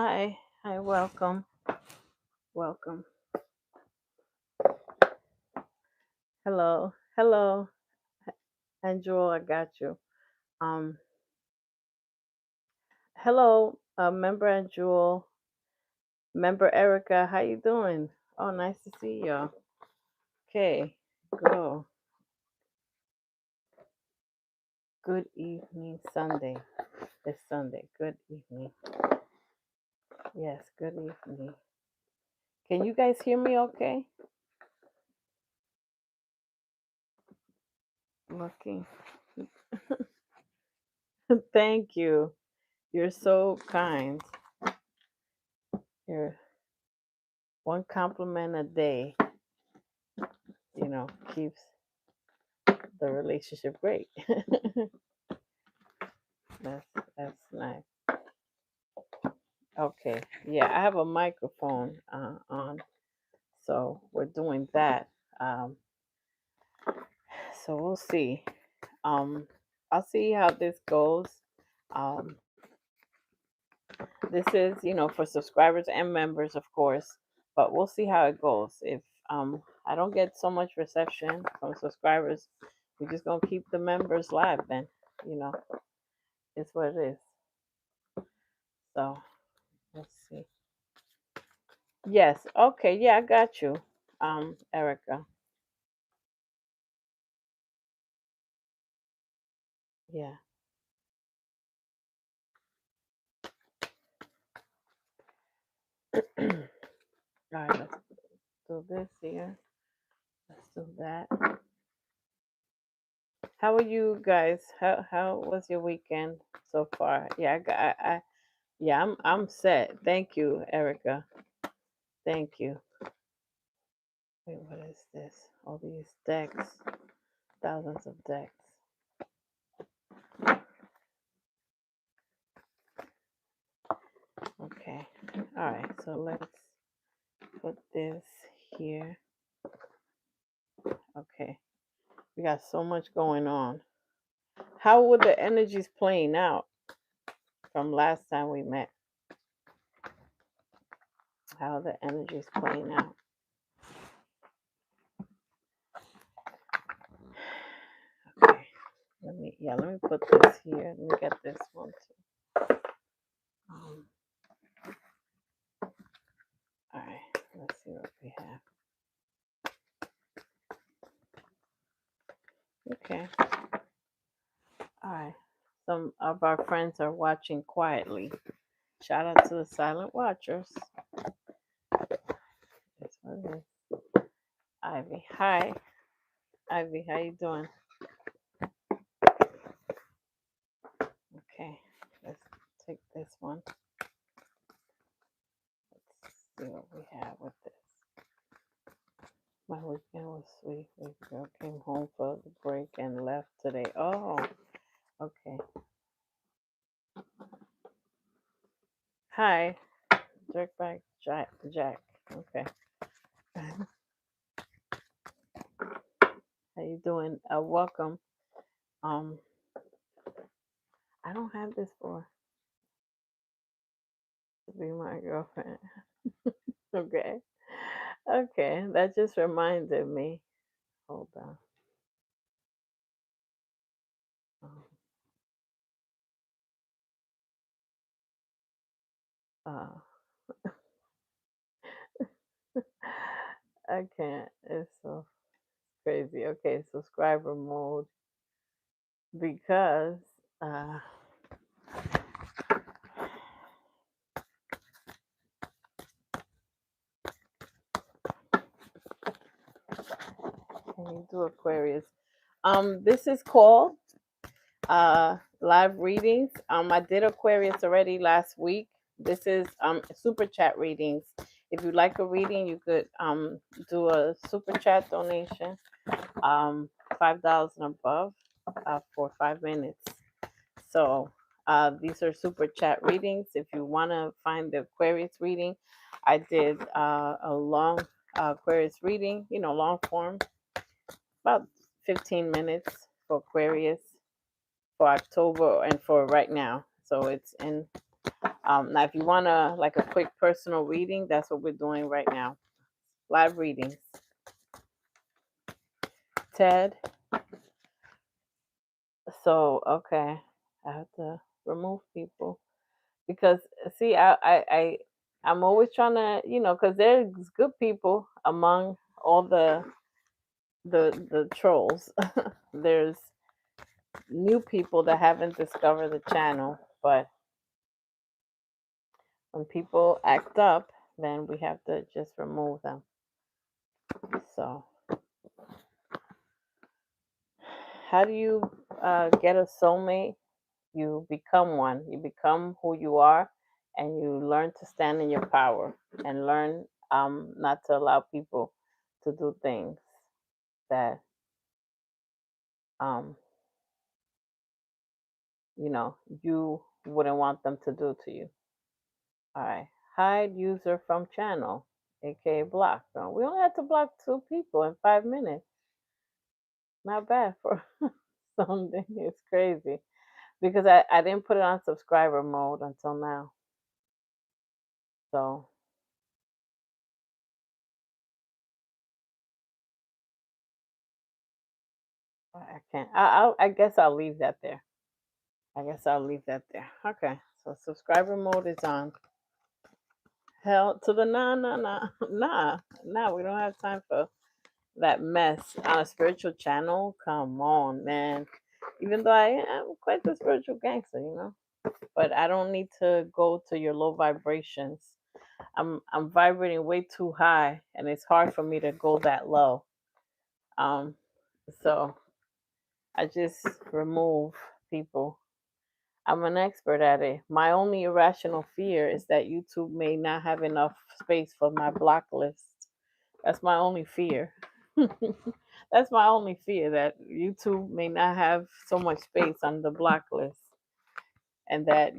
Hi, welcome, welcome. Hello, Angel, I got you. Um, hello, member Angel, member Erica, how you doing? Oh, nice to see you. Okay, go. Good evening, Sunday. It's Sunday. Good evening. Yes, good evening. Can you guys hear me okay? Looking. Thank you. You're so kind. You're one compliment a day, keeps the relationship great. that's that's nice. Okay. Yeah, I have a microphone on, so we're doing that. Um, so we'll see. Um, I'll see how this goes. Um, this is, for subscribers and members, of course, but we'll see how it goes. If I don't get so much reception from subscribers, we're just gonna keep the members live. Then, you know, it's what it is. So let's see. Yes. Okay. Yeah, I got you. Erica. Yeah. All right. Let's do this here. Let's do that. How are you guys? How was your weekend so far? Yeah, yeah, I'm set. Thank you, Erica. Thank you. Wait, what is this? All these decks, thousands of decks. Okay. All right. So let's put this here. Okay. We got so much going on. How were the energies playing out from last time we met? How are the energies playing out? Okay. Let me put this here. Let me get this one too. Um, all right. Let's see what we have. Okay. All right. Some of our friends are watching quietly. Shout out to the silent watchers. That's what it is. Ivy. Hi. Ivy, how you doing? Okay. Let's take this one. Let's see what we have with this. My weekend was sweet. We girl came home for the break and left today. Oh, okay. Hi, Jerkback Jack. Okay. How you doing? Welcome. Um, I don't have this for to be my girlfriend. Okay. Okay. That just reminded me. Hold on. Uh, I can't. It's so crazy. Okay, subscriber mode because uh can you do Aquarius? This is called live readings. I did Aquarius already last week. This is super chat readings. If you like a reading, you could do a super chat donation, $5 and above, for 5 minutes. So these are super chat readings. If you want to find the Aquarius reading, I did a long Aquarius reading, long form, about 15 minutes for Aquarius for October and for right now. So it's in Now, if you want to like a quick personal reading, that's what we're doing right now. Live readings. Ted. So, okay. I have to remove people because see, I'm always trying to, because there's good people among all the trolls. There's new people that haven't discovered the channel, but when people act up, then we have to just remove them. So, how do you get a soulmate? You become one. You become who you are, and you learn to stand in your power and learn not to allow people to do things that um, you wouldn't want them to do to you. All right. Hide user from channel, aka block. We only had to block 2 people in 5 minutes. Not bad for something. It's crazy because I didn't put it on subscriber mode until now. So I can't. I guess I'll leave that there. I guess I'll leave that there. Okay. So subscriber mode is on. Hell to the nah, nah, nah, nah. We don't have time for that mess on a spiritual channel. Come on, man. Even though I am quite the spiritual gangster, but I don't need to go to your low vibrations. I'm vibrating way too high, and it's hard for me to go that low. So I just remove people. I'm an expert at it. My only irrational fear is that YouTube may not have enough space for my block list. That's my only fear. That's my only fear, that YouTube may not have so much space on the block list. And that,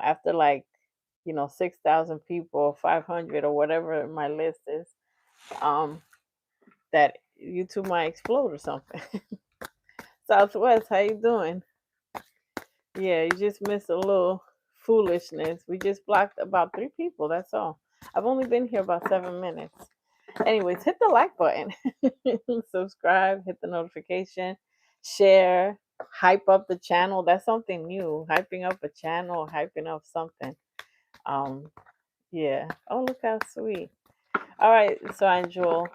after 6,000 people, 500 or whatever my list is, that YouTube might explode or something. Southwest, how you doing? Yeah, you just missed a little foolishness. We just blocked about 3 people. That's all. I've only been here about 7 minutes. Anyways, hit the like button, subscribe, hit the notification, share, hype up the channel. That's something new. Hyping up a channel, hyping up something. Yeah. Oh, look how sweet. All right, so Angel,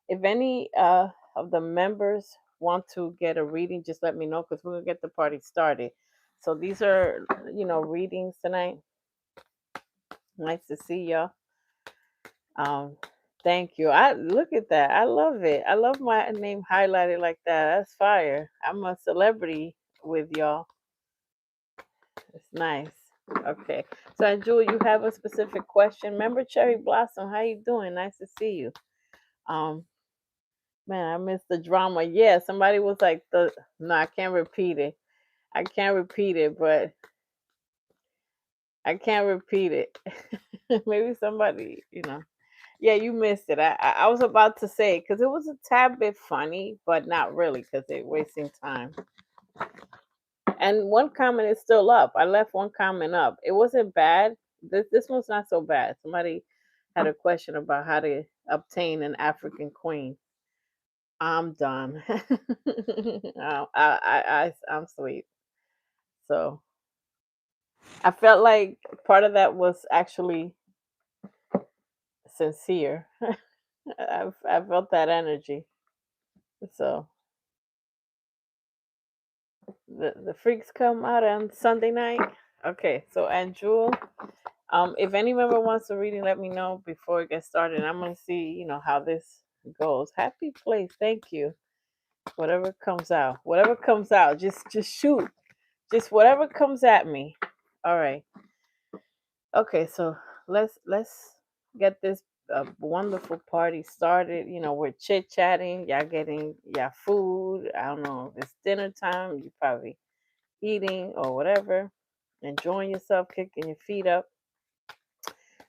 if any of the members want to get a reading, just let me know because we're gonna get the party started. So these are, readings tonight. Nice to see y'all. Thank you. I look at that. I love it. I love my name highlighted like that. That's fire. I'm a celebrity with y'all. It's nice. Okay. So Angel, you have a specific question. Remember Cherry Blossom, how you doing? Nice to see you. Man, I missed the drama. Yeah, somebody was like no, I can't repeat it. I can't repeat it, but I can't repeat it. Maybe somebody, Yeah, you missed it. I was about to say because it was a tad bit funny, but not really because they're wasting time. And one comment is still up. I left one comment up. It wasn't bad. This one's not so bad. Somebody had a question about how to obtain an African queen. I'm done. I'm sweet. So I felt like part of that was actually sincere. I felt that energy. So the freaks come out on Sunday night. Okay, so Andrew, if any member wants a reading, let me know before it gets started. I'm gonna see, how this goes. Happy place, thank you. Whatever comes out, just shoot, just whatever comes at me. All right. Okay, so let's get this wonderful party started. We're chit chatting. Y'all getting y'all food. I don't know if it's dinner time. You probably eating or whatever, enjoying yourself, kicking your feet up.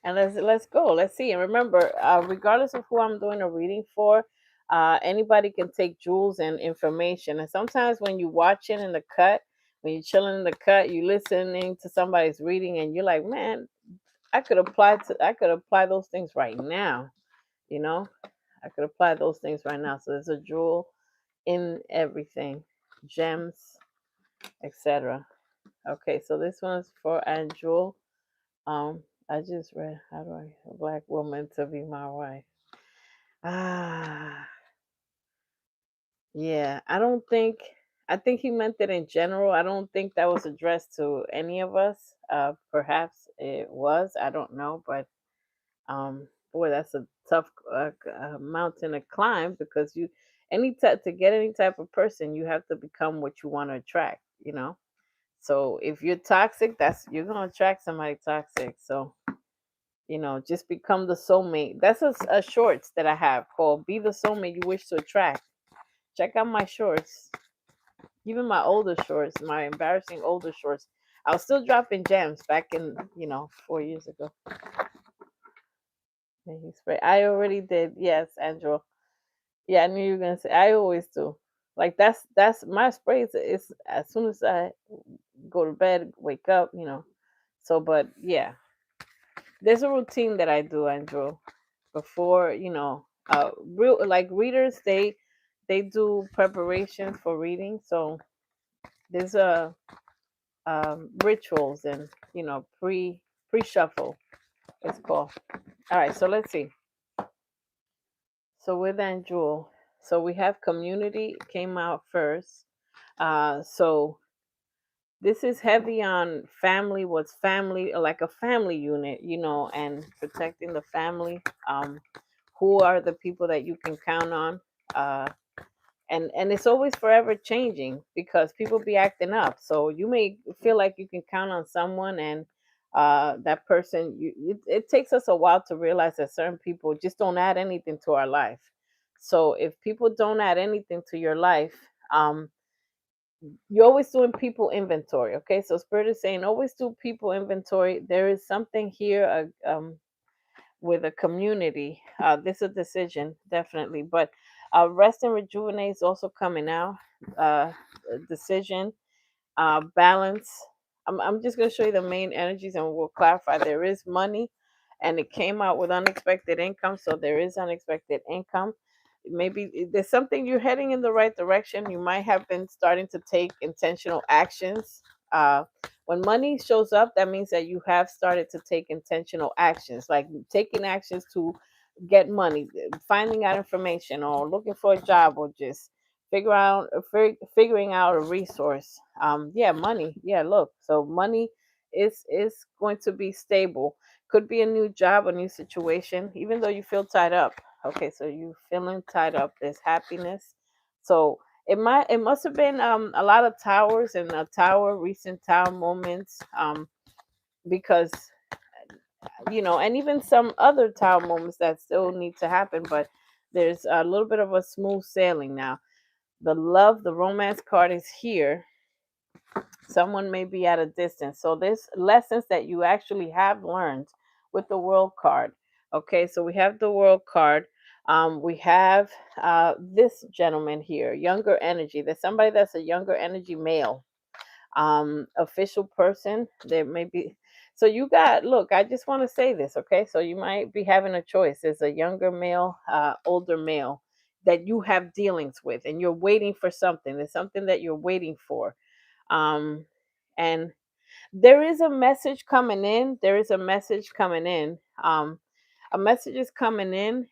And let's go. Let's see. And remember, regardless of who I'm doing a reading for, anybody can take jewels and information. And sometimes when you watch it in the cut, when you're chilling in the cut, you listening to somebody's reading, and you're like, man, I could apply those things right now. You know, I could apply those things right now. So there's a jewel in everything, gems, etc. Okay, so this one's for Angel. Um, I just read, how do I, a black woman to be my wife. Ah, yeah. I think he meant it in general. I don't think that was addressed to any of us. Perhaps it was. I don't know, but boy, that's a tough mountain to climb because to get any type of person, you have to become what you want to attract. You know. So if you're toxic, you're gonna attract somebody toxic. So just become the soulmate. That's a shorts that I have called "Be the Soulmate You Wish to Attract." Check out my shorts, even my older shorts, my embarrassing older shorts. I was still dropping gems back in 4 years ago. And he spray. I already did. Yes, Andrew. Yeah, I knew you were gonna say. I always do. Like that's my sprays. It's as soon as I go to bed, wake up. So, but yeah, there's a routine that I do, Andrew, before real like readers. They do preparation for reading. So there's a rituals and pre shuffle. It's called. All right, so let's see. So with Andrew, so we have community came out first. So this is heavy on family, what's family, like a family unit, and protecting the family. Who are the people that you can count on? Uh, and it's always forever changing because people be acting up. So you may feel like you can count on someone, and that person, it takes us a while to realize that certain people just don't add anything to our life. So if people don't add anything to your life, um, you're always doing people inventory. Okay, so spirit is saying always do people inventory. There is something here with a community. This is a decision definitely, but rest and rejuvenate is also coming out. uh Decision, balance. I'm just going to show you the main energies and we'll clarify. There is money, and it came out with unexpected income, so there is unexpected income. Maybe there's something, you're heading in the right direction. You might have been starting to take intentional actions. When money shows up, that means that you have started to take intentional actions, like taking actions to get money, finding out information, or looking for a job, or just figuring out a resource. Yeah, money. Yeah, look, so money is going to be stable. Could be a new job, a new situation, even though you feel tied up. Okay, so you feeling tied up. There's happiness. So it must have been a lot of towers and recent tower moments, because and even some other tower moments that still need to happen, but there's a little bit of a smooth sailing now. The romance card is here. Someone may be at a distance. So there's lessons that you actually have learned with the world card. Okay, so we have the world card. We have this gentleman here, younger energy. There's somebody that's a younger energy male, official person. There may be. So look, I just want to say this, okay? So you might be having a choice. There's a younger male, older male that you have dealings with, and you're waiting for something. There's something that you're waiting for. And there is a message coming in. There is a message coming in. A message is coming in,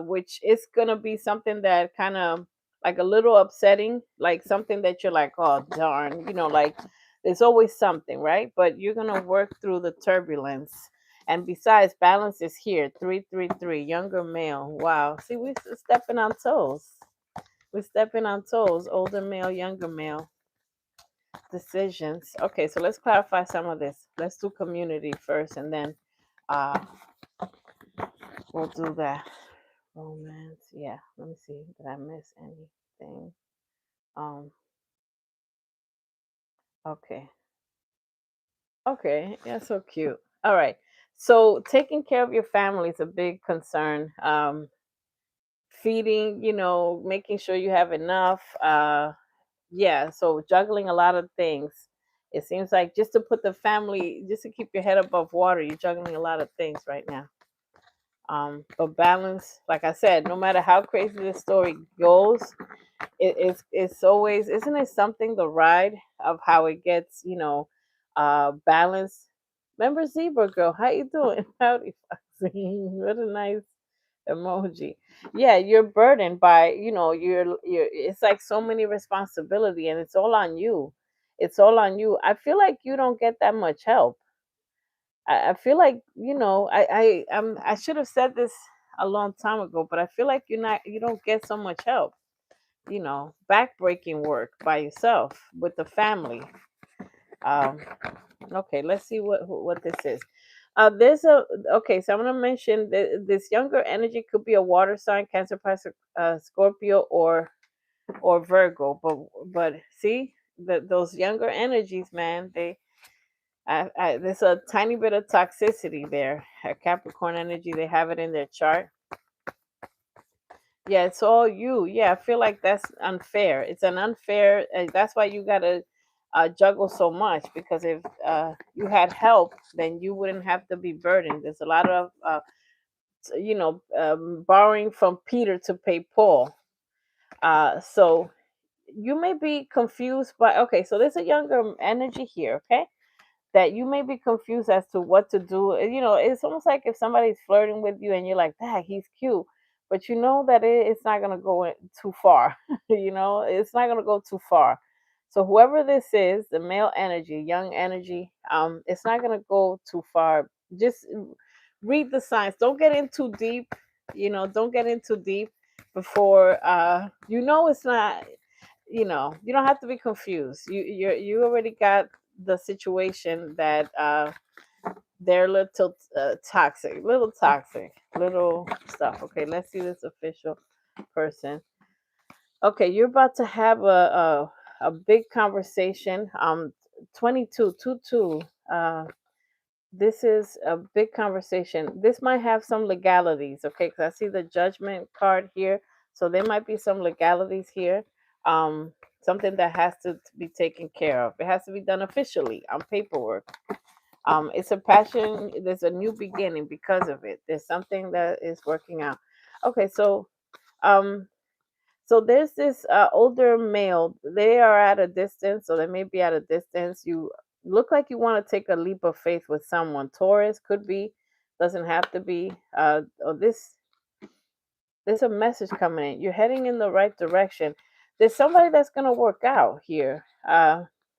which is gonna be something that kind of like a little upsetting, like something that you're like, oh darn, like there's always something, right? But you're gonna work through the turbulence. And besides, balance is here. 333, younger male. Wow. See, we're stepping on toes. We're stepping on toes. Older male, younger male. Decisions. Okay, so let's clarify some of this. Let's do community first, and then uh we'll do that. Romance. Yeah, let me see. Did I miss anything? Um, okay. Okay, yeah, so cute. All right. So taking care of your family is a big concern. Feeding, making sure you have enough. Yeah, so juggling a lot of things. It seems like just to put the family, just to keep your head above water, you're juggling a lot of things right now. But balance, like I said, no matter how crazy the story goes, it's always, isn't it something, the ride of how it gets, balanced. Remember Zebra Girl, how you doing? Howdy, Foxy. What a nice emoji. Yeah, you're burdened by, you're it's like so many responsibility, and it's all on you. It's all on you. I feel like you don't get that much help. I feel like, I should have said this a long time ago, but I feel like you don't get so much help, backbreaking work by yourself with the family. um okay, let's see what this is. There's a Okay, so I'm going to mention that this younger energy could be a water sign, Cancer, Pisces, Scorpio, or Virgo. But see, those younger energies, man, there's a tiny bit of toxicity there. A Capricorn energy, they have it in their chart. Yeah, it's all you. Yeah, I feel like that's unfair. It's an unfair. That's why you gotta juggle so much, because if you had help, then you wouldn't have to be burdened. There's a lot of borrowing from Peter to pay Paul. So you may be confused by. Okay, so there's a younger energy here. Okay, that you may be confused as to what to do. It's almost like if somebody's flirting with you and you're like, "Dang, he's cute," but you know that it's not gonna go too far. It's not gonna go too far. So whoever this is, the male energy, young energy, it's not gonna go too far. Just read the signs. Don't get in too deep. Don't get in too deep before it's not. You don't have to be confused. You already got the situation that they're a little toxic, little stuff. Okay, let's see this official person. Okay, you're about to have a big conversation. 22 2 2. This is a big conversation. This might have some legalities, okay? Because I see the judgment card here, so there might be some legalities here. Um, Something that has to be taken care of. It has to be done officially on paperwork. It's a passion. There's a new beginning because of it. There's something that is working out. Okay, um, so there's this older male. They are at a distance, so they may be at a distance. You look like you want to take a leap of faith with someone. Taurus could be, doesn't have to be. There's a message coming in. You're heading in the right direction. There's somebody that's gonna work out here.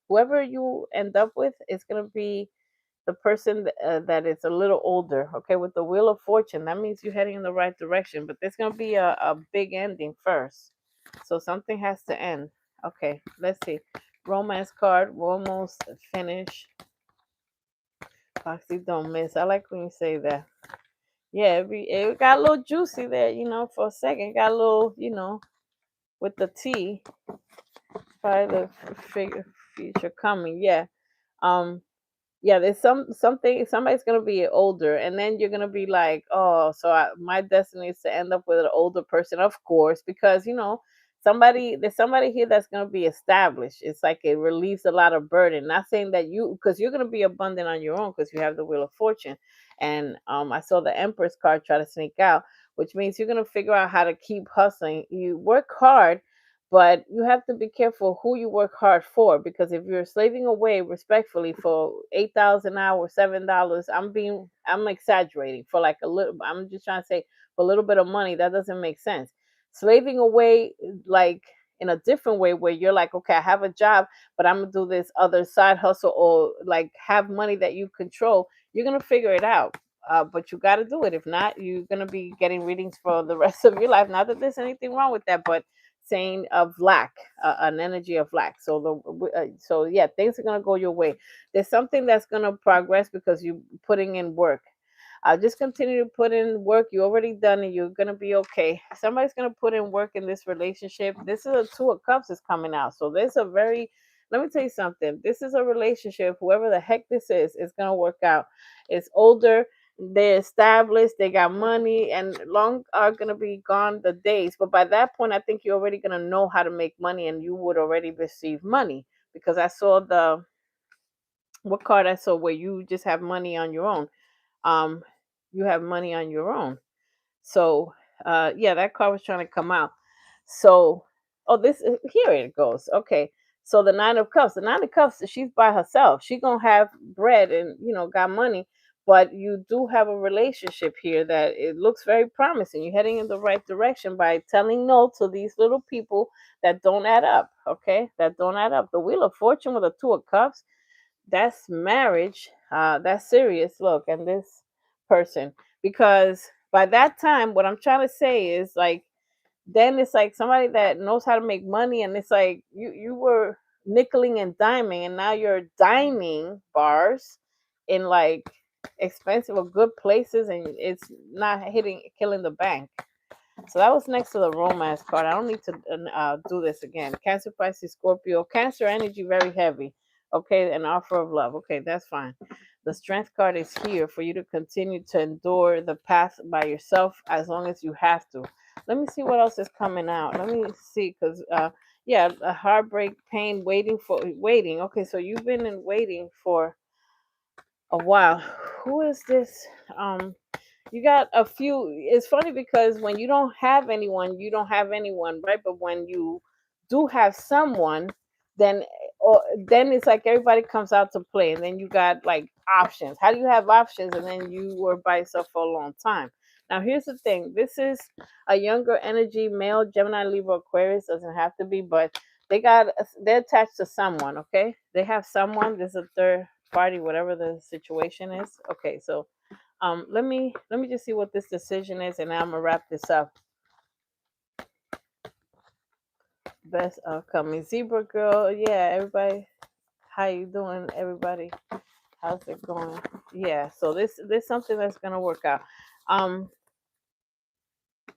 Whoever you end up with is gonna be the person that is a little older. Okay, with the Wheel of Fortune, that means you're heading in the right direction. But there's gonna be a big ending first. So something has to end. Okay, let's see. Romance card. We're almost finished. Foxy, don't miss. I like when you say that. Yeah, it got a little juicy there, for a second. Got a little, with the T. Probably the future coming. Yeah. Um, yeah, there's something, somebody's gonna be older, and then you're gonna be like, oh, so my destiny is to end up with an older person, of course, because there's somebody here that's gonna be established. It's like it relieves a lot of burden. Not saying that because you're gonna be abundant on your own, because you have the Wheel of Fortune. And I saw the Empress card try to sneak out, which means you're gonna figure out how to keep hustling. You work hard, but you have to be careful who you work hard for, because if you're slaving away respectfully for 8,000 an hour, $7, I'm exaggerating, for like a little, I'm just trying to say, for a little bit of money, that doesn't make sense. Slaving away, like in a different way, where you're like, okay, I have a job, but I'm gonna do this other side hustle, or like have money that you control. You're gonna figure it out. But you got to do it. If not, you're gonna be getting readings for the rest of your life. Not that there's anything wrong with that, but saying of lack, an energy of lack. So yeah, things are gonna go your way. There's something that's gonna progress because you're putting in work. Just continue to put in work. You already done it. You're gonna be okay. Somebody's gonna put in work in this relationship. This is a Two of Cups is coming out. So there's a very, let me tell you something. This is a relationship. Whoever the heck this is gonna work out. It's older. they're established, they got money, and long are gonna be gone the days. But by that point, I think you're already gonna know how to make money, and you would already receive money because I saw the what card I saw where you just have money on your own. Um, you have money on your own. So yeah, that card was trying to come out. So oh, this here it goes. Okay. So the nine of cups. The nine of cups, she's by herself. She gonna have bread and got money, but you do have a relationship here that it looks very promising. You're heading in the right direction by telling no to these little people that don't add up. Okay, that don't add up. The Wheel of Fortune with a two of cups, that's marriage. That's serious. Look, and this person, because by that time, what I'm trying to say is like, then it's like somebody that knows how to make money, and it's like you were nickeling and diming, and now you're diming bars in like expensive or good places, and it's not hitting killing the bank. So that was next to the romance card. I don't need to do this again. Cancer, Pisces, Scorpio. Cancer energy very heavy. Okay, an offer of love. Okay, that's fine. The strength card is here for you to continue to endure the path by yourself as long as you have to. Let me see what else is coming out. Let me see, because yeah, a heartbreak, pain, waiting. Okay, so you've been in waiting for a while. Who is this? You got a few. It's funny because when you don't have anyone, you don't have anyone, right? But when you do have someone, then then it's like everybody comes out to play, and then you got like options. How do you have options and then you were by yourself for a long time? Now here's the thing. This is a younger energy, male, Gemini, Libra, Aquarius. Doesn't have to be, but they're attached to someone. Okay, they have someone. There's a third party, whatever the situation is. Okay, so let me just see what this decision is, and I'm gonna wrap this up. Best upcoming Zebra girl. Yeah, everybody. How you doing, everybody? How's it going? Yeah, so this something that's gonna work out. Um,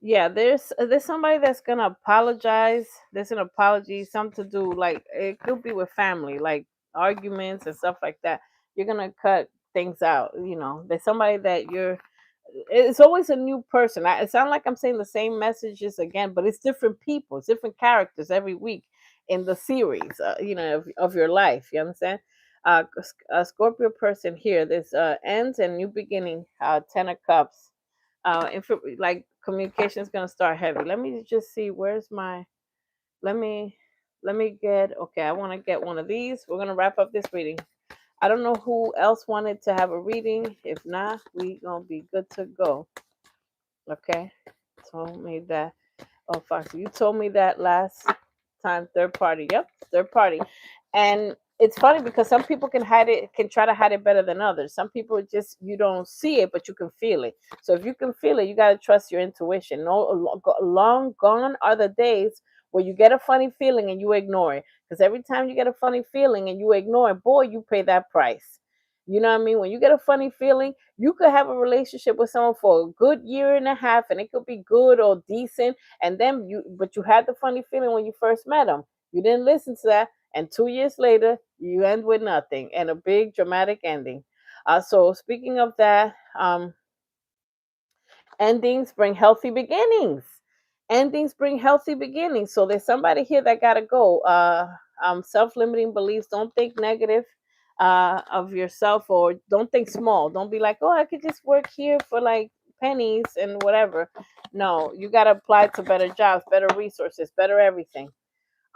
yeah, there's somebody that's gonna apologize. There's an apology, something to do, like it could be with family, like arguments and stuff like that. You're gonna cut things out. There's somebody that it's always a new person. It sounds like I'm saying the same messages again, but it's different people, it's different characters every week in the series, of your life. You understand? A Scorpio person here. There's ends and new beginning. 10 of Cups. Like communication is gonna start heavy. Let me just see. Where's my? Let me get. Okay, I want to get one of these. We're gonna wrap up this reading. I don't know who else wanted to have a reading. If not, we gonna be good to go. Okay. Told me that. Oh, Foxy, you told me that last time. Third party. Yep, third party. And it's funny because some people can hide it, can try to hide it better than others. Some people just you don't see it, but you can feel it. So if you can feel it, you gotta trust your intuition. No, long gone are the days where you get a funny feeling and you ignore it. Because every time you get a funny feeling and you ignore it, boy, you pay that price. You know what I mean? When you get a funny feeling, you could have a relationship with someone for a good year and a half, and it could be good or decent. And then but you had the funny feeling when you first met them. You didn't listen to that, and 2 years later, you end with nothing and a big dramatic ending. So speaking of that, endings bring healthy beginnings. Endings bring healthy beginnings. So there's somebody here that gotta go. Self-limiting beliefs. Don't think negative of yourself, or don't think small. Don't be like, oh, I could just work here for like pennies and whatever. No, you gotta apply to better jobs, better resources, better everything.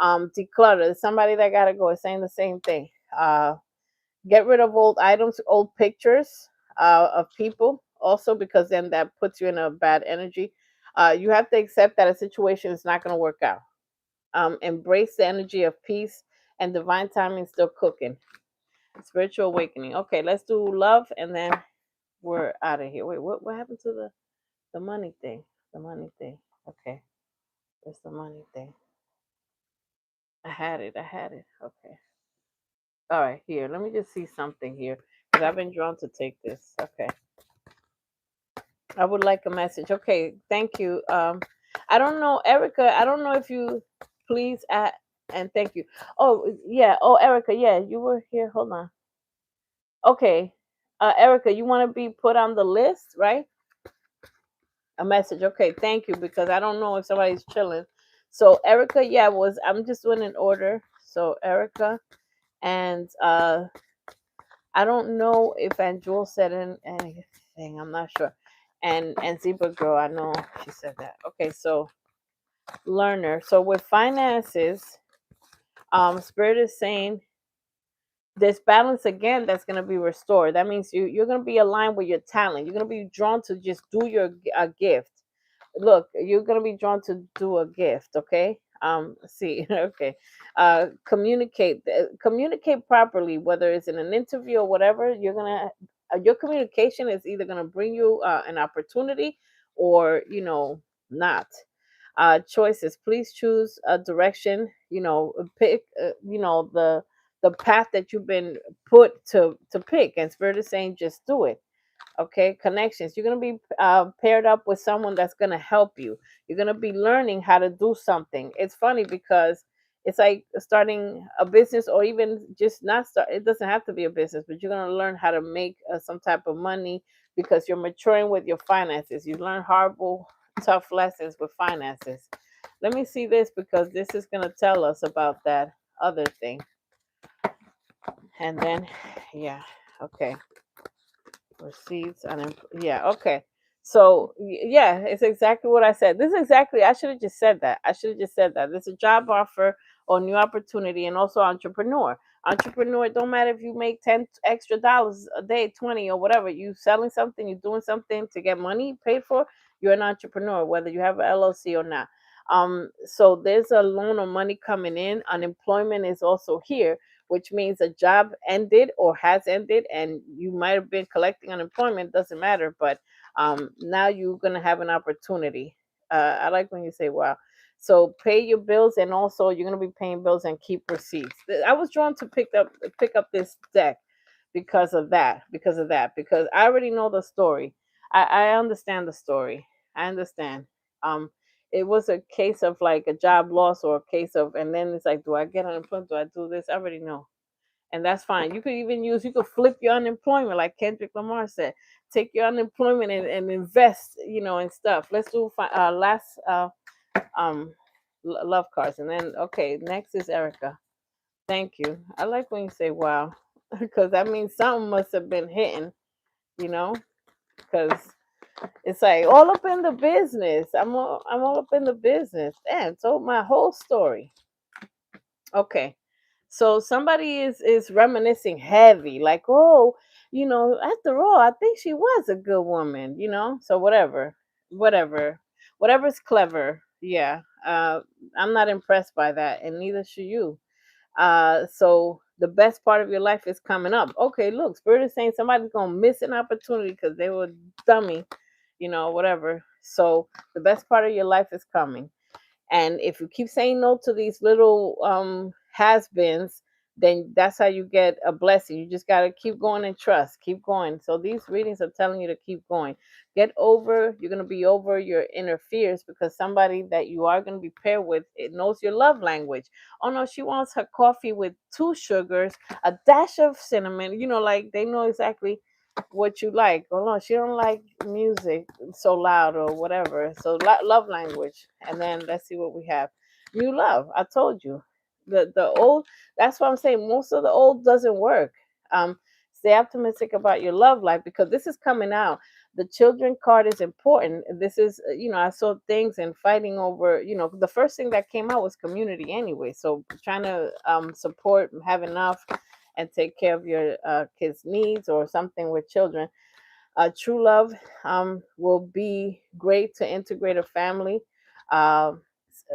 Declutter. There's somebody that gotta go. It's saying the same thing. Get rid of old items, old pictures of people, also because then that puts you in a bad energy. You have to accept that a situation is not going to work out. Embrace the energy of peace, and divine timing still cooking. Spiritual awakening. Okay, let's do love, and then we're out of here. Wait, what happened to the money thing? The money thing. Okay, where's the money thing? I had it. I had it. Okay. All right, here. Let me just see something here because I've been drawn to take this. Okay. I would like a message. Okay, thank you. I don't know, Erica. I don't know if you please and thank you. Oh yeah. Oh, Erica. Yeah, you were here. Hold on. Okay. Erica, you want to be put on the list, right? A message. Okay, thank you, because I don't know if somebody's chilling. So Erica, yeah, I'm just doing an order. So Erica, and I don't know if Aunt Jewel said anything. I'm not sure. And Zebra Girl, I know she said that. Okay, so learner. So with finances, Spirit is saying this balance again that's going to be restored. That means you're going to be aligned with your talent. You're going to be drawn to just do your gift. Look, you're going to be drawn to do a gift. Okay. See. Okay. Communicate properly, whether it's in an interview or whatever. You're gonna your communication is either going to bring you an opportunity, or not. Choices, please choose a direction. Pick the path that you've been put to pick, and Spirit is saying just do it. Okay, connections, you're going to be paired up with someone that's going to help you. You're going to be learning how to do something. It's funny because it's like starting a business, or even just not start. It doesn't have to be a business, but you're going to learn how to make some type of money, because you're maturing with your finances. You learn horrible, tough lessons with finances. Let me see this, because this is going to tell us about that other thing. And then, yeah, okay. Receipts and yeah, okay. So yeah, it's exactly what I said. This is exactly, I should have just said that. This is a job offer or new opportunity, and also entrepreneur. It don't matter if you make 10 extra dollars a day, 20 or whatever. You selling something, you're doing something to get money paid for. You're an entrepreneur, whether you have an LLC or not. So there's a loan or money coming in. Unemployment is also here, which means a job ended or has ended, and you might have been collecting unemployment. Doesn't matter, but now you're gonna have an opportunity. I like when you say "wow." So pay your bills, and also you're gonna be paying bills and keep receipts. I was drawn to pick up this deck because I already know the story. I understand the story. I understand. Um, it was a case of like a job loss, or a case of, and then it's like, do I get unemployment? Do I do this? I already know, and that's fine. You could flip your unemployment, like Kendrick Lamar said. Take your unemployment and invest, in stuff. Let's do last um love cards, and then okay, next is Erica. Thank you. I like when you say wow, because that means something must have been hitting, you know, because it's like all up in the business. I'm all up in the business. Damn, told my whole story. Okay. So somebody is reminiscing heavy, like, oh, after all, I think she was a good woman. So whatever's clever. Yeah. I'm not impressed by that, and neither should you. So the best part of your life is coming up. Okay, look, Spirit is saying somebody's gonna miss an opportunity because they were dummy, whatever. So the best part of your life is coming. And if you keep saying no to these little has-beens, then that's how you get a blessing. You just got to keep going and trust. Keep going. So these readings are telling you to keep going. You're going to be over your inner fears, because somebody that you are going to be paired with, it knows your love language. Oh no, she wants her coffee with 2 sugars, a dash of cinnamon, like they know exactly what you like. Oh no, she don't like music so loud or whatever. So love language. And then let's see what we have. New love. I told you. The old, that's what I'm saying. Most of the old doesn't work. Stay optimistic about your love life, because this is coming out. The children card is important. This is, I saw things and fighting over, the first thing that came out was community anyway. So trying to support, have enough, and take care of your kids' needs or something with children. True love will be great to integrate a family. Uh,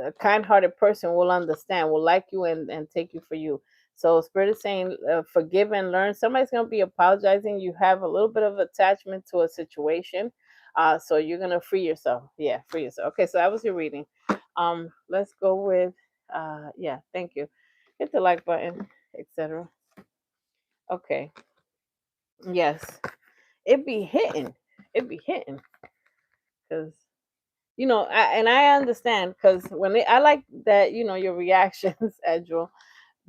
a kind-hearted person will understand, will like you, and take you for you. So Spirit is saying, forgive and learn. Somebody's going to be apologizing. You have a little bit of attachment to a situation. So you're going to free yourself. Yeah, free yourself. Okay, so that was your reading. Let's go with, yeah, thank you. Hit the like button, etc. Okay. Yes. It be hitting. It be hitting. Because, I understand, because I like that, your reactions, Edgel,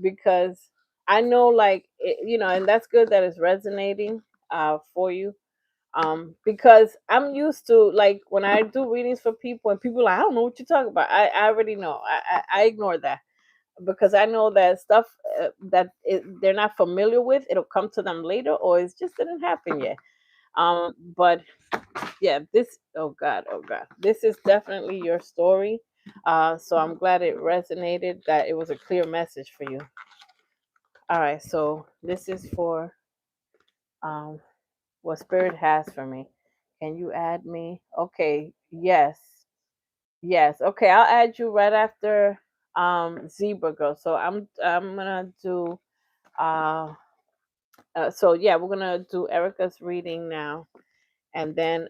because I know, like, and that's good that it's resonating. for you. Because I'm used to, like, when I do readings for people and people are like, I don't know what you're talking about. I already know. I ignore that because I know that stuff they're not familiar with, it'll come to them later, or it just didn't happen yet. But yeah, this, oh God, this is definitely your story. So I'm glad it resonated, that it was a clear message for you. All right, so this is for um what spirit has for me. Can you add me? Okay, yes. Yes. Okay, I'll add you right after Zebra Girl. So I'm gonna do uh so yeah, we're gonna do Erica's reading now, and then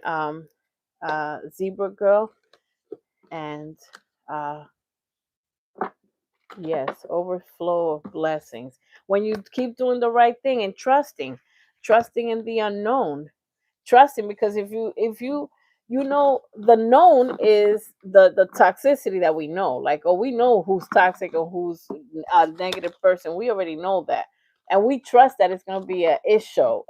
Zebra Girl, and uh yes, overflow of blessings. When you keep doing the right thing and trusting in the unknown, trusting, because if you you know, the known is the toxicity that we know, like, oh, we know who's toxic or who's a negative person, we already know that, and we trust that it's going to be a show.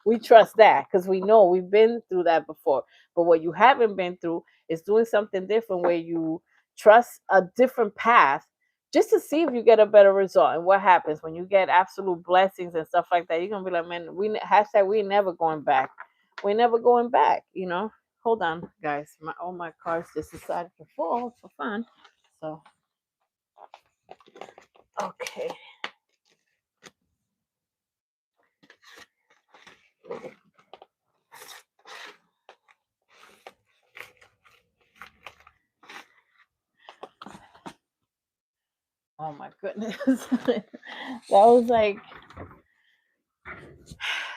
We trust that because we know we've been through that before. But what you haven't been through is doing something different, where you trust a different path, just to see if you get a better result. And what happens when you get absolute blessings and stuff like that? You're gonna be like, man, hashtag we never going back. We're never going back. Hold on, guys. All my cards just decided to fall for fun. So okay. Oh my goodness.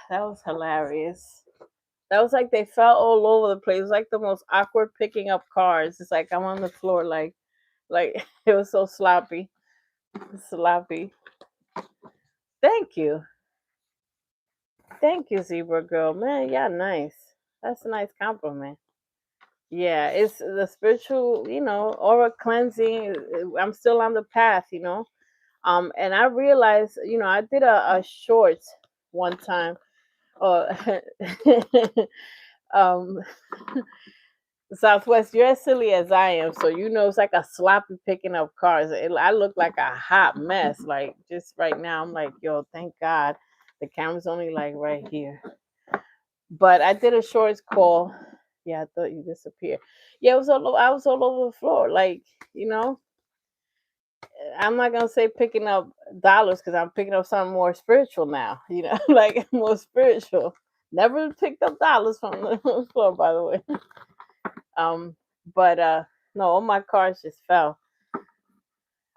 That was hilarious. That was like they fell all over the place. It was like the most awkward picking up cards. It's like I'm on the floor, like it was so sloppy. Sloppy. Thank you. Thank you, Zebra Girl. Man, yeah, nice. That's a nice compliment. Yeah, it's the spiritual, aura cleansing. I'm still on the path. And I realized, I did a short one time. Uh, um, Southwest, you're as silly as I am, so it's like a sloppy picking up cars. I look like a hot mess. Like, just right now, I'm like, yo, thank God, the camera's only like right here. But I did a shorts call. Yeah, I thought you disappeared. Yeah, I was all over the floor. Like, you know, I'm not gonna say picking up dollars because I'm picking up something more spiritual now. Like more spiritual. Never picked up dollars from the floor, by the way. Um, but no, all my cards just fell.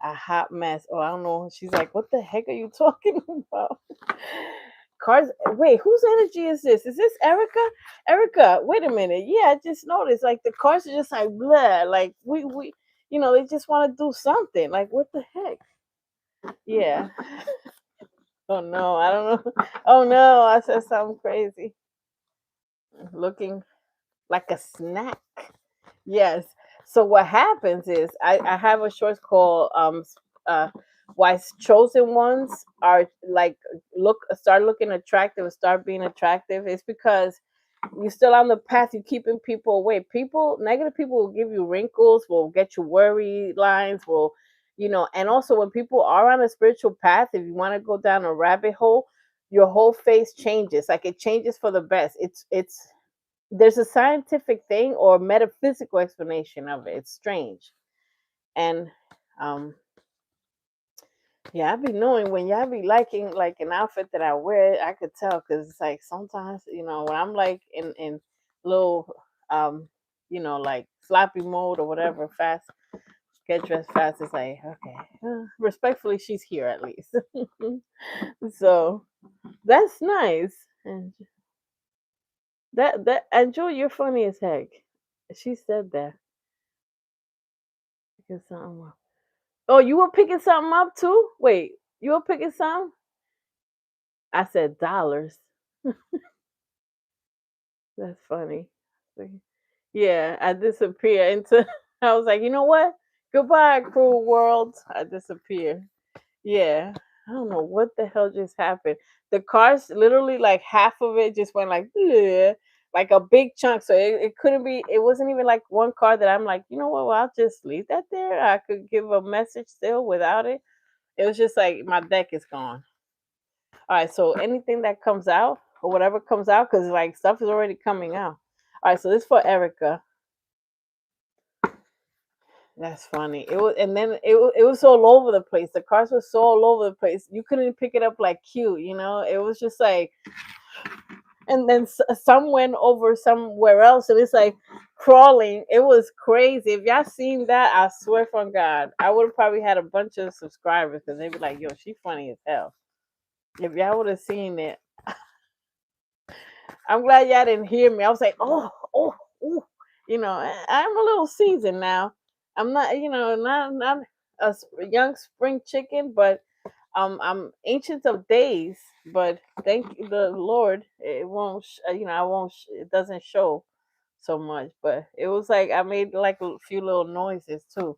A hot mess. Oh, I don't know. She's like, what the heck are you talking about? Cards. Wait, whose energy is this? Is this Erica? Erica, wait a minute. Yeah, I just noticed. Like the cards are just like blah. Like we, they just want to do something. Like what the heck? Yeah. Oh no, I don't know. Oh no, I said something crazy. Looking like a snack. Yes. So what happens is I have a short called why chosen ones are like start looking attractive, start being attractive. It's because you're still on the path, you're keeping people away. Negative people will give you wrinkles, will get you worry lines, and also when people are on a spiritual path, if you want to go down a rabbit hole, your whole face changes. Like it changes for the best. It's there's a scientific thing or metaphysical explanation of it. It's strange. And yeah, I be knowing when y'all be liking like an outfit that I wear, I could tell because it's like sometimes, when I'm like in little like sloppy mode or whatever, fast, get dressed fast, it's like, okay. Respectfully, she's here at least. So that's nice. And Angel, you're funny as heck. She said that. Picking something up. Oh, you were picking something up too? Wait, you were picking something? I said dollars. That's funny. Yeah, I disappear into. I was like, you know what? Goodbye, cruel world. I disappear. Yeah. I don't know what the hell just happened. The car's literally like half of it just went like "Bleh," like a big chunk. So it couldn't be. It wasn't even like one card that I'm like, you know what? Well, I'll just leave that there. I could give a message still without it. It was just like my deck is gone. All right. So anything that comes out or whatever comes out, because like stuff is already coming out. All right. So this for Erica. That's funny. It was, and then it was all over the place. The cards were so all over the place. You couldn't pick it up like cute, you know. It was just like, and then some went over somewhere else, and it's like crawling. It was crazy. If y'all seen that, I swear from God, I would have probably had a bunch of subscribers because they'd be like, "Yo, she funny as hell." If y'all would have seen it, I'm glad y'all didn't hear me. I was like, "Oh, oh, oh," you know. I'm a little seasoned now. I'm not, not a young spring chicken, but I'm ancient of days. But thank the Lord, it won't, I won't, it doesn't show so much. But it was like I made like a few little noises too.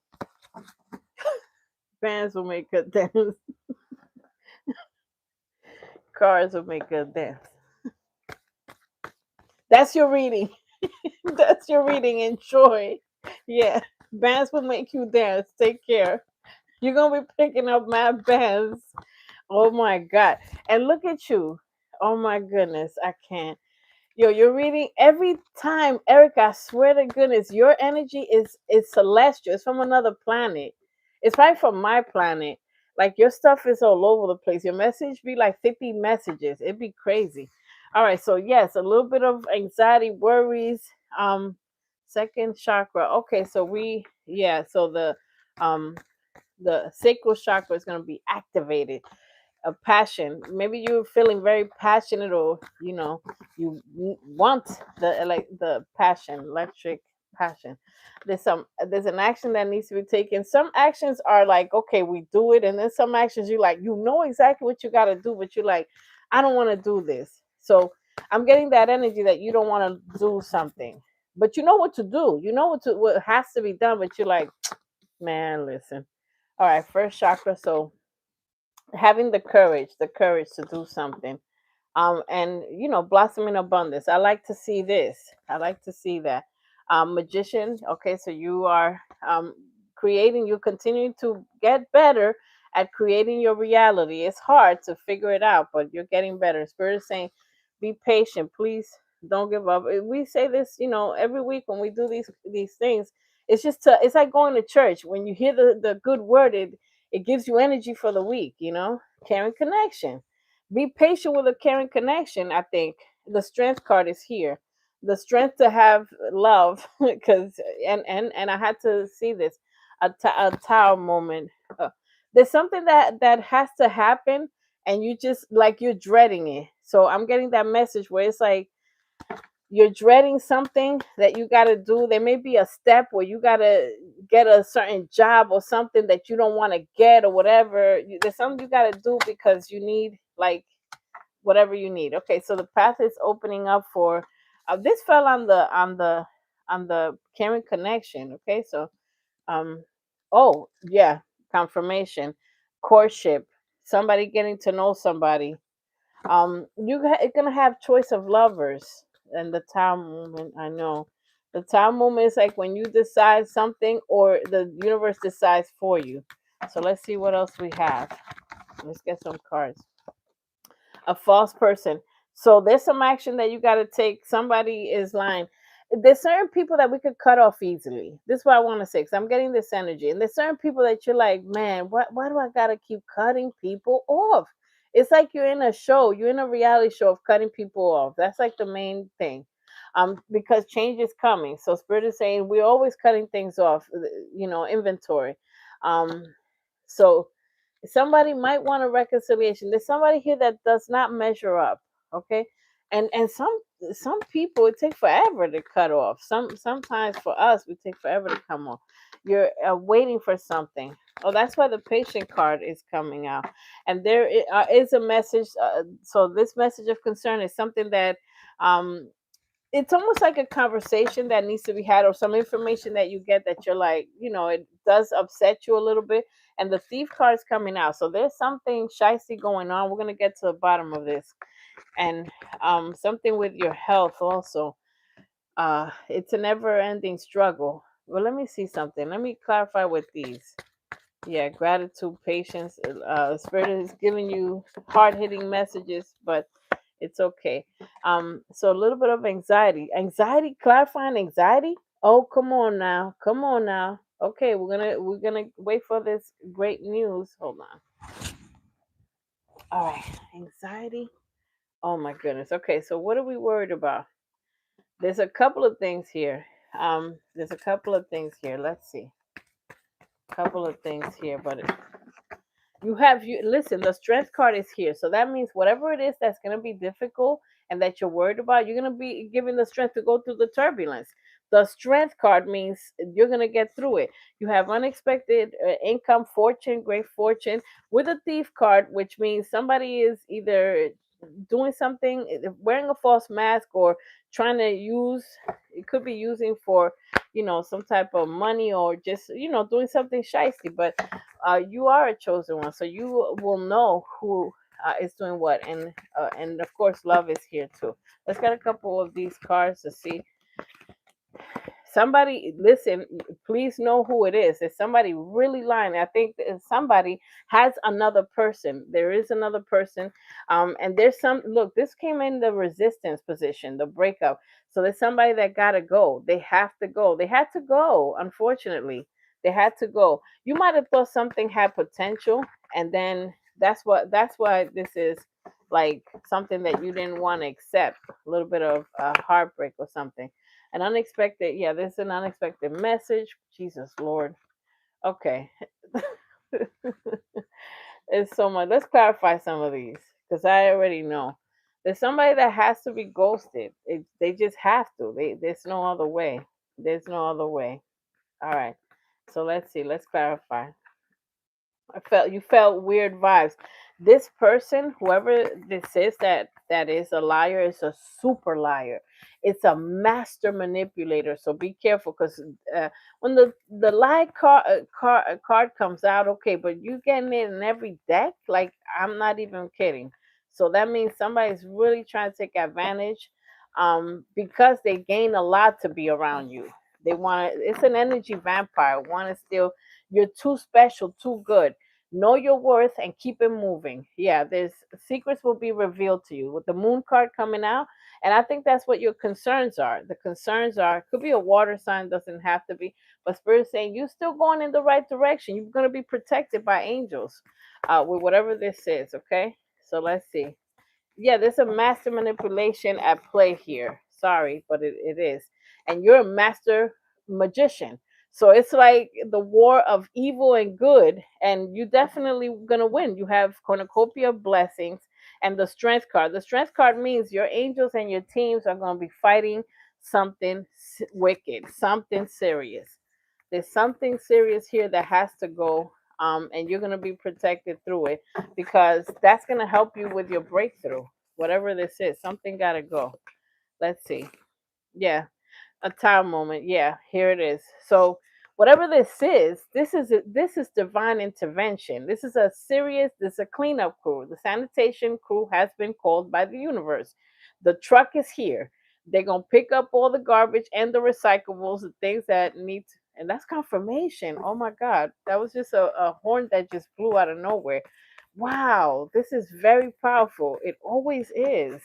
Fans will make good dance. Cars will make good dance. That's your reading. That's your reading. Enjoy. Yeah, bands will make you dance. Take care. You're gonna be picking up mad bands. Oh my God. And look at you. Oh my goodness. I can't. Yo, you're reading every time, Erica. I swear to goodness, your energy is celestial. It's from another planet. It's right from my planet. Like your stuff is all over the place. Your message be like 50 messages. It'd be crazy. All right, so yes, a little bit of anxiety, worries. Um, second chakra. Okay, so so the sacral chakra is gonna be activated. A passion, maybe you're feeling very passionate, or you want the passion, electric passion. There's an action that needs to be taken. Some actions are like, okay, we do it, and then some actions you like, exactly what you got to do, but you're like, I don't want to do this. So I'm getting that energy that you don't want to do something, but you know what to do, what has to be done, but you're like, man, listen. All right, first chakra. So having the courage to do something, and blossom in abundance. I like to see this. I like to see that. Magician. Okay, so you are creating, you continue to get better at creating your reality. It's hard to figure it out, but you're getting better. Spirit is saying, be patient, please. Don't give up. We say this, every week when we do these things. It's just it's like going to church. When you hear the good word, it gives you energy for the week. Caring connection. Be patient with a caring connection. I think the strength card is here. The strength to have love, because and I had to see this, a tower moment. There's something that has to happen, and you just like you're dreading it. So I'm getting that message where it's like you're dreading something that you got to do. There may be a step where you got to get a certain job or something that you don't want to get or whatever. There's something you got to do because you need like whatever you need. Okay, so the path is opening up for this fell on the caring connection. Okay, so um oh yeah, confirmation, courtship, somebody getting to know somebody. You're gonna have choice of lovers, and the time moment. I know the time moment is like when you decide something or the universe decides for you. So let's see what else we have. Let's get some cards. A false person. So there's some action that you got to take. Somebody is lying. There's certain people that we could cut off easily. This is what I want to say, because I'm getting this energy. And there's certain people that you're like, man, why do I got to keep cutting people off? It's like you're in a show, you're in a reality show of cutting people off. That's like the main thing. Because change is coming. So Spirit is saying we're always cutting things off, inventory. Um, so somebody might want a reconciliation. There's somebody here that does not measure up. Okay. And some people it takes forever to cut off. Sometimes for us we take forever to come off. You're waiting for something. Oh, that's why the patient card is coming out. And there is a message. So this message of concern is something that it's almost like a conversation that needs to be had, or some information that you get that you're like, it does upset you a little bit. and the thief card is coming out. So there's something shicey going on. We're gonna get to the bottom of this, and something with your health also. It's a never-ending struggle. Well, let me see something. Let me clarify with these. Yeah, gratitude, patience. Spirit is giving you hard-hitting messages, but it's okay. So a little bit of anxiety, clarifying anxiety. Oh, come on now, come on now. Okay, we're gonna wait for this great news. Hold on. All right, anxiety. Oh my goodness. Okay, so what are we worried about? There's a couple of things here. There's a couple of things here. Let's see. Couple of things here, but you listen, the strength card is here. So that means whatever it is that's going to be difficult and that you're worried about, you're going to be given the strength to go through the turbulence. The strength card means you're going to get through it. You have unexpected income, fortune, great fortune, with a thief card, which means somebody is either doing something, wearing a false mask, or trying to use, it could be using for, some type of money, or just, doing something shisty. But you are a chosen one, so you will know who is doing what, and of course, love is here too. Let's get a couple of these cards to see. Somebody, listen, please know who it is. Is somebody really lying? I think that somebody has another person. There is another person, and there's some. Look, this came in the resistance position, the breakup. So there's somebody that gotta go. They have to go. They had to go. Unfortunately, they had to go. You might have thought something had potential, and then That's why this is like something that you didn't want to accept. A little bit of heartbreak or something. An unexpected, yeah, this is an unexpected message. Jesus Lord. Okay. It's so much. Let's clarify some of these because I already know. There's somebody that has to be ghosted. They just have to. There's no other way. There's no other way. All right. So let's see. Let's clarify. You felt weird vibes. This person, whoever this is, that is a liar, is a super liar. It's a master manipulator. So be careful, because when the lie card comes out, okay, but you getting it in every deck. Like, I'm not even kidding. So that means somebody's really trying to take advantage, because they gain a lot to be around you. They want to. It's an energy vampire. Want to steal. You're too special, too good. Know your worth and keep it moving. Yeah, there's secrets will be revealed to you with the moon card coming out. And I think that's what your concerns are. The concerns are, could be a water sign, doesn't have to be, but Spirit's saying you're still going in the right direction. You're going to be protected by angels, with whatever this is. Okay, so let's see. Yeah, there's a master manipulation at play here. Sorry, but it is. And you're a master magician. So it's like the war of evil and good, and you definitely gonna win. You have cornucopia of blessings and the strength card. The strength card means your angels and your teams are gonna be fighting something wicked, something serious. There's something serious here that has to go, and you're going to be protected through it, because that's going to help you with your breakthrough. Whatever this is, something got to go. Let's see. Yeah, a time moment. Yeah, here it is. So whatever this is divine intervention. This is a cleanup crew. The sanitation crew has been called by the universe. The truck is here. They're gonna pick up all the garbage and the recyclables, the things that need to, and that's confirmation. Oh my god, that was just a horn that just flew out of nowhere. Wow, this is very powerful. It always is.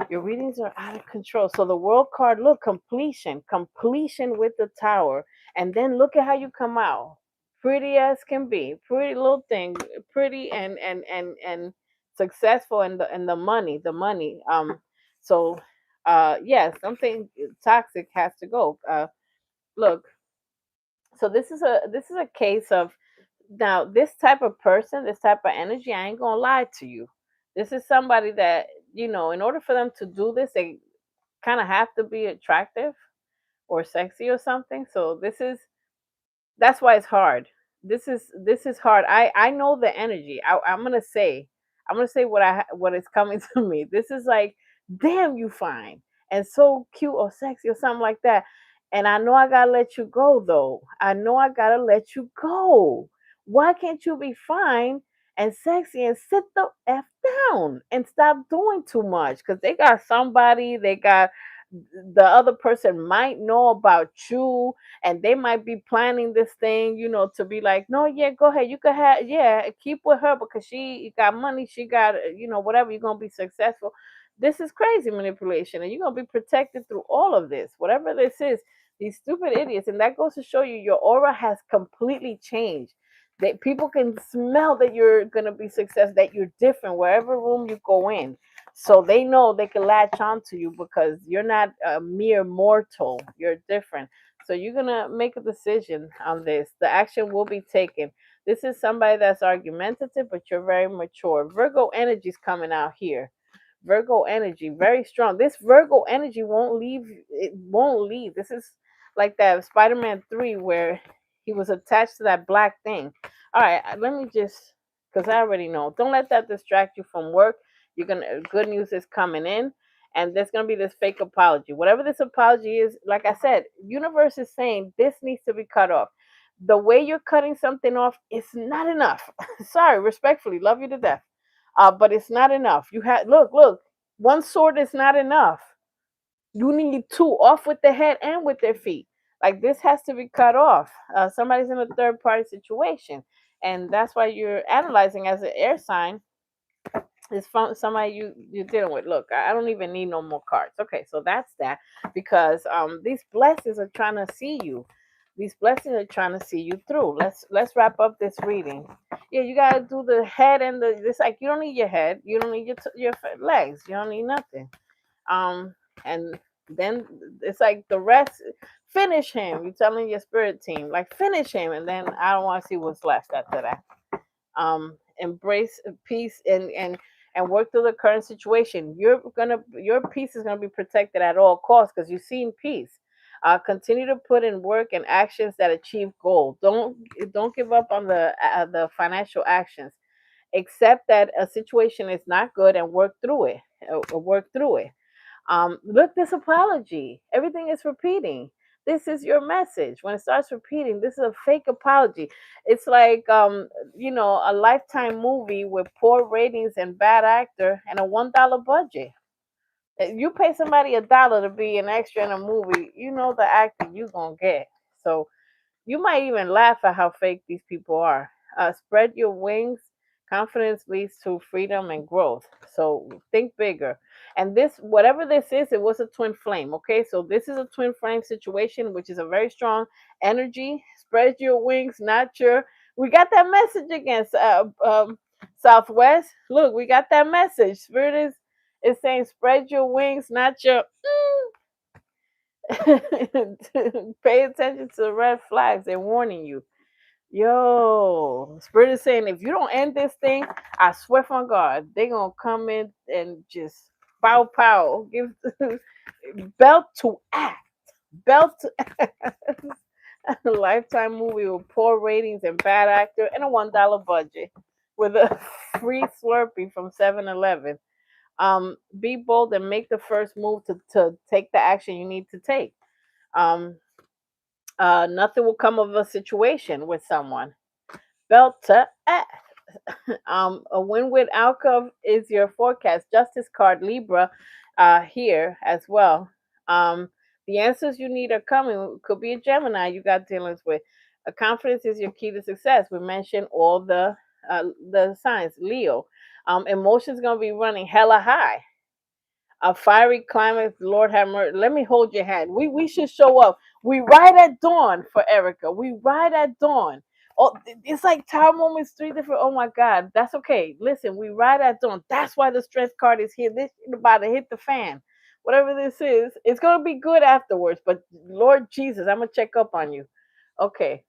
Your readings are out of control. So the world card, look, completion with the tower. And then look at how you come out. Pretty as can be. Pretty little thing. Pretty and successful, and the money. So yeah, something toxic has to go. Look, so this is a case of, now this type of person, this type of energy, I ain't gonna lie to you. This is somebody that, in order for them to do this, they kind of have to be attractive or sexy or something. So that's why it's hard. This is hard. I know the energy. I'm gonna say what is coming to me. This is like, damn, you fine and so cute or sexy or something like that. And I know I gotta let you go, though. I know I gotta let you go. Why can't you be fine and sexy and sit the F down and stop doing too much? Because they got somebody, they got the other person might know about you, and they might be planning this thing, to be like, no, yeah, go ahead, you can have, yeah, keep with her because she got money, she got, whatever, you're gonna be successful. This is crazy manipulation, and you're gonna be protected through all of this, whatever this is. These stupid idiots, and that goes to show you your aura has completely changed. That people can smell that you're gonna be successful, that you're different wherever room you go in, so they know they can latch on to you because you're not a mere mortal. You're different. So you're going to make a decision on this. The action will be taken. This is somebody that's argumentative, but you're very mature. Virgo energy is coming out here. Virgo energy, very strong. This Virgo energy won't leave. It won't leave. This is like that Spider-Man 3 where he was attached to that black thing. All right, let me just, because I already know. Don't let that distract you from work. You're gonna, good news is coming in, and there's gonna be this fake apology. Whatever this apology is, like I said, universe is saying this needs to be cut off. The way you're cutting something off is not enough. Sorry, respectfully, love you to death. But it's not enough. You had look, one sword is not enough. You need two, off with the head and with their feet. Like this has to be cut off. Somebody's in a third party situation, and that's why you're analyzing as an air sign. It's from somebody you're dealing with. Look, I don't even need no more cards. Okay, so that's that, because these blessings are trying to see you. These blessings are trying to see you through. Let's wrap up this reading. Yeah, you gotta do the head and the. It's like you don't need your head. You don't need your legs. You don't need nothing. And then it's like the rest. Finish him. You're telling your spirit team like finish him, and then I don't want to see what's left after that. Embrace peace and work through the current situation. Your peace is gonna be protected at all costs because you've seen peace. Continue to put in work and actions that achieve goal. Don't give up on the financial actions. Accept that a situation is not good and work through it. Work through it. Look, this apology, everything is repeating. This is your message. When it starts repeating, this is a fake apology. It's like a Lifetime movie with poor ratings and bad actor and a $1 budget. You pay somebody $1 to be an extra in a movie, you know the actor you gonna get. So you might even laugh at how fake these people are. Spread your wings. Confidence leads to freedom and growth. So think bigger. And this, whatever this is, it was a twin flame. Okay, so this is a twin flame situation, which is a very strong energy. Spread your wings, not your. We got that message against Southwest. Look, we got that message. Spirit is saying, spread your wings, not your. Pay attention to the red flags. They're warning you. Yo, Spirit is saying if you don't end this thing, I swear on God, they're gonna come in and just pow pow. Give belt to act. Belt to act. A Lifetime movie with poor ratings and bad actor and a $1 budget with a free Slurpee from 7-Eleven. Be bold and make the first move to take the action you need to take. Um, Nothing will come of a situation with someone. Belt to a win-win outcome is your forecast. Justice card, Libra, here as well. The answers you need are coming. Could be a Gemini you got dealings with. Confidence is your key to success. We mentioned all the signs. Leo, emotions gonna be running hella high. A fiery climate, Lord have mercy. Let me hold your hand. We should show up. We ride at dawn for Erica. We ride at dawn. Oh, it's like Tower Moments, three different. Oh my God, that's okay. Listen, we ride at dawn. That's why the strength card is here. This is about to hit the fan. Whatever this is, it's gonna be good afterwards. But Lord Jesus, I'm gonna check up on you. Okay.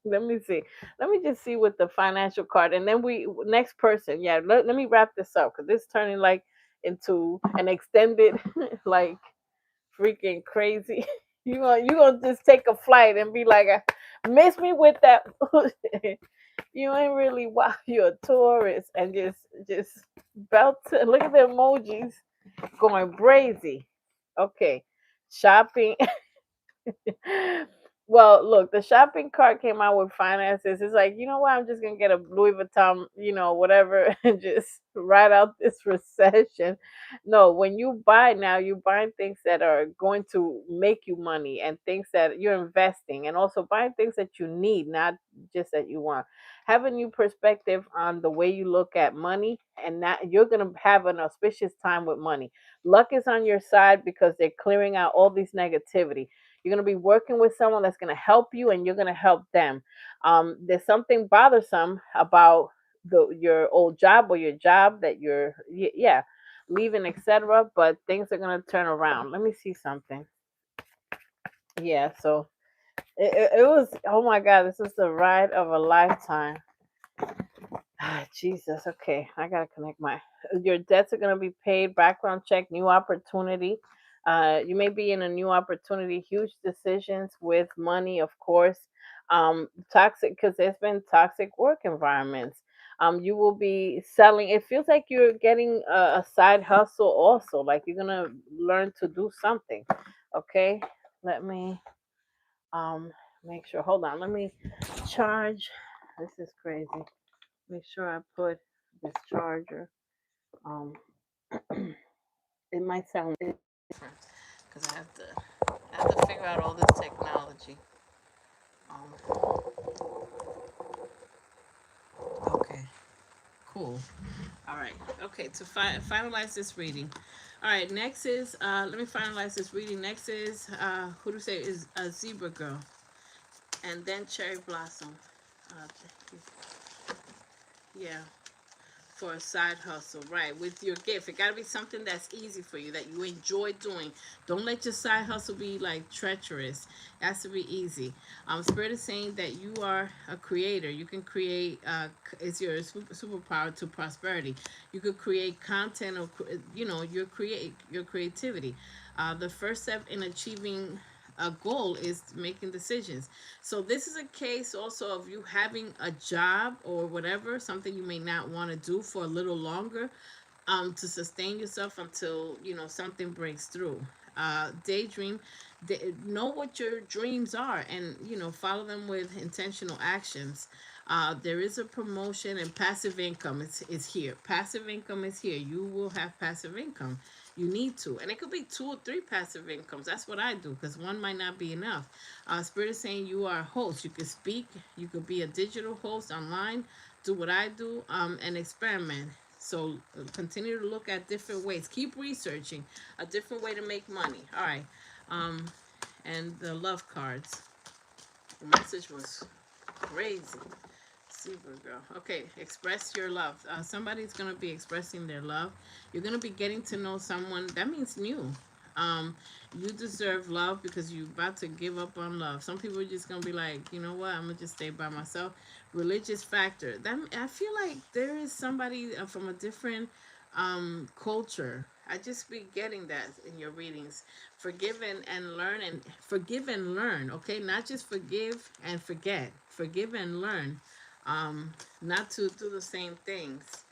Let me see. Let me just see with the financial card, and then we next person. Yeah, let me wrap this up because this is turning like into an extended, like freaking crazy. You gonna just take a flight and be like, miss me with that. You ain't really wow. You're a tourist and just belt. Look at the emojis going crazy. Okay, shopping. Well, look, the shopping cart came out with finances. It's like, you know what? I'm just gonna get a Louis Vuitton, whatever, and just ride out this recession. No, when you buy now, you're buying things that are going to make you money and things that you're investing, and also buying things that you need, not just that you want. Have a new perspective on the way you look at money, and that you're gonna have an auspicious time with money. Luck is on your side because they're clearing out all these negativity. You're going to be working with someone that's going to help you, and you're going to help them. There's something bothersome about your old job or your job that yeah, leaving, etc. But things are going to turn around. Let me see something. Yeah, so it was, oh my God, this is the ride of a lifetime. Ah, Jesus. Okay, I gotta connect my. Your debts are gonna be paid. Background check. New opportunity. You may be in a new opportunity. Huge decisions with money, of course. Toxic, because there's been toxic work environments. You will be selling. It feels like you're getting a side hustle also. Like you're gonna learn to do something. Okay. Let me um make sure. Hold on. Let me charge. This is crazy. Make sure I put this charger. Um, it might sound different because I have to figure out all this technology. Um, okay, cool. All right. Okay, to finalize this reading. All right. Next is let me finalize this reading. Next is who to say is a zebra girl, and then cherry blossom. Uh, yeah. For a side hustle, right? With your gift, it got to be something that's easy for you that you enjoy doing. Don't let your side hustle be like treacherous. It has to be easy. Spirit is saying that you are a creator. You can create. It's your superpower to prosperity. You could create content, or your creativity. The first step in achieving a goal is making decisions. So this is a case also of you having a job or whatever, something you may not want to do for a little longer, to sustain yourself until something breaks through. Daydream, know what your dreams are, and follow them with intentional actions. There is a promotion, and passive income is here. Passive income is here. You will have passive income. You need to, and it could be 2 or 3 passive incomes. That's what I do, because one might not be enough. Spirit is saying you are a host. You could speak. You could be a digital host online. Do what I do, and experiment. So continue to look at different ways. Keep researching a different way to make money. All right. Um, and the love cards. The message was crazy. Super girl. Okay, express your love. Somebody's gonna be expressing their love. You're gonna be getting to know someone. That means new. You deserve love because you're about to give up on love. Some people are just gonna be like, you know what? I'm gonna just stay by myself. Religious factor. That I feel like there is somebody from a different culture. I just be getting that in your readings. Forgive and learn. Okay, not just forgive and forget. Forgive and learn, not to do the same things.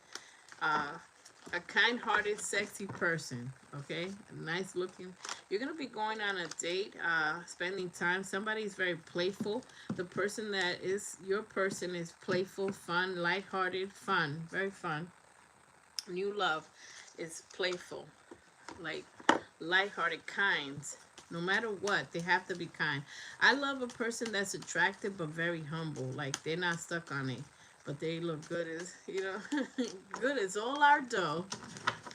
Uh, a kind-hearted, sexy person. Okay, nice looking. You're gonna be going on a date, spending time. Somebody's very playful. The person that is your person is playful, fun, light-hearted, fun, very fun. New love is playful, like lighthearted, kind. No matter what, they have to be kind. I love a person that's attractive but very humble. Like they're not stuck on it, but they look good as good as all our dough.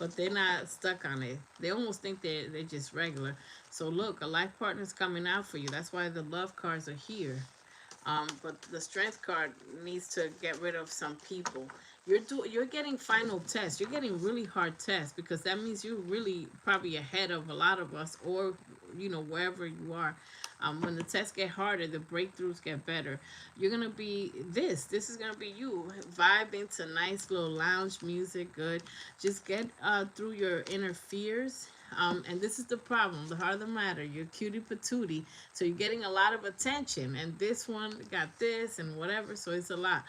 But they're not stuck on it. They almost think they're just regular. So look, a life partner's coming out for you. That's why the love cards are here. But the strength card needs to get rid of some people. You're getting final tests. You're getting really hard tests because that means you're really probably ahead of a lot of us, or wherever you are. When the tests get harder, the breakthroughs get better. You're gonna be this is gonna be you vibing to nice little lounge music. Good. Just get through your inner fears. And this is the problem. The heart of the matter. You're cutie patootie, so you're getting a lot of attention. And this one got this and whatever. So it's a lot.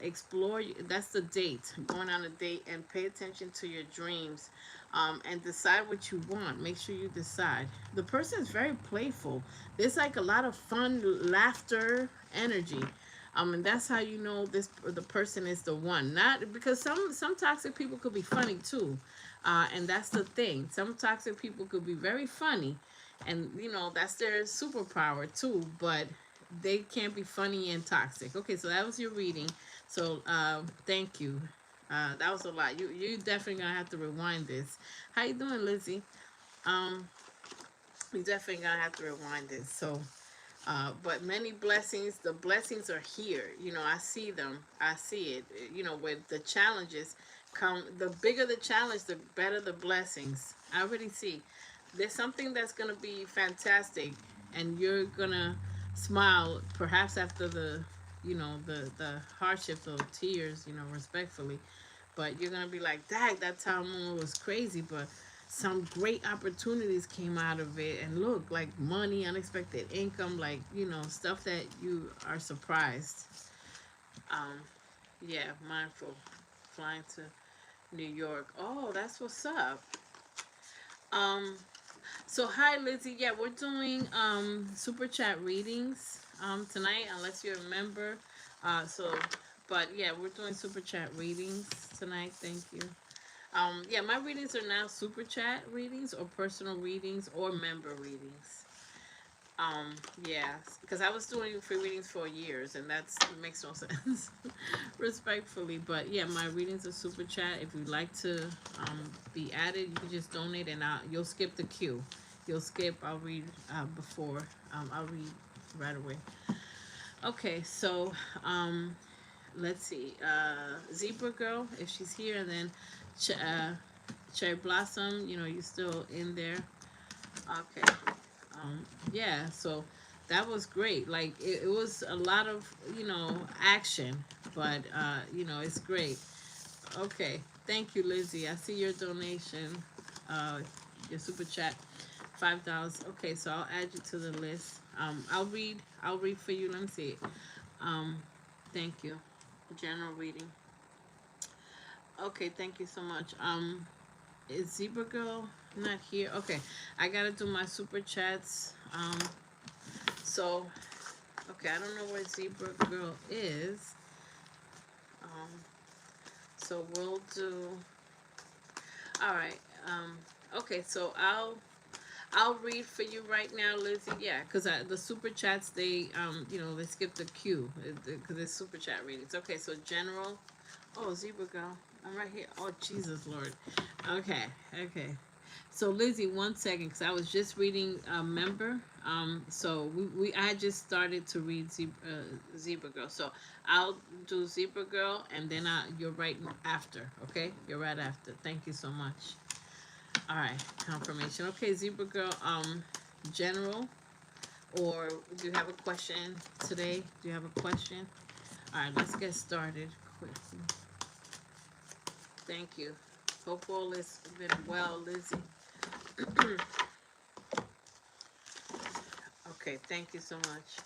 Explore. That's the date. Going on a date, and pay attention to your dreams. and decide what you want. Make sure you decide. The person is very playful. There's like a lot of fun, laughter, energy. And that's how you know the person is the one. Not because some toxic people could be funny too, and that's the thing. Some toxic people could be very funny, and you know that's their superpower too. But they can't be funny and toxic. Okay, so that was your reading. So thank you. That was a lot. You definitely gonna have to rewind this. How you doing, Lizzie? Um, you definitely gonna have to rewind this. So, but many blessings. The blessings are here. You know, I see them. I see it. You know, with the challenges come. The bigger the challenge, the better the blessings. I already see. There's something that's gonna be fantastic, and you're gonna smile. Perhaps after the, you know, the hardships or tears. You know, respectfully, but you're gonna be like, "Dang, that time moment was crazy," but some great opportunities came out of it, and look, like money, unexpected income, like you know, stuff that you are surprised. Um, yeah, mindful, flying to New York. Oh, that's what's up. Um, so hi Lizzie. Yeah, we're doing super chat readings tonight, unless you're a member. So, but yeah, we're doing super chat readings tonight. Thank you. Yeah, my readings are now super chat readings or personal readings or member readings. Um, yeah, because I was doing free readings for years, and that makes no sense, respectfully. But yeah, my readings are super chat. If you'd like to be added, you can just donate, and you'll skip the queue. You'll skip. I'll read before. I'll read right away. Okay, so let's see. Zebra Girl, if she's here, and then Cherry Blossom, you know, you're still in there. Okay. Yeah, so that was great. Like it was a lot of, you know, action, but you know, it's great. Okay. Thank you, Lizzie. I see your donation. Uh your super chat. $5. Okay, so I'll add you to the list. I'll read for you. Let me see. Um thank you. General reading. Okay, thank you so much. Is Zebra Girl not here? Okay, I gotta do my super chats. So okay, I don't know where Zebra Girl is. Um, so we'll do. All right. Okay, so I'll read for you right now, Lizzie. Yeah, because the super chats they you know they skip the queue because it's super chat readings. Okay, so general. Oh, Zebra Girl, I'm right here. Oh, Jesus Lord. Okay, okay. So Lizzie, 1 second, because I was just reading a member. So I just started to read Zebra Girl. So I'll do Zebra Girl, and then you're right after. Okay, you're right after. Thank you so much. All right, confirmation. Okay, Zebra Girl. General, or do you have a question today? Do you have a question? All right, let's get started quickly. Thank you. Hope all has been well, Lizzie. Okay, thank you so much.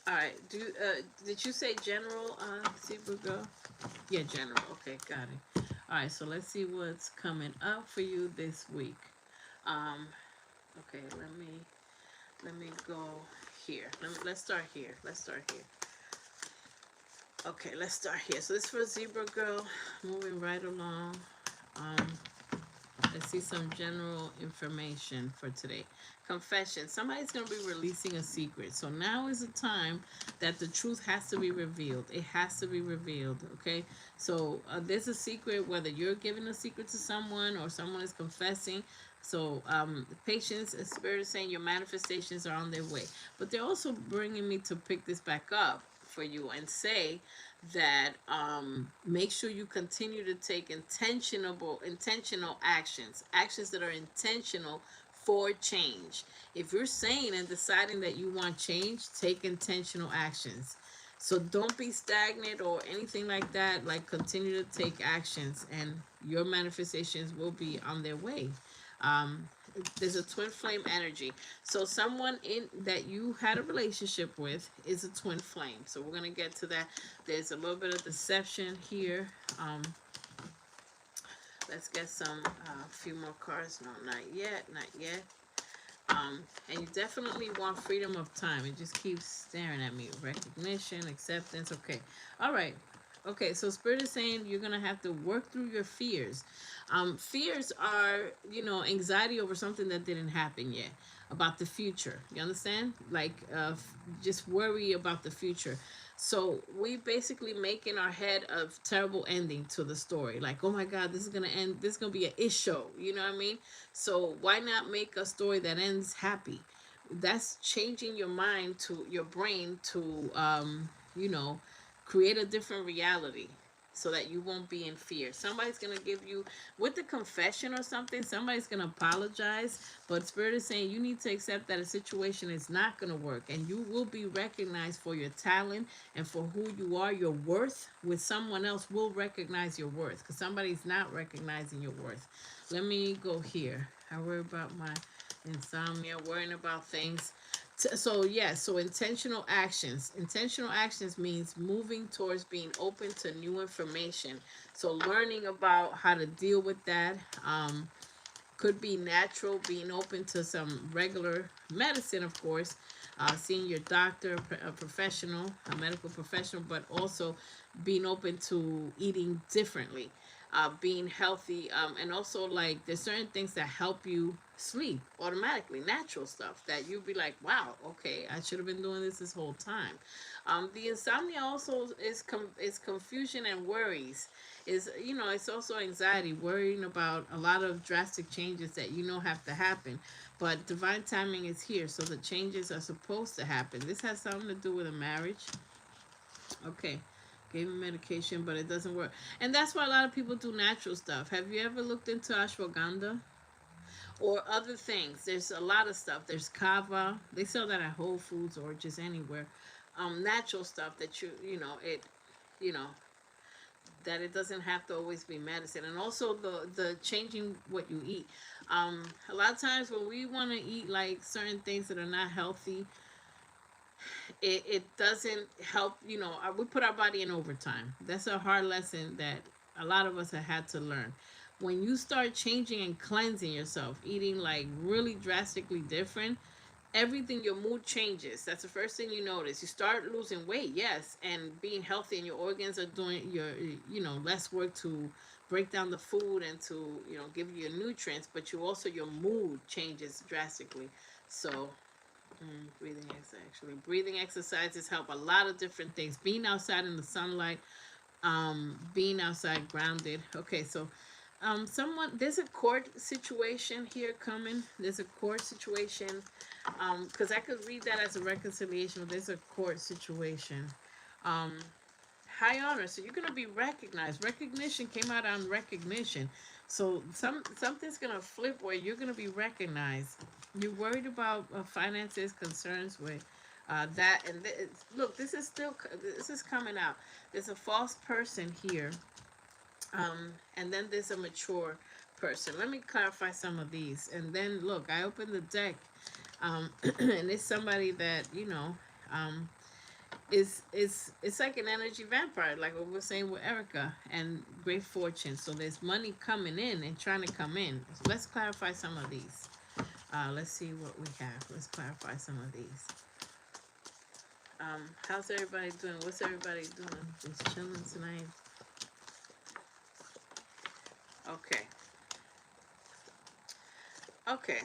All right. Did you say general, Zebra Girl? Yeah, general. Okay, got it. All right. So let's see what's coming up for you this week. Um. Okay. Let me go here. Let's start here. Let's start here. Okay. Let's start here. So this is for Zebra Girl. Moving right along. Um. Let's see some general information for today. Confession. Somebody's going to be releasing a secret. So now is the time that the truth has to be revealed. It has to be revealed, okay? So there's a secret, whether you're giving a secret to someone or someone is confessing. So patience and spirit is saying your manifestations are on their way. But they're also bringing me to pick this back up for you and say that make sure you continue to take intentional actions that are intentional for change. If you're saying and deciding that you want change, take intentional actions. So don't be stagnant or anything like that. Like continue to take actions, and your manifestations will be on their way. Um, there's a twin flame energy. So someone in that you had a relationship with is a twin flame. So we're gonna get to that. There's a little bit of deception here. Let's get some few more cards. No, not yet, not yet. And you definitely want freedom of time. It just keeps staring at me. Recognition, acceptance. Okay. All right. Okay, so Spirit is saying you're gonna have to work through your fears. Fears are, anxiety over something that didn't happen yet, about the future. You understand? Like, just worry about the future. So we basically make in our head a terrible ending to the story. Like, oh my God, this is gonna end. This is gonna be an issue. You know what I mean? So why not make a story that ends happy? That's changing your mind, to your brain, to you know, create a different reality so that you won't be in fear. Somebody's going to give you, with the confession or something, somebody's going to apologize, but Spirit is saying you need to accept that a situation is not going to work, and you will be recognized for your talent and for who you are, your worth. With someone else will recognize your worth, because somebody's not recognizing your worth. Let me go here. I worry about my insomnia, worrying about things. So yes, so intentional actions. Intentional actions means moving towards being open to new information. So learning about how to deal with that. Could be natural, being open to some regular medicine, of course, seeing your doctor, a professional, a medical professional, but also being open to eating differently, being healthy, and also, like, there's certain things that help you sleep automatically, natural stuff that you'd be like, wow, okay, I should have been doing this whole time. The insomnia also is confusion and worries. Is, it's also anxiety, worrying about a lot of drastic changes that have to happen. But divine timing is here, so the changes are supposed to happen. This has something to do with a marriage. Okay. Gave him medication, but it doesn't work. And that's why a lot of people do natural stuff. Have you ever looked into ashwagandha or other things? There's a lot of stuff. There's kava. They sell that at Whole Foods or just anywhere. Natural stuff that you know, that it doesn't have to always be medicine. And also the changing what you eat. A lot of times when we want to eat like certain things that are not healthy, it doesn't help. We put our body in overtime. That's a hard lesson that a lot of us have had to learn. When you start changing and cleansing yourself, eating like really drastically different, everything, your mood changes. That's the first thing you notice. You start losing weight, yes, and being healthy, and your organs are doing less work to break down the food and to give you your nutrients, but you also, your mood changes drastically. So breathing exercises help a lot of different things. Being outside in the sunlight, being outside grounded. Okay, so there's a court situation here coming. There's a court situation, because I could read that as a reconciliation, but there's a court situation. Um, High honor, so you're gonna be recognized. Recognition came out on recognition, so something's gonna flip where you're gonna be recognized. You're worried about finances, concerns with that, and look, this is coming out. There's a false person here, and then there's a mature person. Let me clarify some of these, and then look, I opened the deck, and it's somebody that it's like an energy vampire, like what we were saying with Erica, and great fortune. So there's money coming in and trying to come in. So let's clarify some of these. Let's see what we have. Let's clarify some of these. How's everybody doing? What's everybody doing? Just chilling tonight. Okay. Okay.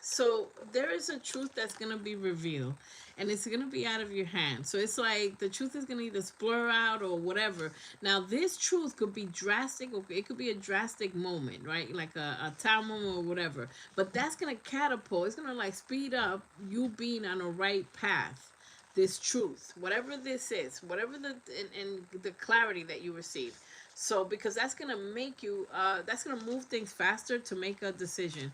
So there is a truth that's gonna be revealed, and it's gonna be out of your hand. So it's like the truth is gonna either blur out or whatever. Now this truth could be drastic, or it could be a drastic moment, right? Like a town moment or whatever. But that's gonna catapult. It's gonna like speed up you being on a right path. This truth, whatever this is, whatever and the clarity that you receive. So because that's gonna make you, that's gonna move things faster to make a decision.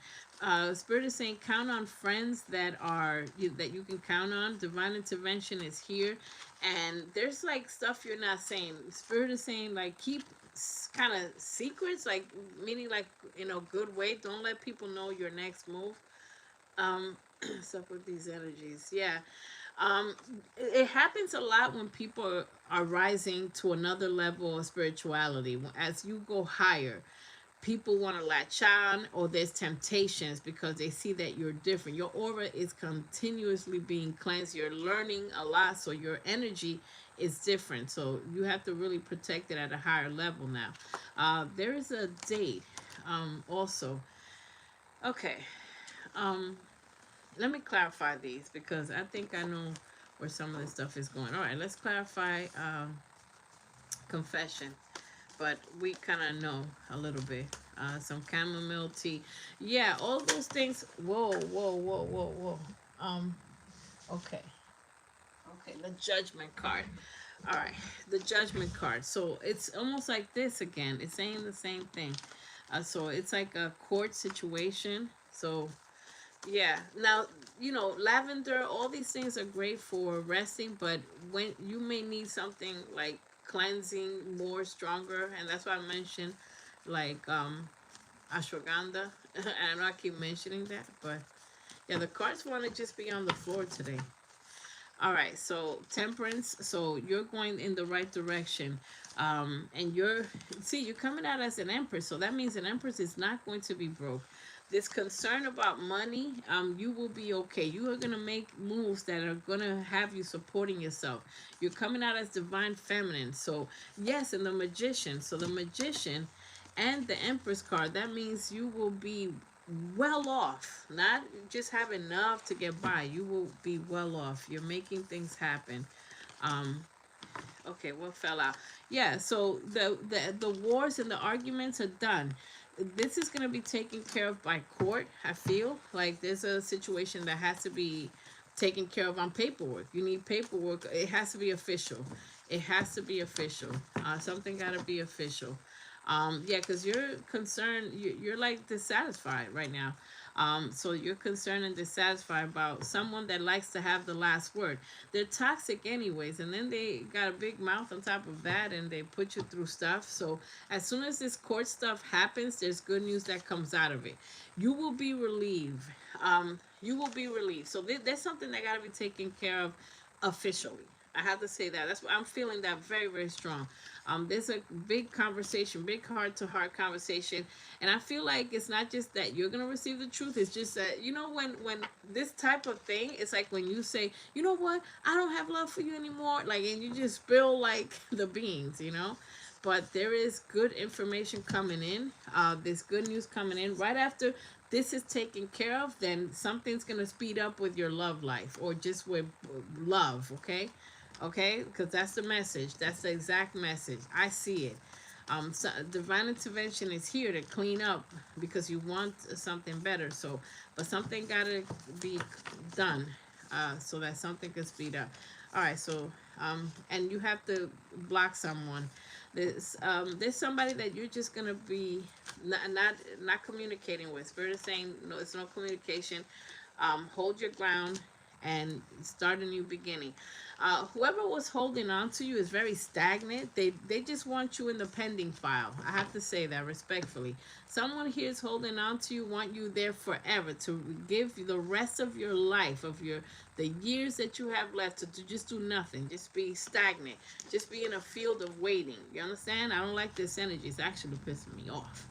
Spirit is saying count on friends that you can count on. Divine intervention is here, and there's like stuff you're not saying. Spirit is saying like keep kind of secrets, like meaning like in a good way. Don't let people know your next move. What's up with these energies? Yeah. Um, it happens a lot when people are rising to another level of spirituality. As you go higher, people want to latch on, or there's temptations because they see that you're different. Your aura is continuously being cleansed. You're learning a lot, so your energy is different. So you have to really protect it at a higher level now. There is a date also. Okay. Um, Let me clarify these because I think I know where some of this stuff is going. All right, let's clarify confession, but we kind of know a little bit. Some chamomile tea, yeah, all those things. Whoa, whoa, whoa, whoa, whoa. Um, okay, okay. The judgment card. All right, the judgment card. So it's almost like this again. It's saying the same thing. So it's like a court situation. So yeah. Now, lavender, all these things are great for resting, but when you may need something like cleansing more stronger, and that's why I mentioned like ashwagandha. And I know I keep mentioning that, but yeah, the cards want to just be on the floor today. All right, so temperance. So you're going in the right direction, and you're coming out as an empress. So that means an empress is not going to be broke. This concern about money, you will be okay. You are gonna make moves that are gonna have you supporting yourself. You're coming out as divine feminine. So yes, and the magician. So the magician and the empress card. That means you will be well off, not just have enough to get by. You will be well off. You're making things happen. um okay, what fell out? Yeah, so the wars and the arguments are done. This is going to be taken care of by court. I feel like there's a situation that has to be taken care of on paperwork. You need paperwork. It has to be official. It has to be official. Something got to be official. Yeah, because you're concerned, you're like dissatisfied right now. So you're concerned and dissatisfied about someone that likes to have the last word. They're toxic anyways, and then they got a big mouth on top of that, and they put you through stuff. So as soon as this court stuff happens, there's good news that comes out of it. You will be relieved. You will be relieved. So there's something that got to be taken care of officially. I have to say that. That's what I'm feeling, that very, very strong. There's a big conversation, big heart to heart conversation, and I feel like it's not just that you're gonna receive the truth. It's just that when this type of thing, it's like when you say, you know what, I don't have love for you anymore, like, and you just spill like the beans. But there is good information coming in. There's good news coming in right after this is taken care of. Then something's gonna speed up with your love life, or just with love. Okay, because that's the message. That's the exact message. I see it. So divine intervention is here to clean up because you want something better. So, but something gotta be done, so that something can speed up. All right. So, and you have to block someone. There's somebody that you're just gonna be not communicating with. Spirit is saying no. It's no communication. Hold your ground and start a new beginning. Whoever was holding on to you is very stagnant. They just want you in the pending file. I have to say that respectfully. Someone here is holding on to you, want you there forever, to give you the rest of your life, of the years that you have left, to just do nothing, just be stagnant, just be in a field of waiting. You understand? I don't like this energy. It's actually pissing me off.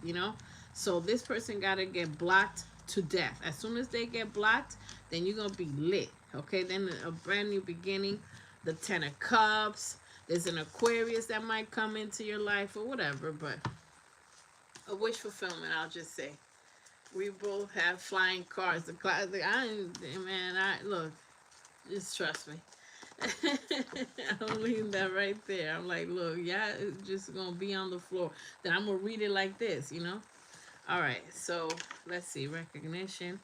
So this person got to get blocked to death. As soon as they get blocked, then you're gonna be lit. Okay, then a brand new beginning. The Ten of Cups. There's an Aquarius that might come into your life or whatever, but a wish fulfillment, I'll just say. We both have flying cars. Look, just trust me. I'm leaving that right there. I'm like, look, yeah, it's just gonna be on the floor. Then I'm gonna read it like this. All right, so let's see. Recognition.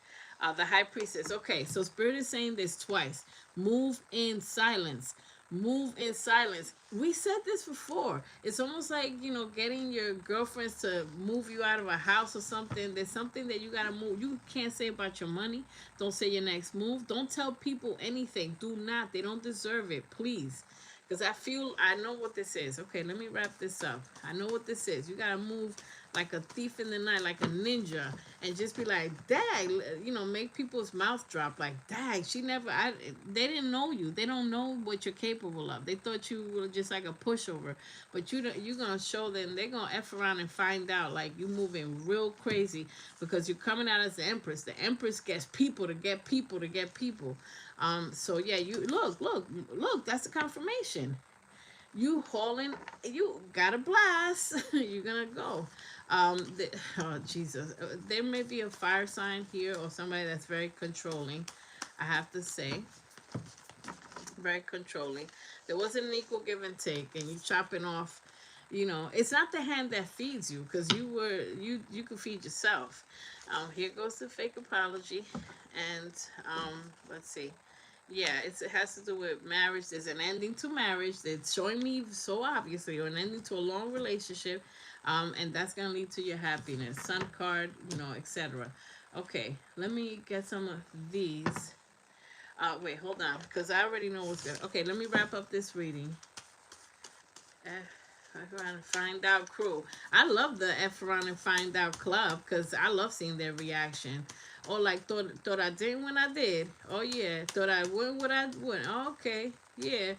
The high priestess. Okay, so Spirit is saying this twice. Move in silence. Move in silence. We said this before. It's almost like, getting your girlfriends to move you out of a house or something. There's something that you got to move. You can't say about your money. Don't say your next move. Don't tell people anything. Do not. They don't deserve it. Please. Because I know what this is. Okay, let me wrap this up. I know what this is. You got to move like a thief in the night, like a ninja, and just be like, "Dag," you know, make people's mouth drop. Like, "Dag, she never." They didn't know you. They don't know what you're capable of. They thought you were just like a pushover, but you're gonna show them. They're gonna f around and find out like you moving real crazy because you're coming out as the empress. The empress gets people to get people to get people. So yeah, you look. That's the confirmation. You hauling, you got a blast. You're gonna go. Oh Jesus, there may be a fire sign here or somebody that's very controlling. I have to say, very controlling. There wasn't an equal give and take, and you chopping off. You know, it's not the hand that feeds you because you could feed yourself. Here goes the fake apology, and let's see. Yeah, it has to do with marriage. There's an ending to marriage. It's showing me so obviously, or an ending to a long relationship, and that's gonna lead to your happiness. Sun card, you know, etc. Okay, let me get some of these. Wait, hold on, because I already know what's good. Okay, let me wrap up this reading. F around and find out crew. I love the F around and find out club because I love seeing their reaction. Or like thought I didn't when I did. Oh yeah, thought I win what I win. Oh, okay, yeah,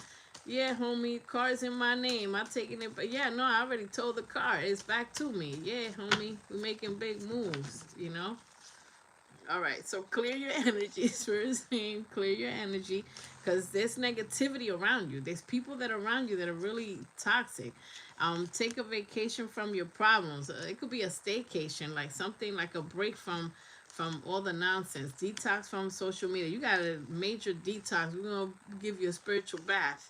yeah, homie. Car's in my name. I'm taking it, but yeah, no, I already told the car. It's back to me. Yeah, homie, we're making big moves. You know. All right, so clear your energy. First thing, clear your energy because there's negativity around you. There's people that are around you that are really toxic. Take a vacation from your problems. It could be a staycation, like something like a break from all the nonsense. Detox from social media. You got a major detox. We're gonna give you a spiritual bath.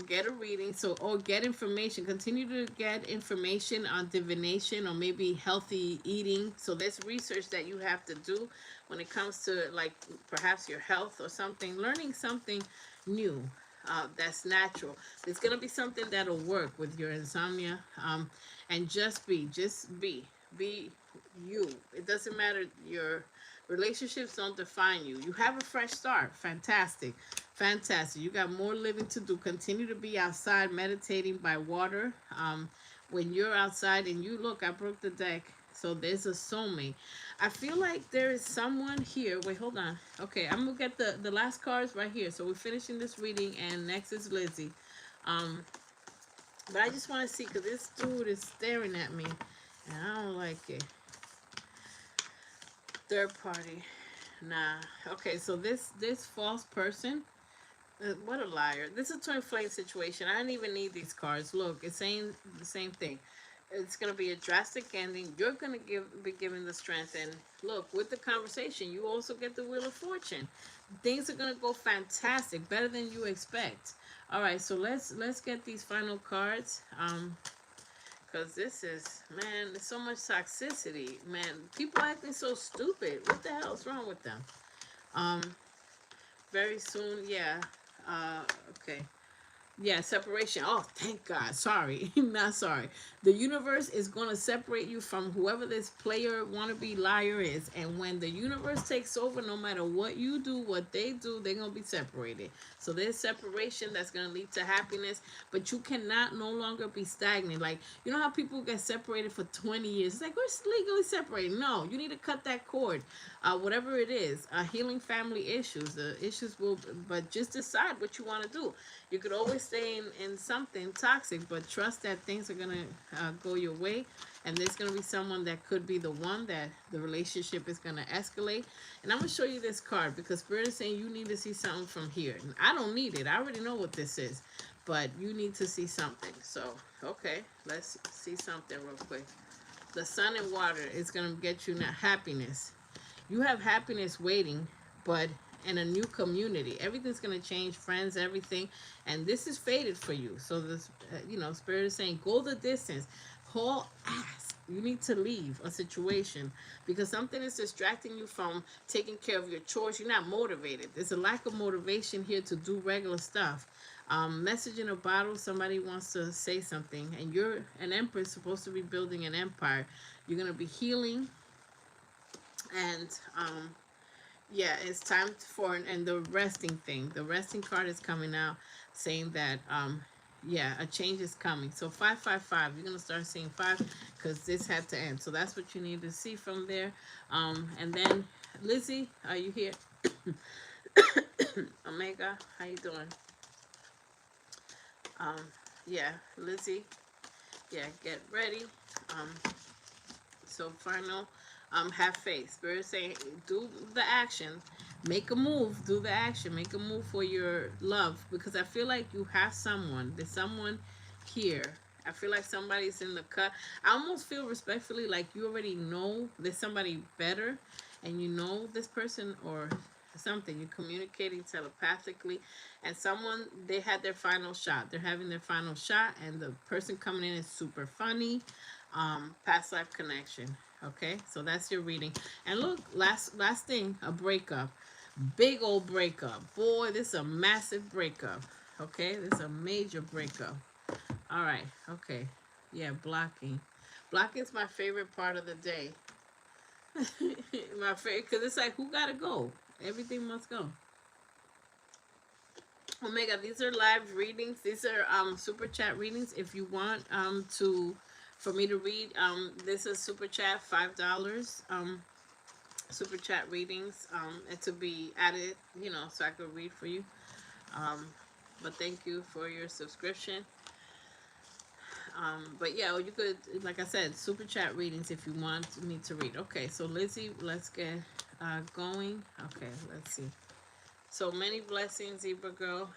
Get a reading, so or get information. Continue to get information on divination or maybe healthy eating. So there's research that you have to do when it comes to like perhaps your health or something. Learning something new. That's natural. There's gonna be something that'll work with your insomnia. And be you. It doesn't matter. Your relationships don't define you. You have a fresh start. Fantastic. Fantastic. You got more living to do. Continue to be outside meditating by water. When you're outside and you look, I broke the deck. So there's a soulmate. I feel like there is someone here. Wait, hold on. Okay, I'm gonna get the last cards right here. So we're finishing this reading, and next is Lizzie. Um, but I just want to see because this dude is staring at me, and I don't like it. Third party. Nah. Okay, so this false person. What a liar. This is a twin flame situation. I didn't even need these cards. Look, it's saying the same thing. It's going to be a drastic ending. You're going to be given the strength. And look, with the conversation, you also get the Wheel of Fortune. Things are going to go fantastic, better than you expect. All right, so let's get these final cards. Because this is, man, there's so much toxicity. Man, people acting so stupid. What the hell's wrong with them? Um, very soon, yeah. Okay. Yeah, separation. Oh, thank God. Sorry. Not sorry. The universe is going to separate you from whoever this player, wannabe liar is. And when the universe takes over, no matter what you do, what they do, they're going to be separated. So there's separation that's going to lead to happiness. But you cannot no longer be stagnant. Like, you know how people get separated for 20 years? It's like, we're legally separated. No, you need to cut that cord. Whatever it is, healing family issues. The issues will, but just decide what you want to do. You could always stay in something toxic, but trust that things are going to go your way. And there's going to be someone that could be the one that the relationship is going to escalate. And I'm going to show you this card because Spirit is saying you need to see something from here. And I don't need it. I already know what this is. But you need to see something. So, okay, let's see something real quick. The sun and water is going to get you happiness. You have happiness waiting, but in a new community. Everything's going to change, friends, everything. And this is fated for you. So this, Spirit is saying, go the distance. Haul ass. You need to leave a situation because something is distracting you from taking care of your chores. You're not motivated. There's a lack of motivation here to do regular stuff. Message in a bottle. Somebody wants to say something. And you're an empress supposed to be building an empire. You're going to be healing. And yeah, it's time for and the resting thing. The resting card is coming out saying that Yeah, a change is coming. So 555, you're gonna start seeing five because this had to end. So that's what you need to see from there. And then Lizzie, are you here? Omega, how you doing? Um, yeah, Lizzie, yeah, get ready. Um, so final, have faith. Spirit saying, do the action, make a move, do the action, make a move for your love because I feel like you have someone. There's someone here. I feel like somebody's in the cut. I almost feel respectfully like you already know there's somebody better, and you know this person or something. You're communicating telepathically, and someone they had their final shot. They're having their final shot, and the person coming in is super funny. Past life connection. Okay, so that's your reading. And look, last thing, a breakup. Big old breakup. Boy, this is a massive breakup. Okay, this is a major breakup. All right, okay. Yeah, blocking. Blocking is my favorite part of the day. My favorite, because it's like, who gotta go? Everything must go. Omega, these are live readings. These are super chat readings. If you want to for me to read, this is super chat $5. Super chat readings and to be added, you know, so I could read for you. Um, but thank you for your subscription. But yeah, you could, like I said, super chat readings if you want me to read. Okay, so Lizzie, let's get going. Okay, let's see. So many blessings, Zebra girl.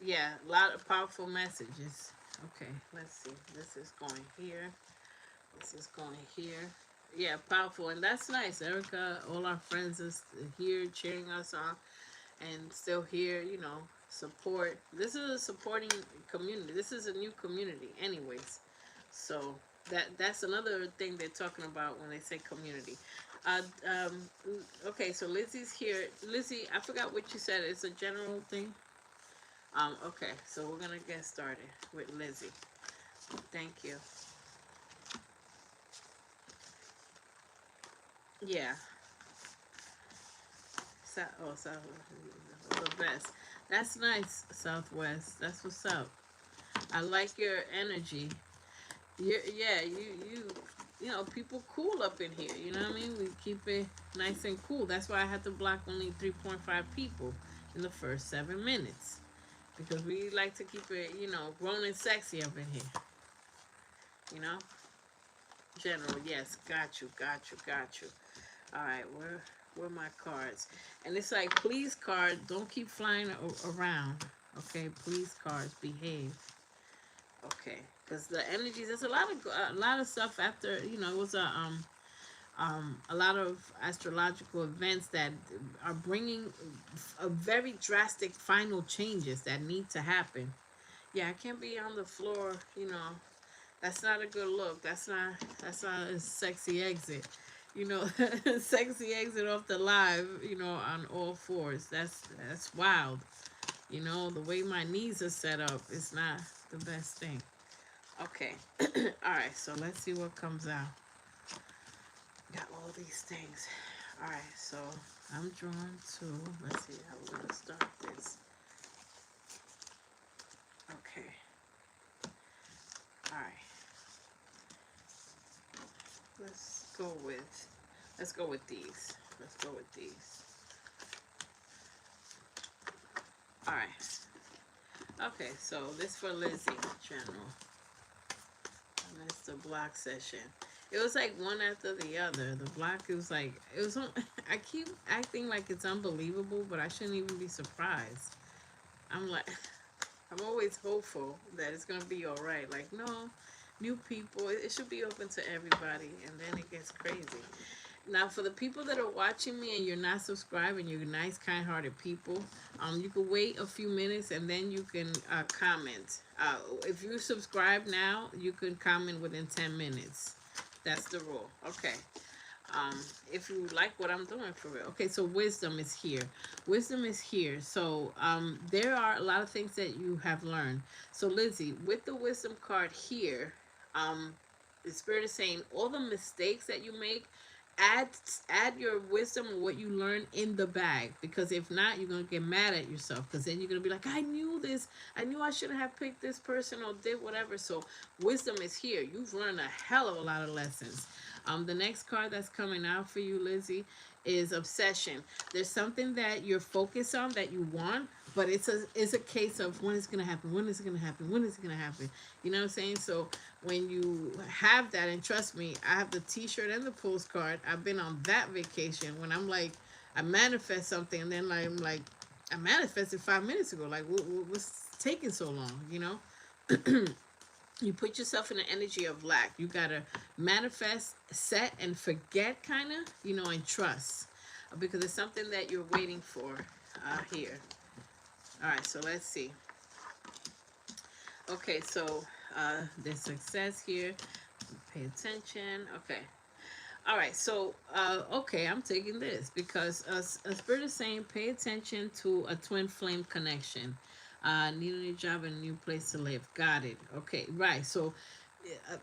Yeah, a lot of powerful messages. Okay, let's see. This is going here. This is going here. Yeah, powerful. And that's nice. Erica, all our friends is here cheering us on and still here, you know, support. This is a supporting community. This is a new community anyways. So that's another thing they're talking about when they say community. Uh, um, okay, so Lizzie's here. Lizzie, I forgot what you said. It's a general thing. Okay, so we're gonna get started with Lizzie. Thank you. Yeah. South, the best. That's nice, Southwest. That's what's up. I like your energy. Yeah, you know, people cool up in here. You know what I mean? We keep it nice and cool. That's why I had to block only 3.5 people in the first 7 minutes because we like to keep it, you know, grown and sexy up in here. You know, general. Yes, got you. All right, where are my cards? And it's like, please, card, don't keep flying around. Okay, please, cards, behave. Okay, because the energies. There's a lot of stuff after. You know, it was a lot of astrological events that are bringing a very drastic final changes that need to happen. Yeah, I can't be on the floor. You know, that's not a good look. That's not a sexy exit. You know, sexy exit off the live, you know, on all fours. That's wild. You know, the way my knees are set up is not the best thing. Okay. All right, so let's see what comes out. Got all these things. All right, so I'm drawn to, let's see how we're going to start this. Okay. All right. Let's go with these. Let's go with these. All right. Okay, so this for Lizzie, general. And that's the block session. It was like one after the other. The block, it was like, it was, I keep acting like it's unbelievable, but I shouldn't even be surprised. I'm like, I'm always hopeful that it's going to be all right. Like, no, new people, it should be open to everybody, and then it gets crazy. Now, for the people that are watching me and you're not subscribed and you're nice, kind-hearted people, you can wait a few minutes and then you can comment. If you subscribe now, you can comment within 10 minutes. That's the rule. Okay. If you like what I'm doing for real. Okay, so wisdom is here. Wisdom is here. So there are a lot of things that you have learned. So Lizzie, with the wisdom card here, the spirit is saying all the mistakes that you make, add add your wisdom or what you learn in the bag, because if not, you're gonna get mad at yourself, because then you're gonna be like, I knew this, I knew I shouldn't have picked this person or did whatever. So wisdom is here. You've learned a hell of a lot of lessons. The next card that's coming out for you, Lizzie, is obsession. There's something that you're focused on that you want, but it's a case of when it's gonna happen, when is it gonna happen, when is it gonna happen. You know what I'm saying? So when you have that, and trust me, I have the T-shirt and the postcard. I've been on that vacation when I'm like, I manifest something, and then like I'm like, I manifested 5 minutes ago. Like, what's taking so long? You know. You put yourself in the energy of lack. You gotta manifest, set, and forget, kind of, you know, and trust, because it's something that you're waiting for here. All right, so let's see. Okay, so there's success here. Pay attention. Okay. All right, so okay, I'm taking this because a spirit is saying pay attention to a twin flame connection. Need a new job and a new place to live. Got it. Okay, right. So, uh,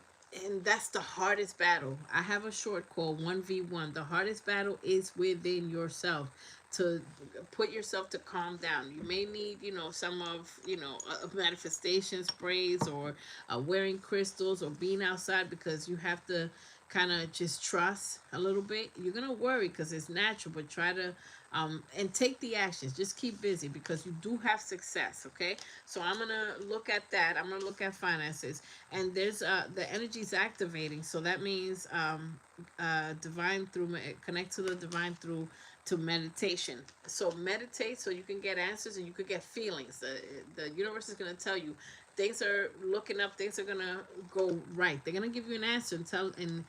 and that's the hardest battle. I have a short called 1v1. The hardest battle is within yourself, to put yourself to calm down. You may need, you know, some of, you know, manifestation sprays, or wearing crystals, or being outside, because you have to kind of just trust a little bit. You're gonna worry because it's natural, but try to and take the actions. Just keep busy, because you do have success. Okay, so I'm gonna look at that. I'm gonna look at finances, and there's the energy's activating, so that means divine through, connect to the divine through to meditation. So meditate so you can get answers and you could get feelings. The universe is going to tell you things are looking up, things are going to go right. They're going to give you an answer, and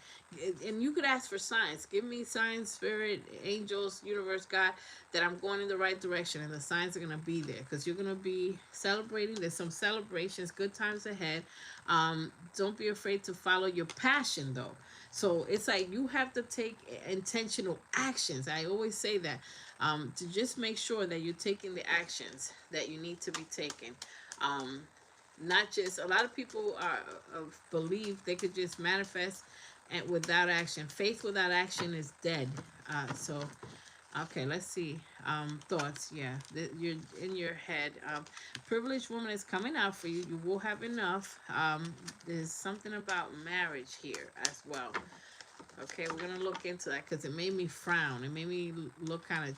you could ask for signs. Give me signs, spirit, angels, universe, God, that I'm going in the right direction, and the signs are going to be there, because you're going to be celebrating. There's some celebrations, good times ahead. Don't be afraid to follow your passion, though. So it's like you have to take intentional actions. I always say that, to just make sure that you're taking the actions that you need to be taken. Um, Not just, a lot of people believe they could just manifest and without action. Faith without action is dead. So okay, let's see. Thoughts, yeah. You're in your head. Privileged woman is coming out for you. You will have enough. There's something about marriage here as well. Okay, we're gonna look into that, because it made me frown. It made me look kind of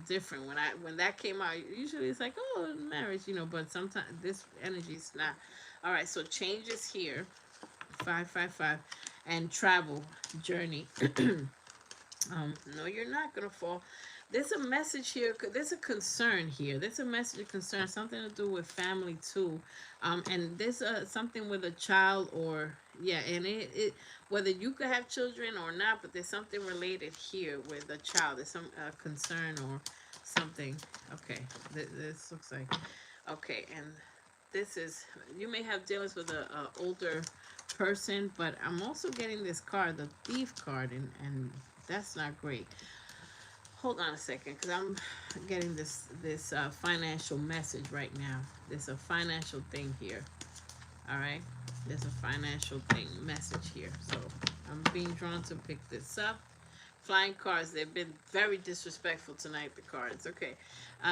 different when that came out. Usually it's like, oh, marriage, you know, but sometimes this energy is not. All right, so changes here. 555, and travel journey. No, you're not gonna fall. There's a message here. There's a concern here. There's a message of concern, something to do with family too. And there's something with a child, or yeah, and it whether you could have children or not, but there's something related here with a child. There's some concern or something. Okay, this looks like okay, and this is, you may have dealings with a older person, but I'm also getting this card, the thief card, and that's not great. Hold on a second, because I'm getting this financial message right now. There's a financial thing here. All right, there's a financial thing message here. So I'm being drawn to pick this up. Flying cards, they've been very disrespectful tonight, the cards. Okay,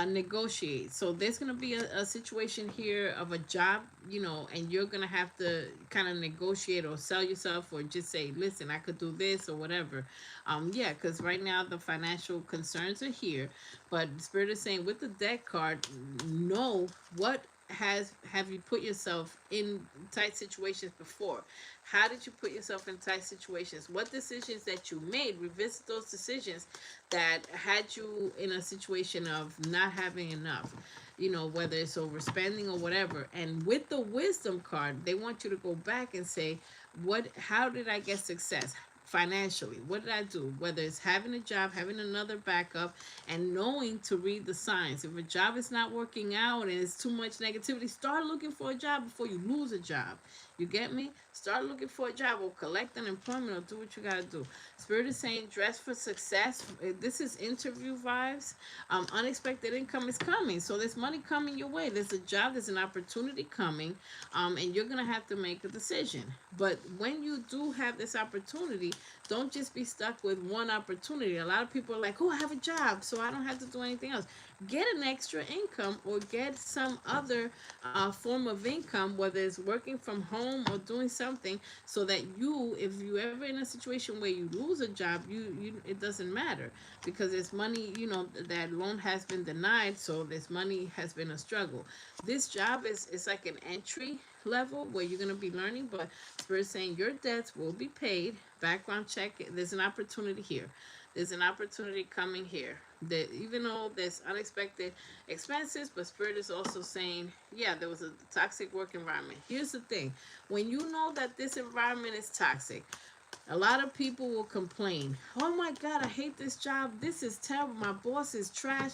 negotiate. So there's going to be a situation here of a job, you know, and you're going to have to kind of negotiate or sell yourself, or just say, listen, I could do this or whatever. Yeah, because right now the financial concerns are here, but Spirit is saying with the deck card, know what have you put yourself in tight situations before. How did you put yourself in tight situations? What decisions that you made, revisit those decisions that had you in a situation of not having enough, you know, whether it's overspending or whatever. And with the wisdom card, they want you to go back and say, how did I get success financially? What did I do? Whether it's having a job, having another backup, and knowing to read the signs. If a job is not working out and it's too much negativity, start looking for a job before you lose a job. You get me? Start looking for a job, or collect unemployment, or do what you gotta do. Spirit is saying dress for success. This is interview vibes. Unexpected income is coming. So there's money coming your way. There's a job, there's an opportunity coming, and you're gonna have to make a decision. But when you do have this opportunity, Don't just be stuck with one opportunity. A lot of people are like, oh, I have a job, so I don't have to do anything else. Get an extra income or get some other form of income, whether it's working from home or doing something, so that you, if you ever in a situation where you lose a job, you it doesn't matter, because there's money, that loan has been denied, so this money has been a struggle. This job is like an entry level where you're going to be learning, but Spirit saying your debts will be paid. Background check, there's an opportunity here. There's an opportunity coming here. That even though there's unexpected expenses, but Spirit is also saying, yeah, there was a toxic work environment. Here's the thing: when you know that this environment is toxic, a lot of people will complain. Oh my God, I hate this job. This is terrible. My boss is trash.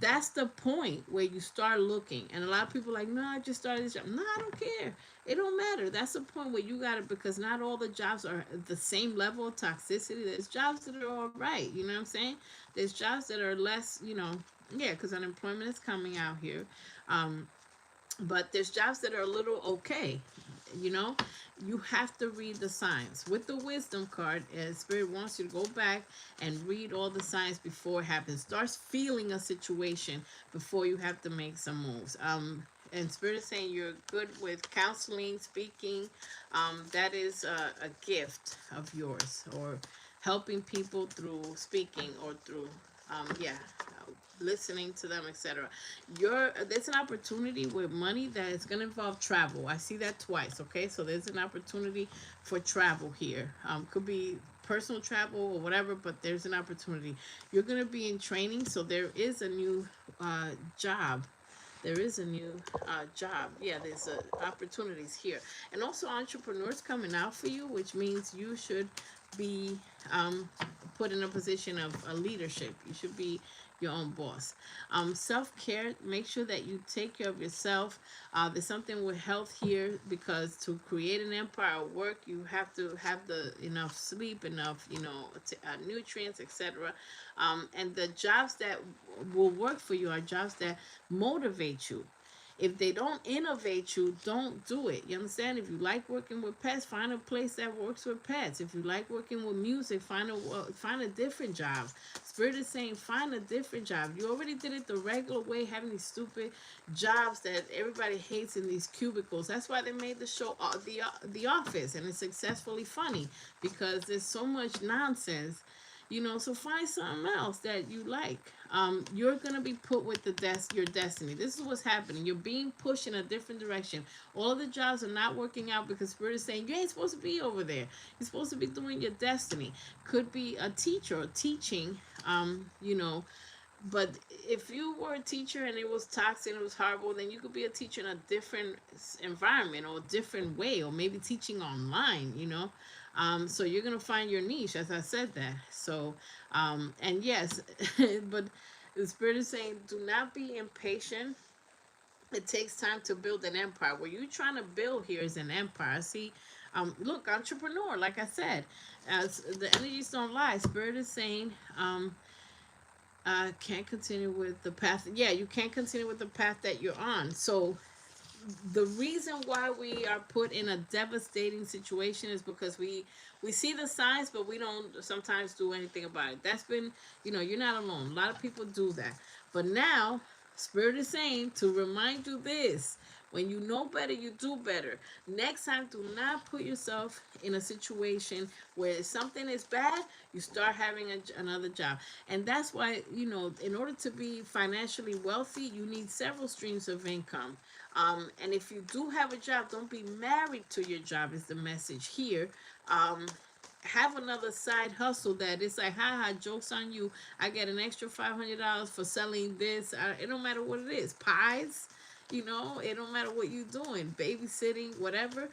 That's the point where you start looking. And a lot of people are like, no, I just started this job. No, I don't care. It don't matter. That's the point where you got it, because not all the jobs are the same level of toxicity. There's jobs that are all right. You know what I'm saying? There's jobs that are less, yeah, because unemployment is coming out here. Um, but there's jobs that are a little okay. you know you have to read the signs with the wisdom card. Spirit wants you to go back and read all the signs before it happens. Start feeling a situation before you have to make some moves. And Spirit is saying you're good with counseling, speaking. That is a gift of yours, or helping people through speaking, or through yeah, listening to them, etc. There's an opportunity with money that is going to involve travel. I see that twice. Okay, so there's an opportunity for travel here. Could be personal travel or whatever, but there's an opportunity. You're going to be in training, so there is a new job. There is a new job. Yeah, there's opportunities here, and also entrepreneurs coming out for you, which means you should be put in a position of leadership. You should be your own boss. Self-care, make sure that you take care of yourself. There's something with health here, because to create an empire at work, you have to have the enough sleep, enough nutrients, etc. And the jobs that will work for you are jobs that motivate you. If they don't innovate you, don't do it. You understand? If you like working with pets, find a place that works with pets. If you like working with music, find a different job. Spirit is saying find a different job. You already did it the regular way, having these stupid jobs that everybody hates in these cubicles. That's why they made the show The Office, and it's successfully funny, because there's so much nonsense. So find something else that you like. You're gonna be put with your destiny. This is what's happening. You're being pushed in a different direction. All of the jobs are not working out, because Spirit is saying you ain't supposed to be over there. You're supposed to be doing your destiny. Could be a teacher or teaching. But if you were a teacher and it was toxic and it was horrible, then you could be a teacher in a different environment, or a different way, or maybe teaching online. So you're going to find your niche, as I said that. So, and yes, but the Spirit is saying, do not be impatient. It takes time to build an empire. What you're trying to build here is an empire. See, look, entrepreneur, like I said, as the energies don't lie. Spirit is saying, can't continue with the path. Yeah, you can't continue with the path that you're on. So the reason why we are put in a devastating situation is because we see the signs, but we don't sometimes do anything about it. That's been, you're not alone. A lot of people do that. But now Spirit is saying to remind you this: when you know better, you do better. Next time, do not put yourself in a situation where something is bad, you start having another job. And that's why, in order to be financially wealthy, you need several streams of income. And if you do have a job, don't be married to your job, is the message here. Um, have another side hustle that it's like, haha, jokes on you. I get an extra $500 for selling this. It don't matter what it is. Pies, it don't matter what you're doing. Babysitting, whatever.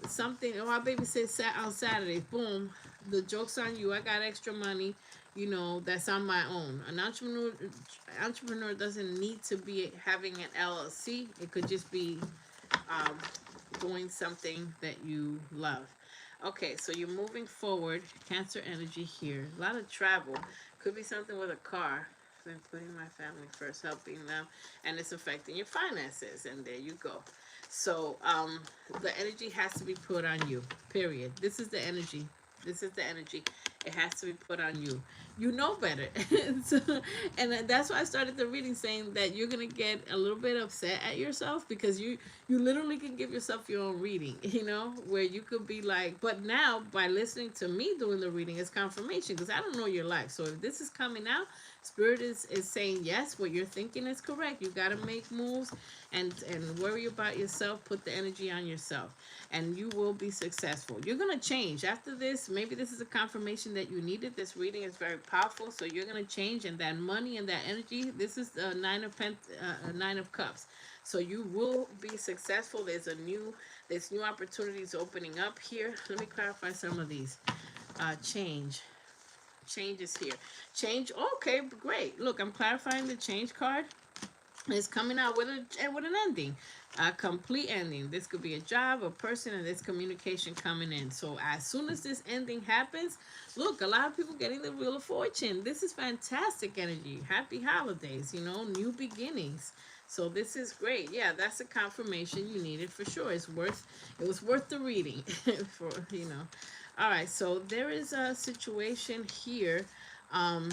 Something, I babysit on Saturdays. Boom, the joke's on you. I got extra money. That's on my own. An entrepreneur doesn't need to be having an LLC. It could just be um, doing something that you love. Okay, so you're moving forward. Cancer energy here. A lot of travel. Could be something with a car. Been putting my family first, helping them, and it's affecting your finances. And there you go. So the energy has to be put on you. Period. This is the energy. This is the energy. It has to be put on you. You know better. So, and that's why I started the reading saying that you're gonna get a little bit upset at yourself because you literally can give yourself your own reading, where you could be like, but now by listening to me doing the reading, it's confirmation because I don't know your life. So if this is coming out, Spirit is saying yes, what you're thinking is correct. You got to make moves and worry about yourself. Put the energy on yourself, and you will be successful. You're gonna change after this. Maybe this is a confirmation that you needed. This reading is very powerful, so you're gonna change, and that money and that energy. This is the nine of cups. So you will be successful. There's new opportunities opening up here. Let me clarify some of these. Change is here. Change. Okay, great. Look, I'm clarifying the change card. It's coming out with an ending, a complete ending. This could be a job, a person, and this communication coming in. So as soon as this ending happens, look, a lot of people getting the Wheel of Fortune. This is fantastic energy. Happy holidays, new beginnings. So this is great. Yeah, that's a confirmation you needed for sure. It was worth the reading for. All right, so there is a situation here. Um,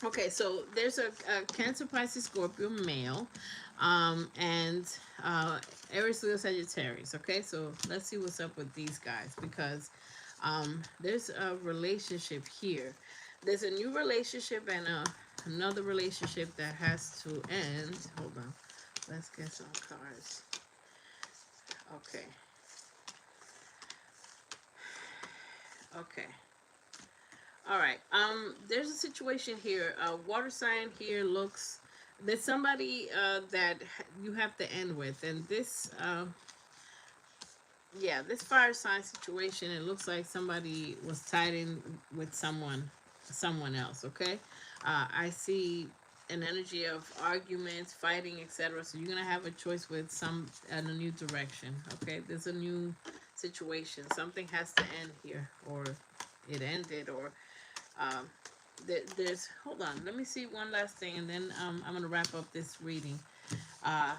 Okay, so there's a Cancer, Pisces, Scorpio male, and Aries, Leo, Sagittarius. Okay, so let's see what's up with these guys because there's a relationship here. There's a new relationship and another relationship that has to end. Hold on, let's get some cards. Okay, okay. All right. There's a situation here. Water sign here looks. There's somebody that you have to end with, and this, yeah, this fire sign situation. It looks like somebody was tied in with someone else. Okay. I see an energy of arguments, fighting, etc. So you're gonna have a choice with some in a new direction. Okay. There's a new situation. Something has to end here, or it ended, or um, there's hold on, let me see one last thing, and then I'm gonna wrap up this reading. uh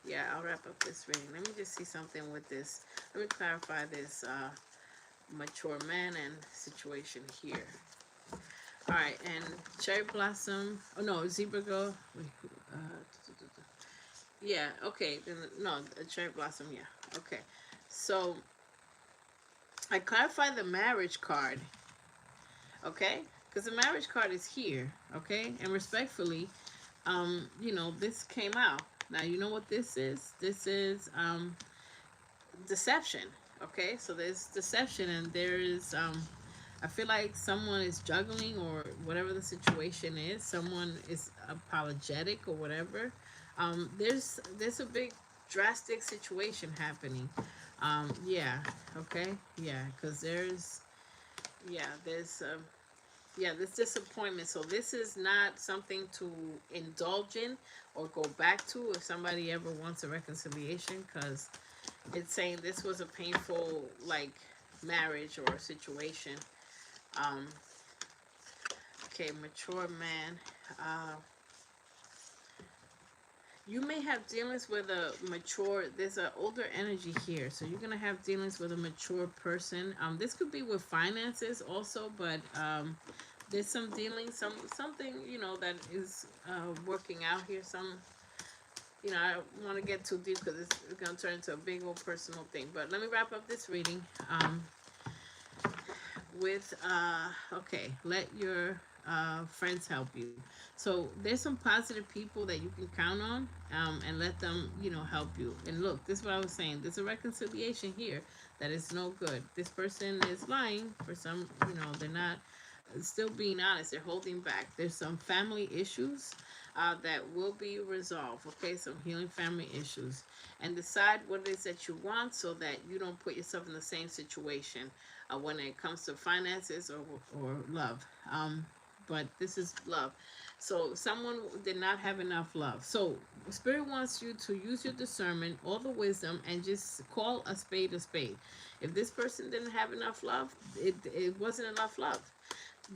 yeah, I'll wrap up this reading. Let me just see something with this. Let me clarify this mature man and situation here. All right, and cherry blossom, oh no, zebra go, wait, yeah, okay, then no, a cherry blossom, yeah, okay. So I clarify the marriage card, okay, because the marriage card is here, okay, and respectfully, this came out. Now you know what this is. This is deception. Okay, so there's deception, and there is I feel like someone is juggling or whatever the situation is. Someone is apologetic or whatever. There's a big drastic situation happening. Yeah. Okay. Yeah. Because there's disappointment. So this is not something to indulge in or go back to if somebody ever wants a reconciliation, because it's saying this was a painful like marriage or situation. Um, okay, mature man. Uh, you may have dealings with a mature. There's an older energy here, so you're gonna have dealings with a mature person. This could be with finances also, but there's some dealing, something that is working out here. I don't want to get too deep because it's gonna turn into a big old personal thing. But let me wrap up this reading with okay, let your friends help you. So there's some positive people that you can count on, and let them help you. And look, this is what I was saying. There's a reconciliation here that is no good. This person is lying for some. They're not still being honest. They're holding back. There's some family issues that will be resolved. Okay, some healing family issues, and decide what it is that you want so that you don't put yourself in the same situation when it comes to finances or love. But this is love. So someone did not have enough love. So Spirit wants you to use your discernment, all the wisdom, and just call a spade a spade. If this person didn't have enough love, it wasn't enough love.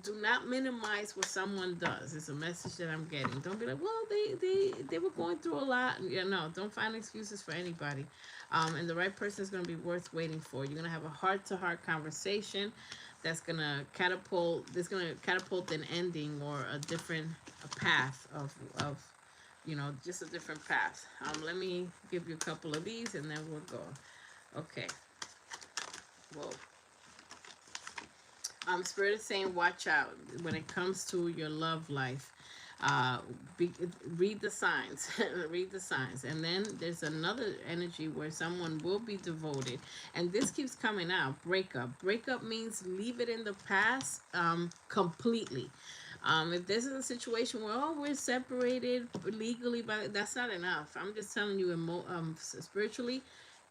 do not minimize what someone does. It's a message that I'm getting. Don't be like, well, they were going through a lot. Yeah, no, don't find excuses for anybody. And the right person is going to be worth waiting for. You're going to have a heart-to-heart conversation that's going to catapult. That's going to catapult an ending or a different path of just a different path. Let me give you a couple of these, and then we'll go. Okay. Whoa. Spirit is saying, watch out when it comes to your love life. Uh, be, read the signs, read the signs. And then there's another energy where someone will be devoted, and this keeps coming out. Breakup means leave it in the past, completely. If this is a situation where, oh, we're separated legally, but that's not enough. I'm just telling you, spiritually,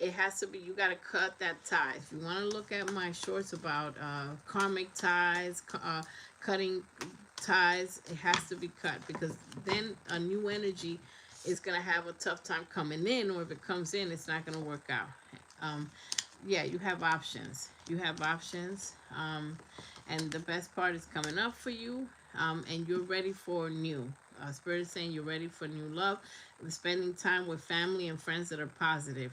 it has to be, you got to cut that tie. If you want to look at my shorts about karmic ties, cutting ties, it has to be cut, because then a new energy is going to have a tough time coming in, or if it comes in, it's not going to work out. um, yeah, you have options. You have options. And the best part is coming up for you. And you're ready for new. Spirit is saying you're ready for new love. Spending time with family and friends that are positive.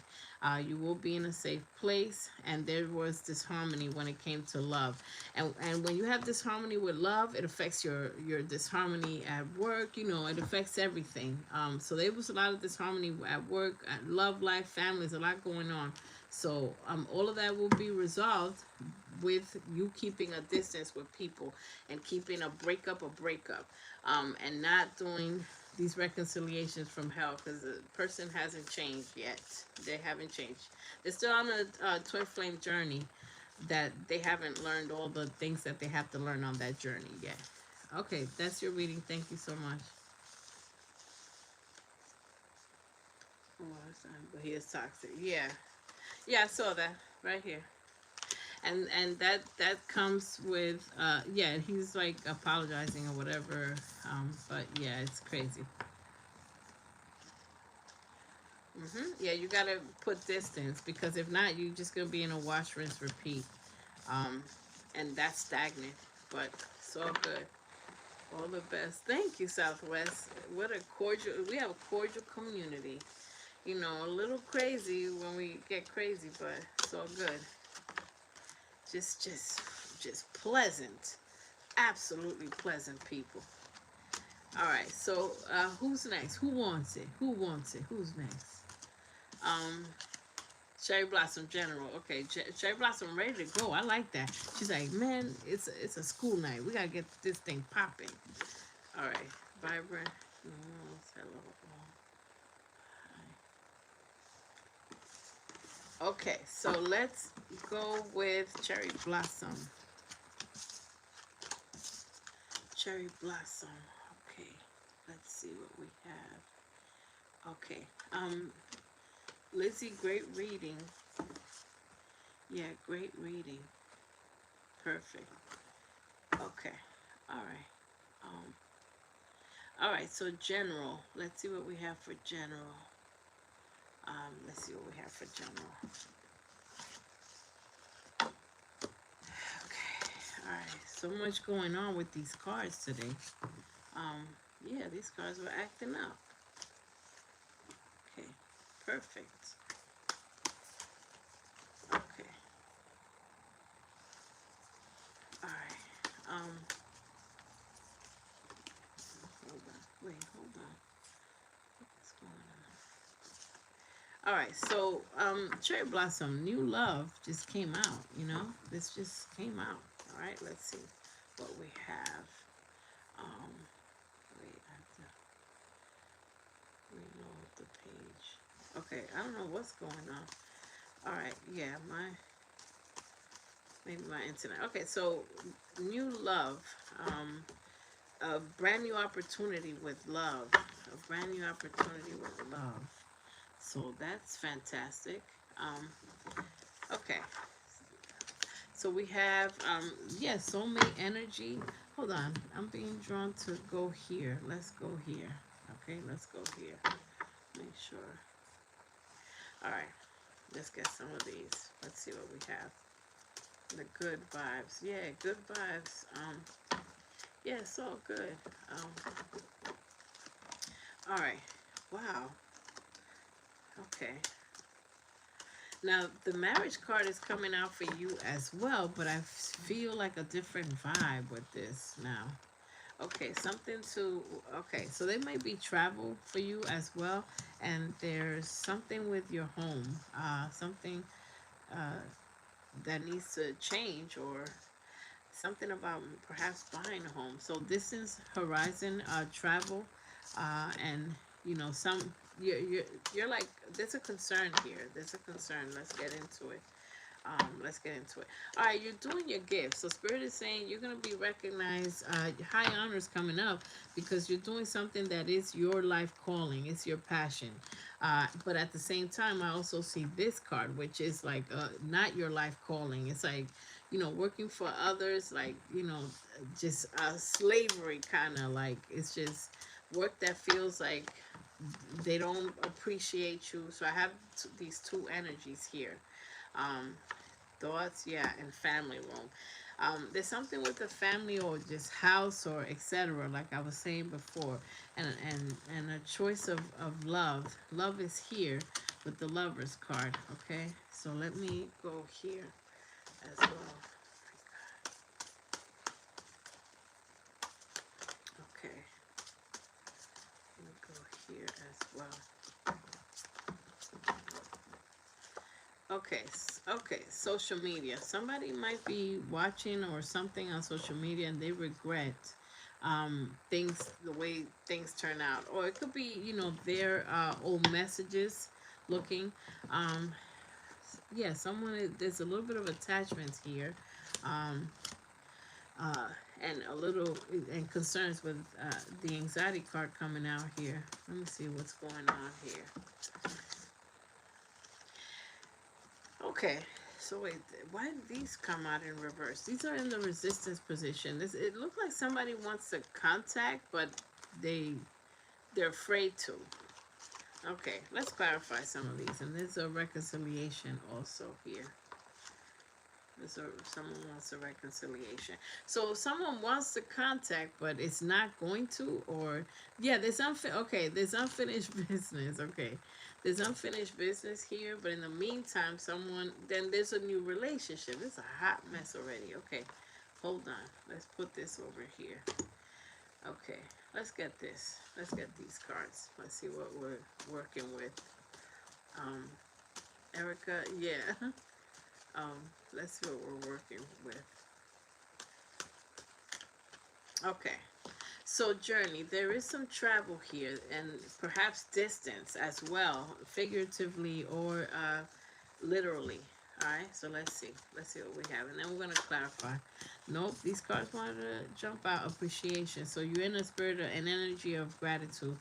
You will be in a safe place. And there was disharmony when it came to love. And when you have disharmony with love, it affects your disharmony at work. It affects everything. So there was a lot of disharmony at work, at love life, families, a lot going on. So all of that will be resolved with you keeping a distance with people, and keeping a breakup, and not doing these reconciliations from hell, because the person hasn't changed yet. They haven't changed. They're still on a twin flame journey, that they haven't learned all the things that they have to learn on that journey yet. Okay, that's your reading. Thank you so much. Oh, but he is toxic. Yeah, yeah, I saw that right here. And that comes with yeah, he's like apologizing or whatever. But yeah, it's crazy. Yeah, you gotta put distance, because if not, you're just gonna be in a wash, rinse, repeat. um and that's stagnant. But it's all good. All the best. Thank you, Southwest. What a cordial, we have a cordial community. A little crazy when we get crazy, but it's all good. Just pleasant, absolutely pleasant people. All right, so who's next? Who wants it? Who wants it? Who's next? Um, Cherry Blossom General. Okay, Cherry Blossom ready to go. I like that. She's like, man, it's a school night. We gotta get this thing popping. All right, Vibrant. Hello. Okay, so let's go with Cherry Blossom. Cherry Blossom. Okay, let's see what we have. Okay, Lizzie, great reading. Yeah, great reading. Perfect. Okay, all right. All right. So general. Let's see what we have for general. Let's see what we have for general. Okay. All right. So much going on with these cards today. Yeah, these cards were acting up. Okay. Perfect. Okay. All right. Hold on. Wait, hold on. What's going on? All right, so Cherry Blossom, new love just came out. This just came out. All right, let's see what we have. Um, wait, I have to reload the page. Okay, I don't know what's going on. All right, yeah, maybe my internet. Okay, so new love, a brand new opportunity with love, a brand new opportunity with love. So that's fantastic. Okay, so we have yeah, soulmate energy. Hold on, I'm being drawn to go here. Let's go here. Okay, let's go here. Make sure. All right, let's get some of these. Let's see what we have. The good vibes. Yeah, good vibes. Yeah, it's all good. All right. Wow. Okay. Now the marriage card is coming out for you as well, but I feel like a different vibe with this now. Okay, something to, okay, so there might be travel for you as well, and there's something with your home, something uh, that needs to change, or something about perhaps buying a home. So distance, horizon, travel, and some you're like, there's a concern here. There's a concern. Let's get into it. All right, you're doing your gift. So Spirit is saying you're going to be recognized. High honors coming up because you're doing something that is your life calling. It's your passion. But at the same time, I also see this card, which is like not your life calling. It's like, working for others, like, just slavery kind of like, it's just work that feels like they don't appreciate you. So I have these two energies here. Um, Thoughts, yeah, and family room. There's something with the family or just house or etc. Like I was saying before, and a choice of love. Love is here with the Lovers card. Okay, so let me go here as well. Okay, let me go here as well. Okay, okay, social media. Somebody might be watching or something on social media and they regret things, the way things turn out. Or it could be, their old messages looking. Um, yeah, there's a little bit of attachment here. Um, uh, and a little, and concerns with the anxiety card coming out here. Let me see what's going on here. Okay, so wait, why did these come out in reverse? These are in the resistance position. It looks like somebody wants to contact, but they they're afraid to. Okay, let's clarify some of these. And there's a reconciliation also here. Someone wants a reconciliation. So someone wants to contact, but it's not going to, or yeah, there's unfinished business. Okay, there's unfinished business here, but in the meantime, then there's a new relationship. It's a hot mess already. Okay, hold on. Let's put this over here. Okay, let's get this. Let's get these cards. Let's see what we're working with. Um, Erica, yeah. Um, let's see what we're working with. Okay. So journey, there is some travel here and perhaps distance as well, figuratively or literally. All right, so let's see. Let's see what we have. And then we're going to clarify. Nope, these cards wanted to jump out. Appreciation. So you're in a spirit and energy of gratitude.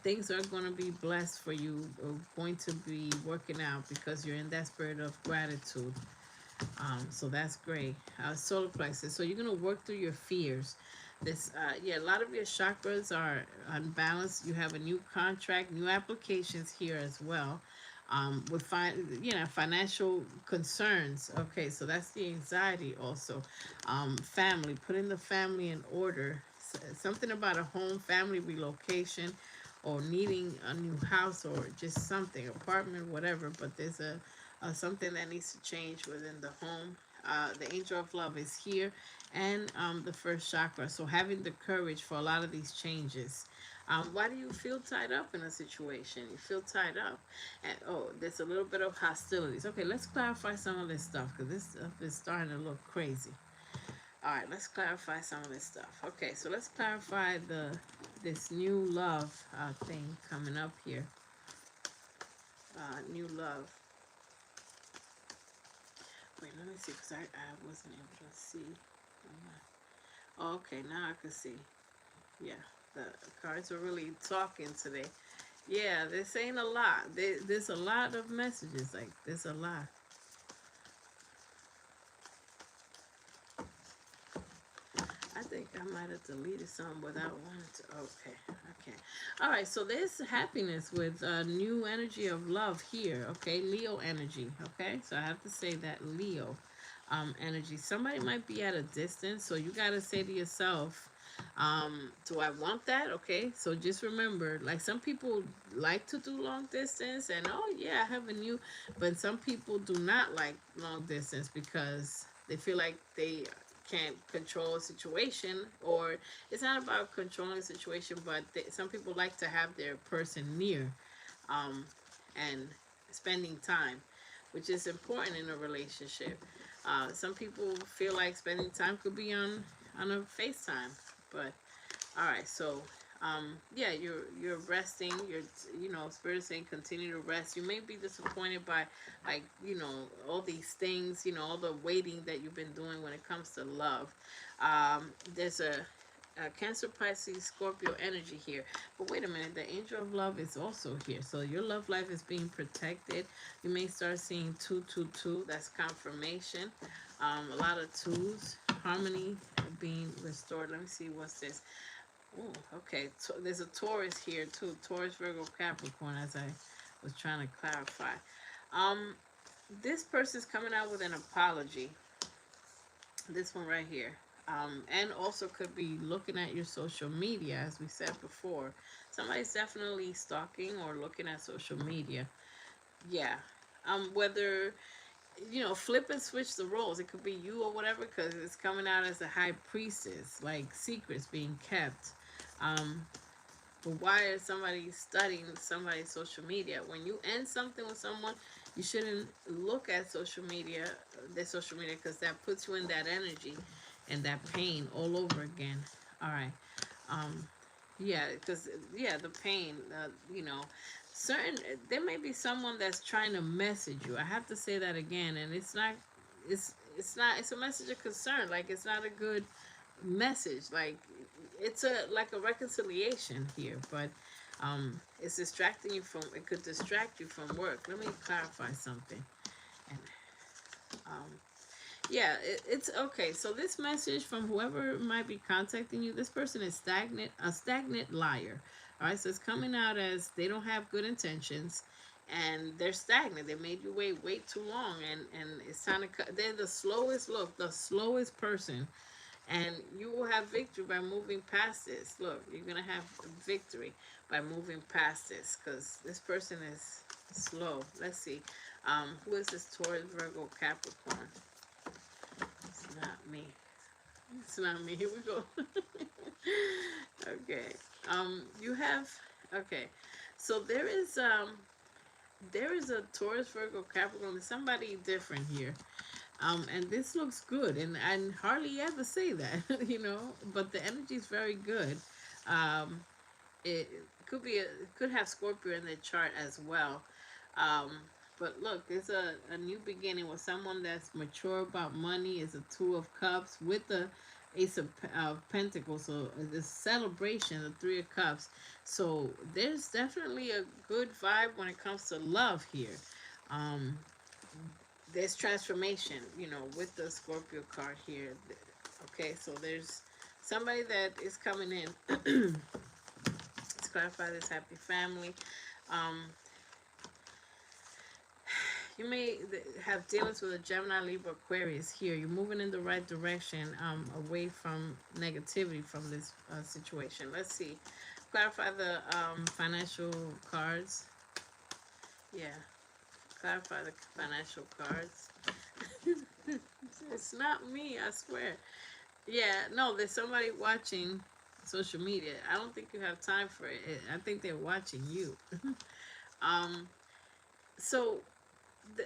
Things are going to be blessed for you, or going to be working out because you're in that spirit of gratitude. So that's great. Solar plexus. So you're gonna work through your fears. A lot of your chakras are unbalanced. You have a new contract, new applications here as well. With financial concerns. Okay, so that's the anxiety also. Family, putting the family in order. Something about a home, family relocation, or needing a new house, or just something, apartment, whatever. But there's something that needs to change within the home. The angel of love is here, and the first chakra. So having the courage for a lot of these changes. Why do you feel tied up in a situation? You feel tied up, and there's a little bit of hostilities. Okay, let's clarify some of this stuff because this stuff is starting to look crazy. All right, let's clarify some of this stuff. Okay, so let's clarify this new love thing coming up here. New love. Wait, let me see, because I wasn't able to see. Oh, okay, now I can see. Yeah, the cards are really talking today. Yeah, they're saying a lot. There's a lot of messages. Like, there's a lot. I think I might have deleted some without wanting to. Okay, okay. All right, so there's happiness with new energy of love here. Okay, Leo energy. Okay, so I have to say that Leo energy. Somebody might be at a distance, so you got to say to yourself, Do I want that? Okay, so just remember, like some people like to do long distance, and oh yeah, I have a new, but some people do not like long distance because they feel like they can't control a situation, or it's not about controlling a situation, but some people like to have their person near, um, and spending time, which is important in a relationship. Some people feel like spending time could be on a FaceTime, but all right, so yeah, you're resting. Spirit is saying continue to rest. You may be disappointed by like all these things, all the waiting that you've been doing when it comes to love. There's a Cancer, Pisces, Scorpio energy here. But wait a minute, the angel of love is also here. So your love life is being protected. You may start seeing 222. That's confirmation. A lot of twos. Harmony being restored. Let me see what's this. Oh, okay. There's a Taurus here too. Taurus, Virgo, Capricorn, as I was trying to clarify. Um, this person's coming out with an apology. This one right here. And also could be looking at your social media, as we said before. Somebody's definitely stalking or looking at social media. Yeah. Whether flip and switch the roles. It could be you or whatever, because it's coming out as a high priestess, like secrets being kept. Um, but why is somebody studying somebody's social media? When you end something with someone, you shouldn't look at their social media, because that puts you in that energy and that pain all over again. All right. Um, yeah, because the pain. Certain there may be someone that's trying to message you. I have to say that again, and it's not. It's a message of concern. Like it's not a good message. Like it's a reconciliation here, but it's distracting you from. It could distract you from work. Let me clarify something. And um, yeah, it's okay. So this message from whoever might be contacting you, this person is a stagnant liar. All right, so it's coming out as they don't have good intentions, and they're stagnant. They made you wait too long, and it's time to cut. They're the slowest person, and you will have victory by moving past this. Look, you're gonna have victory by moving past this, because this person is slow. Let's see, who is this? Taurus, Virgo, Capricorn. It's not me. It's not me. Here we go. Okay. You have. Okay. So there is a Taurus, Virgo, Capricorn. There's somebody different here. And this looks good, and I hardly ever say that, But the energy is very good. Um, it could have Scorpio in the chart as well. Um, but look, it's a new beginning with someone that's mature about money. Is a Two of Cups with the Ace of Pentacles. So the celebration, the Three of Cups. So there's definitely a good vibe when it comes to love here. Um, there's transformation, with the Scorpio card here. Okay, so there's somebody that is coming in. Let's clarify this happy family. Um, you may have dealings with a Gemini, Libra, Aquarius here. You're moving in the right direction, away from negativity from this situation. Let's see. Clarify the financial cards. Yeah, clarify the financial cards. It's not me, I swear. Yeah, no, there's somebody watching social media. I don't think you have time for it. I think they're watching you. um, so the,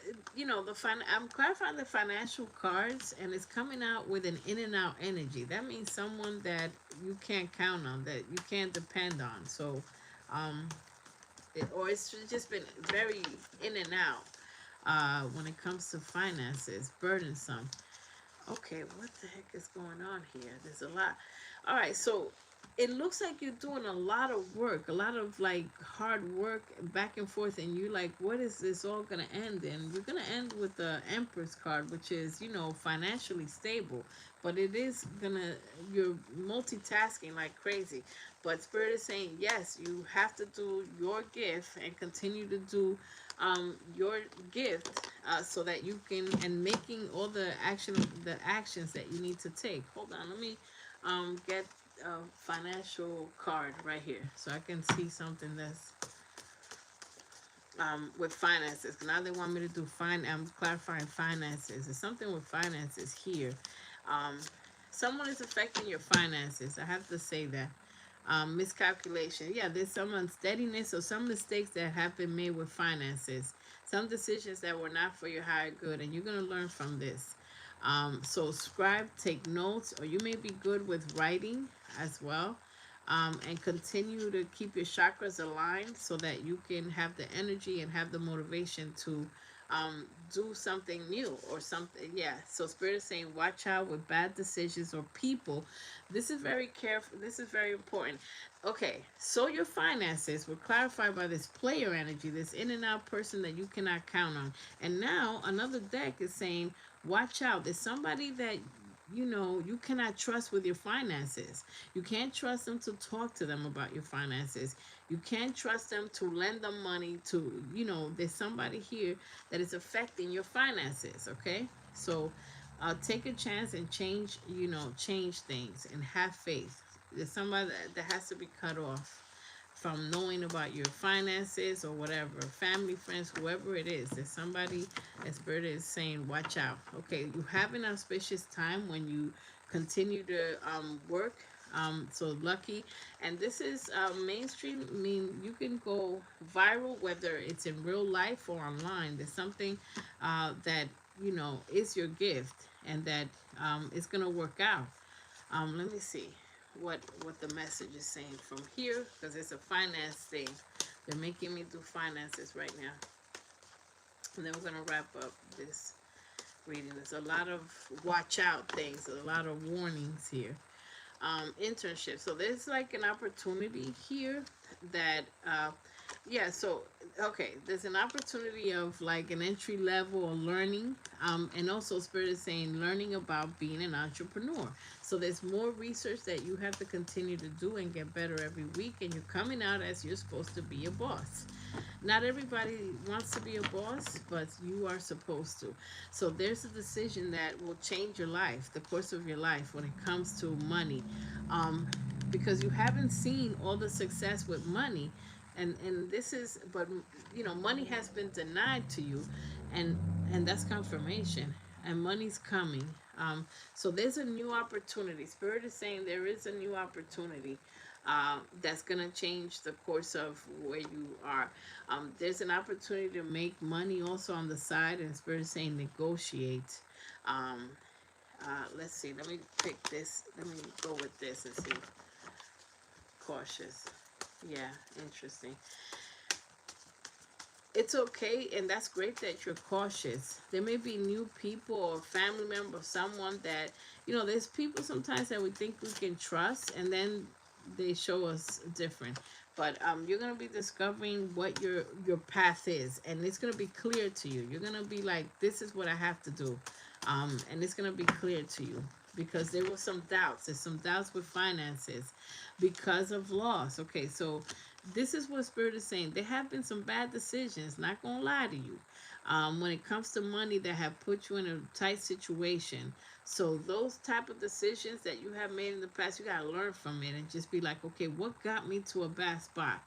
I'm clarifying the financial cards, and it's coming out with an in and out energy. That means someone that you can't count on, that you can't depend on. So, um, or it's just been very in and out. When it comes to finances, burdensome. Okay, what the heck is going on here? There's a lot. All right, so it looks like you're doing a lot of work, a lot of like hard work back and forth, and you're like, what is this all gonna end in? We're gonna end with the Empress card, which is, financially stable, but it is gonna, you're multitasking like crazy. But Spirit is saying, yes, you have to do your gift and continue to do your gift, so that you can, and making all the actions that you need to take. Hold on, let me get financial card right here, so I can see something that's with finances. Now they want me to do fine. I'm clarifying finances. There's something with finances here. Um, Someone is affecting your finances. I have to say that. Miscalculation. Yeah, there's some unsteadiness or some mistakes that have been made with finances. Some decisions that were not for your higher good, and you're gonna learn from this. So scribe, take notes, or you may be good with writing as well. And continue to keep your chakras aligned so that you can have the energy and have the motivation to do something new or something. Yeah. So Spirit is saying, watch out with bad decisions or people. This is very careful. This is very important. Okay. So your finances were clarified by this player energy, this in and out person that you cannot count on. And now another deck is saying, watch out. There's somebody that you cannot trust with your finances. You can't trust them to talk to them about your finances. You can't trust them to lend them money to, there's somebody here that is affecting your finances, okay? So take a chance and change things and have faith. There's somebody that has to be cut off from knowing about your finances or whatever, family, friends, whoever it is. There's somebody that Spirit is saying, watch out. Okay, you have an auspicious time when you continue to work. So lucky. And this is mainstream. I mean, you can go viral, whether it's in real life or online. There's something that, is your gift and that is going to work out. Let me see what the message is saying from here, because it's a finance thing. They're making me do finances right now, and then we're gonna wrap up this reading. There's a lot of watch out things, a lot of warnings here. Internship. So there's like an opportunity here that yeah, so okay, there's an opportunity of like an entry level or learning, and also Spirit is saying learning about being an entrepreneur. So there's more research that you have to continue to do and get better every week, and you're coming out as you're supposed to be a boss. Not everybody wants to be a boss, but you are supposed to. So there's a decision that will change your life, the course of your life when it comes to money, um, because you haven't seen all the success with money, and this is, but money has been denied to you, and that's confirmation, and money's coming. So there's a new opportunity. Spirit is saying there is a new opportunity that's gonna change the course of where you are. There's an opportunity to make money also on the side, and Spirit is saying negotiate. Um, let's see. Let me pick this. Let me go with this and see. Cautious. Yeah, interesting. It's okay, and that's great that you're cautious. There may be new people or family member, someone that there's people sometimes that we think we can trust, and then they show us different. But you're gonna be discovering what your path is, and it's gonna be clear to you. You're gonna be like, this is what I have to do, and it's gonna be clear to you because there were some doubts. There's some doubts with finances because of loss. Okay, so this is what Spirit is saying. There have been some bad decisions, not gonna lie to you, when it comes to money that have put you in a tight situation. So those type of decisions that you have made in the past, you gotta learn from it and just be like, okay, what got me to a bad spot?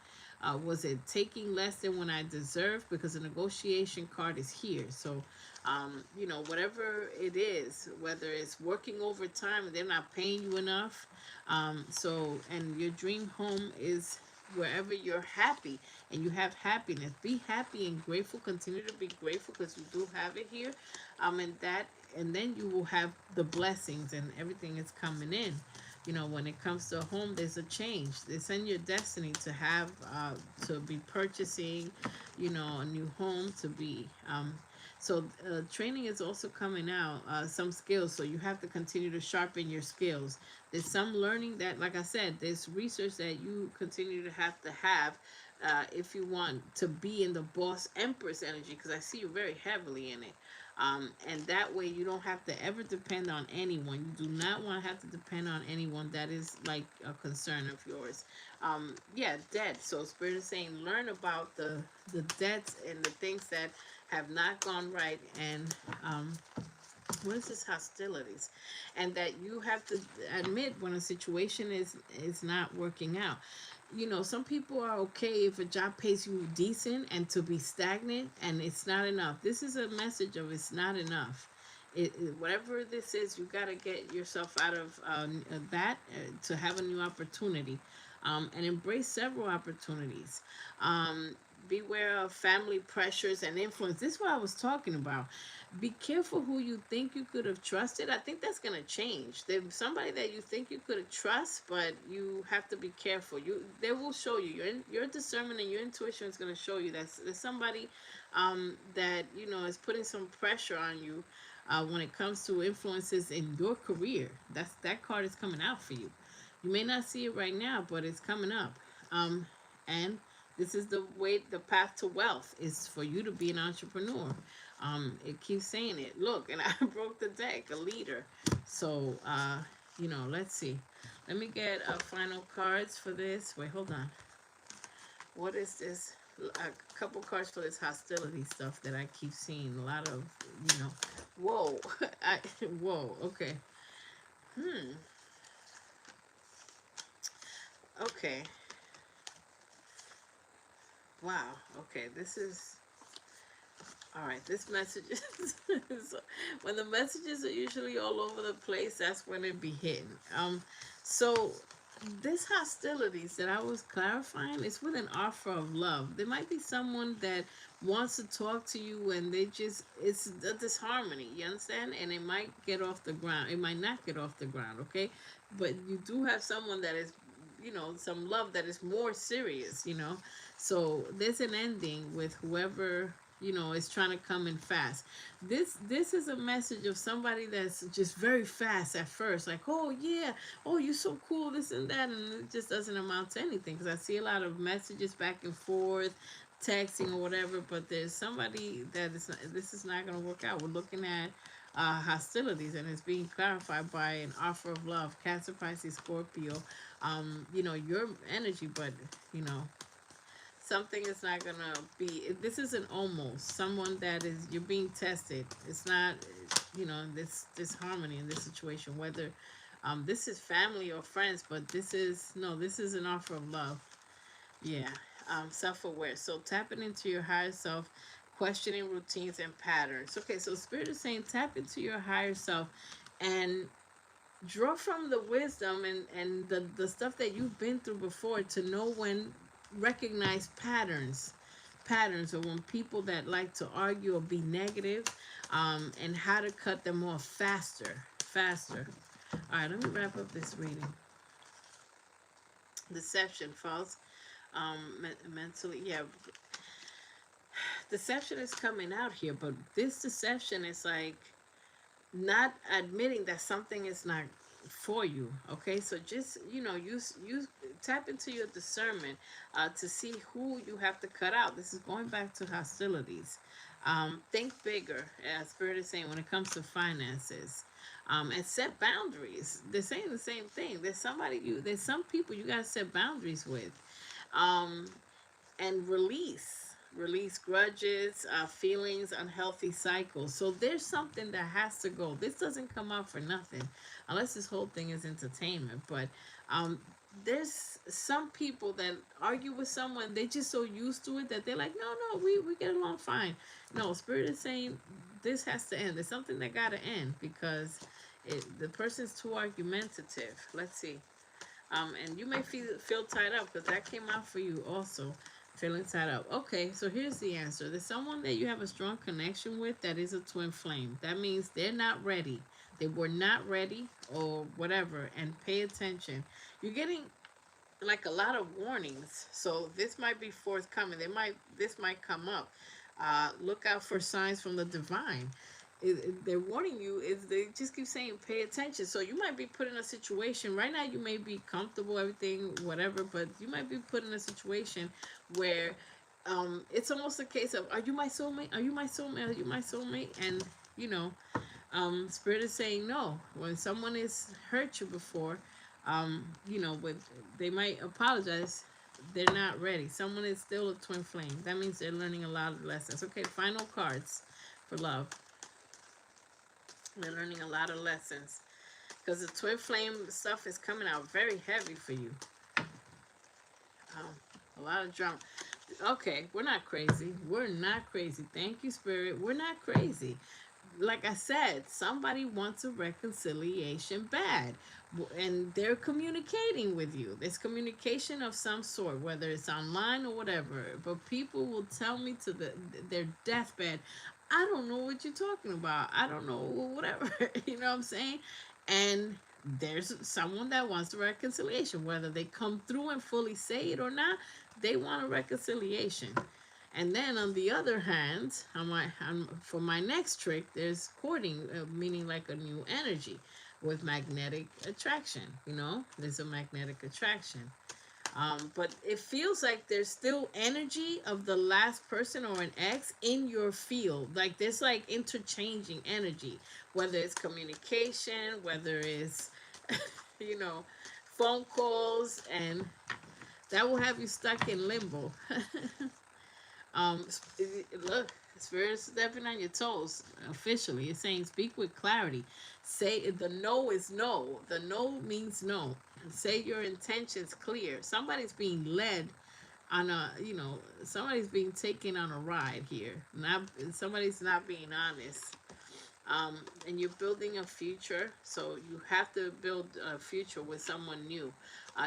Was it taking less than when I deserved? Because the negotiation card is here. So, whatever it is, whether it's working overtime and they're not paying you enough, and your dream home is wherever you're happy and you have happiness. Be happy and grateful. Continue to be grateful because you do have it here. And then you will have the blessings and everything is coming in. When it comes to a home, there's a change. It's in your destiny to have to be purchasing, a new home, to be so training is also coming out, some skills. So you have to continue to sharpen your skills. There's some learning that, like I said, there's research that you continue to have if you want to be in the boss empress energy, because I see you very heavily in it. And that way you don't have to ever depend on anyone. You do not want to have to depend on anyone. That is like a concern of yours. Yeah, debt. So Spirit is saying learn about the debts and the things that have not gone right, and What is this hostilities? And that you have to admit when a situation is not working out. You know, some people are okay if a job pays you decent and to be stagnant and it's not enough. This is a message of it's not enough. Whatever this is, you got to get yourself out of that to have a new opportunity, and embrace several opportunities. Um, Beware of family pressures and influence. This is what I was talking about. Be careful who you think you could have trusted. I think that's gonna change. There's somebody that you think you could have trust, but you have to be careful. They will show you your discernment and your intuition is gonna show you that there's somebody that is putting some pressure on you when it comes to influences in your career. That card is coming out for you. You may not see it right now, but it's coming up. And this is the path to wealth is for you to be an entrepreneur. It keeps saying it. Look, and I broke the deck, a leader. So, let's see. Let me get final cards for this. Wait, hold on. What is this? A couple cards for this hostility stuff that I keep seeing. A lot of, whoa. Whoa, okay. Okay. Wow. Okay, this is all right. This message is when the messages are usually all over the place. That's when it be hitting. So this hostilities that I was clarifying is with an offer of love. There might be someone that wants to talk to you, and it's a disharmony. You understand? And it might get off the ground. It might not get off the ground. Okay, but you do have someone that is, some love that is more serious. So there's an ending with whoever is trying to come in fast. This is a message of somebody that's just very fast at first, like, oh yeah, oh you're so cool, this and that, and it just doesn't amount to anything. Because I see a lot of messages back and forth, texting or whatever, but there's somebody that this is not going to work out. We're looking at hostilities, and it's being clarified by an offer of love. Cancer, Pisces, Scorpio. Your energy, but you know something is not gonna be. This is an almost someone that is you're being tested. It's not, this harmony in this situation. Whether this is family or friends, but this is an offer of love. Yeah, self-aware. So tapping into your higher self, questioning routines and patterns. Okay, so Spirit is saying tap into your higher self and draw from the wisdom and the stuff that you've been through before to know when recognize patterns or when people that like to argue or be negative, and how to cut them off faster. All right, let me wrap up this reading. Deception, false, mentally, yeah, deception is coming out here, but this deception is like not admitting that something is not for you. Okay, so just use tap into your discernment to see who you have to cut out. This is going back to hostilities. Think bigger, as Spirit is saying, when it comes to finances. And set boundaries. They're saying the same thing. There's some people you gotta set boundaries with. um, and release grudges, feelings, unhealthy cycles. So there's something that has to go. This doesn't come out for nothing, unless this whole thing is entertainment. But um, there's some people that argue with someone, they just so used to it that they're like, no, we get along fine. No, Spirit is saying this has to end. There's something that gotta end because the person's too argumentative. Let's see. And you may feel tied up because that came out for you also. Feeling tied up. Okay, so here's the answer. There's someone that you have a strong connection with that is a twin flame. That means they're not ready. They were not ready or whatever. And pay attention. You're getting like a lot of warnings. So this might be forthcoming. This might come up. Look out for signs from the divine. They're warning you. They just keep saying pay attention. So you might be put in a situation right now. You may be comfortable, everything, whatever, but you might be put in a situation where it's almost a case of, are you my soulmate? Are you my soulmate? Are you my soulmate? And you know, Spirit is saying no. When someone has hurt you before, with they might apologize. They're not ready. Someone is still a twin flame. That means they're learning a lot of lessons. Okay, final cards for love. They're learning a lot of lessons because the twin flame stuff is coming out very heavy for you. A lot of drama. Okay, we're not crazy. We're not crazy. Thank you, Spirit. We're not crazy. Like I said, somebody wants a reconciliation bad, and they're communicating with you. There's communication of some sort, whether it's online or whatever. But people will tell me to their deathbed, I don't know what you're talking about. I don't know, whatever. You know what I'm saying? And there's someone that wants a reconciliation, whether they come through and fully say it or not. They want a reconciliation. And then on the other hand, for my next trick, there's courting, meaning like a new energy with magnetic attraction. You know, there's a magnetic attraction. But it feels like there's still energy of the last person or an ex in your field. Like there's like interchanging energy, whether it's communication, whether it's, you know, phone calls, and that will have you stuck in limbo. Look, Spirit stepping on your toes. Officially, it's saying speak with clarity. Say the no is no. The no means no. Say your intentions clear. Somebody's being led on a, somebody's being taken on a ride here. Not somebody's not being honest. And you're building a future, so you have to build a future with someone new.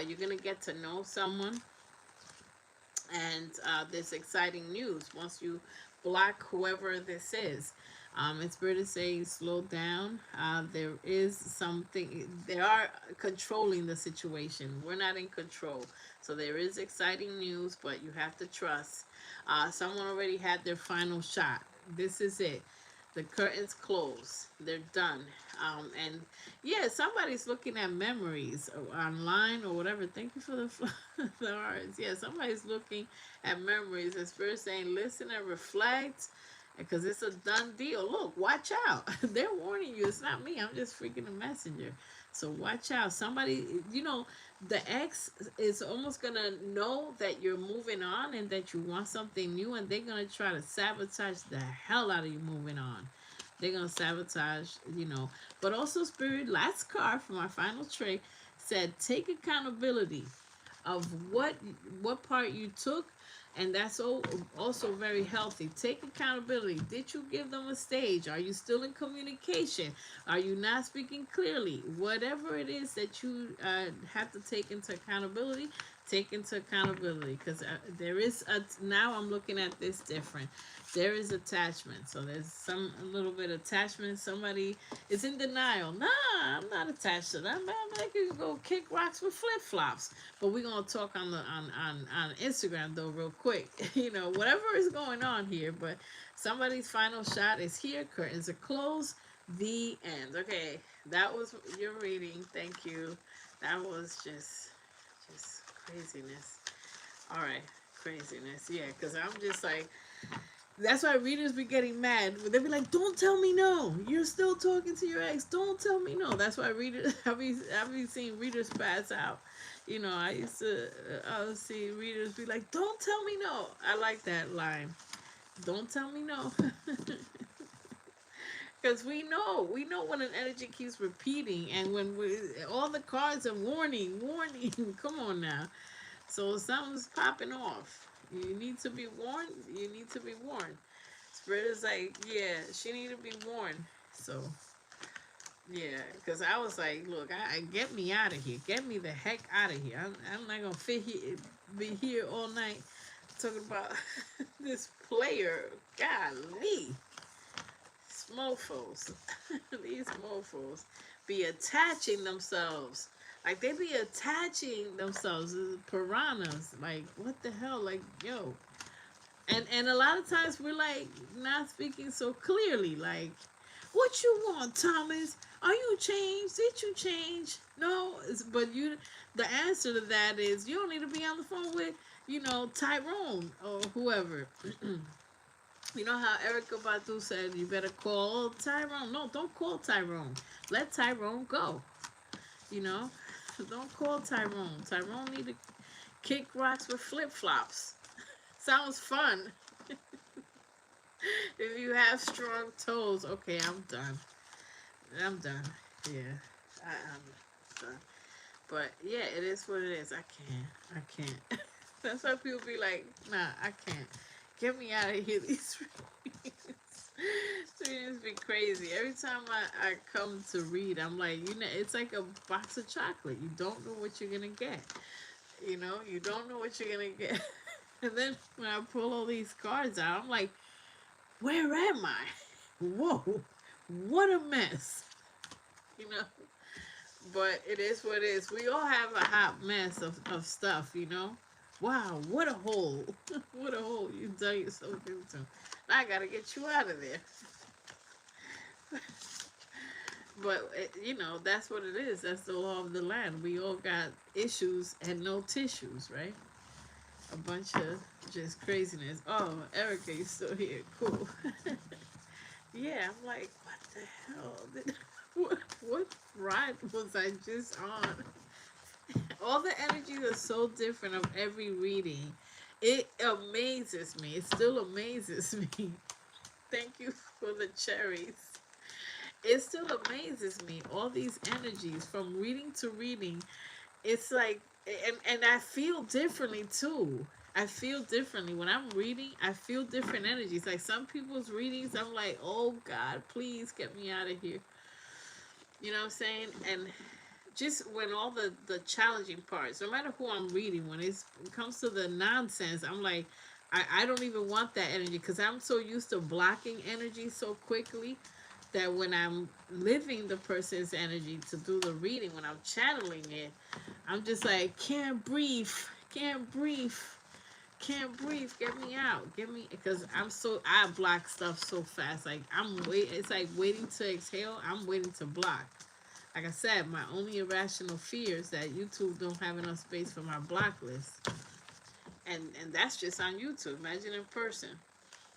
You're gonna get to know someone, and there's exciting news once you block whoever this is. And Spirit is saying slow down. There is something, they are controlling the situation. We're not in control. So there is exciting news, but you have to trust. Someone already had their final shot. This is it. The curtains close. They're done. And yeah, somebody's looking at memories online or whatever. Thank you for the hearts. Yeah, somebody's looking at memories. And Spirit saying, listen and reflect, because it's a done deal. Look, watch out. They're warning you. It's not me. I'm just freaking a messenger. So watch out. Somebody, the ex is almost going to know that you're moving on and that you want something new, and they're going to try to sabotage the hell out of you moving on. They're going to sabotage, But also, Spirit, last card for my final trick said, take accountability of what part you took, and that's also very healthy. Take accountability. Did you give them a stage? Are you still in communication? Are you not speaking clearly? Whatever it is that you have to take into accountability, take into accountability, because there is now I'm looking at this different. There is attachment. So there's a little bit of attachment. Somebody is in denial. Nah, I'm not attached to that. I can go kick rocks with flip flops. But we're gonna talk on Instagram though real quick. Whatever is going on here. But somebody's final shot is here. Curtains are closed. The end. Okay, that was your reading. Thank you. That was just craziness. All right, craziness. Yeah, because I'm just like. That's why readers be getting mad. They be like, "Don't tell me no. You're still talking to your ex. Don't tell me no." That's why readers. I've been seeing readers pass out. I would see readers be like, "Don't tell me no." I like that line. Don't tell me no. Because we know when an energy keeps repeating, and when all the cards are warning, warning. Come on now. So something's popping off. You need to be warned. You need to be warned. Spirit is like, yeah, she need to be warned. So, yeah, because I was like, look, I get me out of here. Get me the heck out of here. I'm not going to be here all night talking about this player. Golly. Mofos. These mofos be attaching themselves. Like, they be attaching themselves as piranhas. Like, what the hell? Like, yo. And a lot of times we're like not speaking so clearly. Like, what you want, Thomas? Are you changed? Did you change? No, but the answer to that is you don't need to be on the phone with Tyrone or whoever. You know how Erica Badu said you better call Tyrone? No, don't call Tyrone. Let Tyrone go. Don't call Tyrone. Tyrone need to kick rocks with flip flops. Sounds fun. If you have strong toes, okay, I'm done. I'm done. Yeah, I'm done. But yeah, it is what it is. I can't. That's why people be like, nah, I can't. Get me out of here. These readings be crazy. Every time I come to read, I'm like, it's like a box of chocolate. You don't know what you're gonna get. You don't know what you're gonna get. And then when I pull all these cards out, I'm like, where am I? Whoa, what a mess. You know? But it is what it is. We all have a hot mess of stuff, Wow, what a hole. What a hole you dug yourself into. I gotta get you out of there. But, that's what it is. That's the law of the land. We all got issues and no tissues, right? A bunch of just craziness. Oh, Erica, you still here. Cool. Yeah, I'm like, what the hell? What ride was I just on? All the energies are so different of every reading. It amazes me. It still amazes me. Thank you for the cherries. It still amazes me. All these energies from reading to reading. It's like, and I feel differently too. I feel differently when I'm reading. I feel different energies. Like some people's readings, I'm like, oh God, please get me out of here. You know what I'm saying? And just when all the challenging parts, no matter who I'm reading, when it comes to the nonsense, I'm like, I don't even want that energy because I'm so used to blocking energy so quickly that when I'm living the person's energy to do the reading, when I'm channeling it, I'm just like, can't breathe, can't breathe, can't breathe, get me out, get me, because I block stuff so fast. Like it's like waiting to exhale. I'm waiting to block. Like I said, my only irrational fear is that YouTube don't have enough space for my block list. And that's just on YouTube. Imagine in person.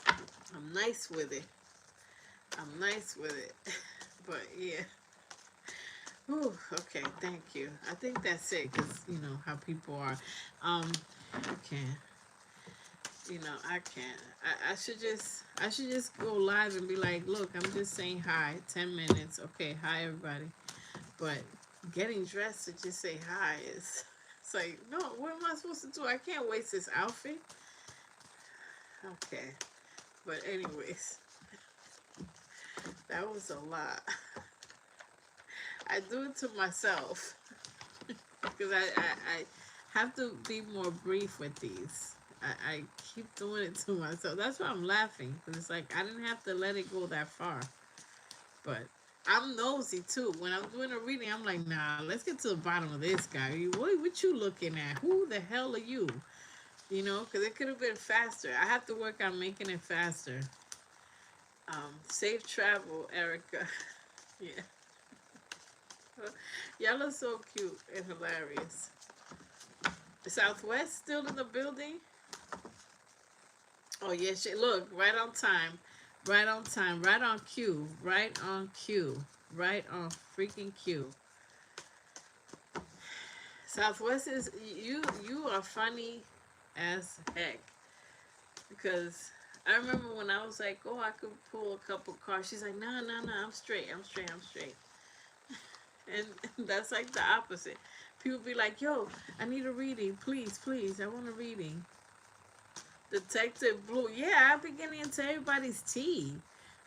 I'm nice with it. I'm nice with it. But yeah. Whew, okay, thank you. I think that's it because you know how people are. I can't. I can't. I should just go live and be like, look, I'm just saying hi. 10 minutes. Okay, hi everybody. But getting dressed to just say hi is it's like, no, what am I supposed to do? I can't waste this outfit. Okay. But anyways, that was a lot. I do it to myself because I have to be more brief with these. I keep doing it to myself. That's why I'm laughing because it's like I didn't have to let it go that far. But I'm nosy too. When I'm doing a reading, I'm like, nah, let's get to the bottom of this guy. What you looking at? Who the hell are you? Because it could have been faster. I have to work on making it faster. Safe travel, Erica. Yeah. Y'all are so cute and hilarious. Southwest still in the building? Oh, yeah. Look, right on time. Right on time. Right on cue. Right on cue. Right on freaking cue. Southwest is you are funny as heck because I remember when I was like, oh, I could pull a couple cards. She's like, no, no, no, I'm straight, I'm straight, I'm straight. And that's like the opposite. People be like, yo, I need a reading, please, please, I want a reading. Detective Blue, yeah, I've been getting into everybody's tea.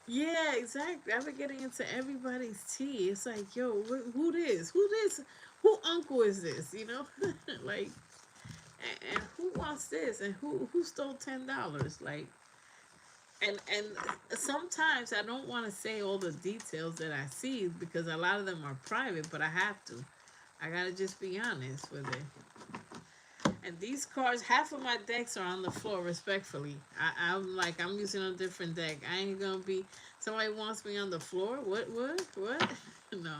Yeah, exactly. I've been getting into everybody's tea. It's like, yo, who this? Who this? Who uncle is this? Like, and who wants this? And who stole $10? Like, and sometimes I don't want to say all the details that I see because a lot of them are private, but I have to. I gotta just be honest with it. And these cards, half of my decks are on the floor, respectfully. I'm like, I'm using a different deck. I ain't gonna be. Somebody wants me on the floor? What? No,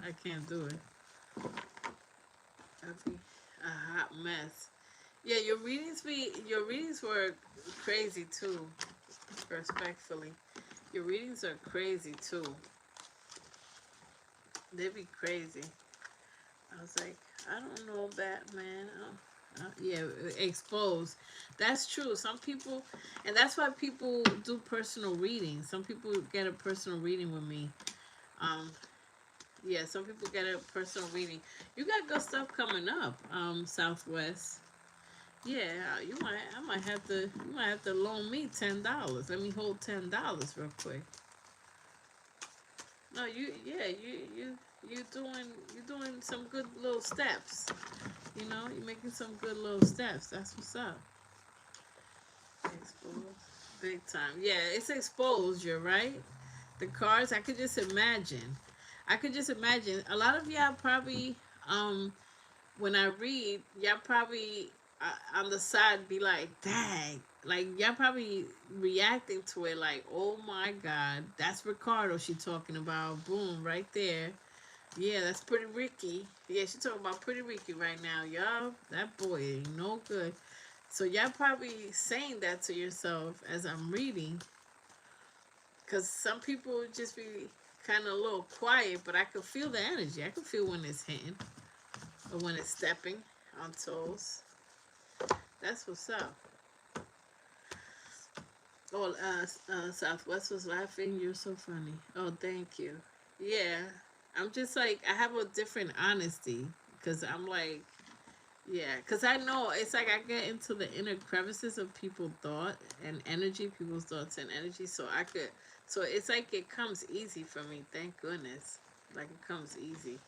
I can't do it. That'd be a hot mess. Yeah, your readings were crazy too. Respectfully, your readings are crazy too. They be crazy. I was like, I don't know that, man. Yeah, exposed. That's true. Some people, and that's why people do personal readings. Some people get a personal reading with me Um, yeah, some people get a personal reading. You got good stuff coming up, Southwest. Yeah, I might have to. You might have to loan me $10. Let me hold $10 real quick. No, yeah, you doing some good little steps. You know, you're making some good little steps. That's what's up. Exposed, big time. Yeah, it's exposure, right? The cards. I could just imagine. I could just imagine. A lot of y'all probably, when I read, y'all probably on the side be like, dang. Like, y'all probably reacting to it like, oh my God, that's Ricardo she talking about. Boom, right there. Yeah, that's Pretty Ricky. Yeah, she talking about Pretty Ricky right now. Y'all, that boy ain't no good. So y'all probably saying that to yourself as I'm reading. Because some people just be kind of a little quiet, but I could feel the energy. I could feel when it's hitting or when it's stepping on toes. That's what's up. Oh, Southwest was laughing. You're so funny. Oh, thank you. Yeah, I'm just like I have a different honesty because I'm like, yeah, because I know it's like I get into the inner crevices of people's thought and energy, people's thoughts and energy. So I could, so it's like it comes easy for me. Thank goodness, like it comes easy.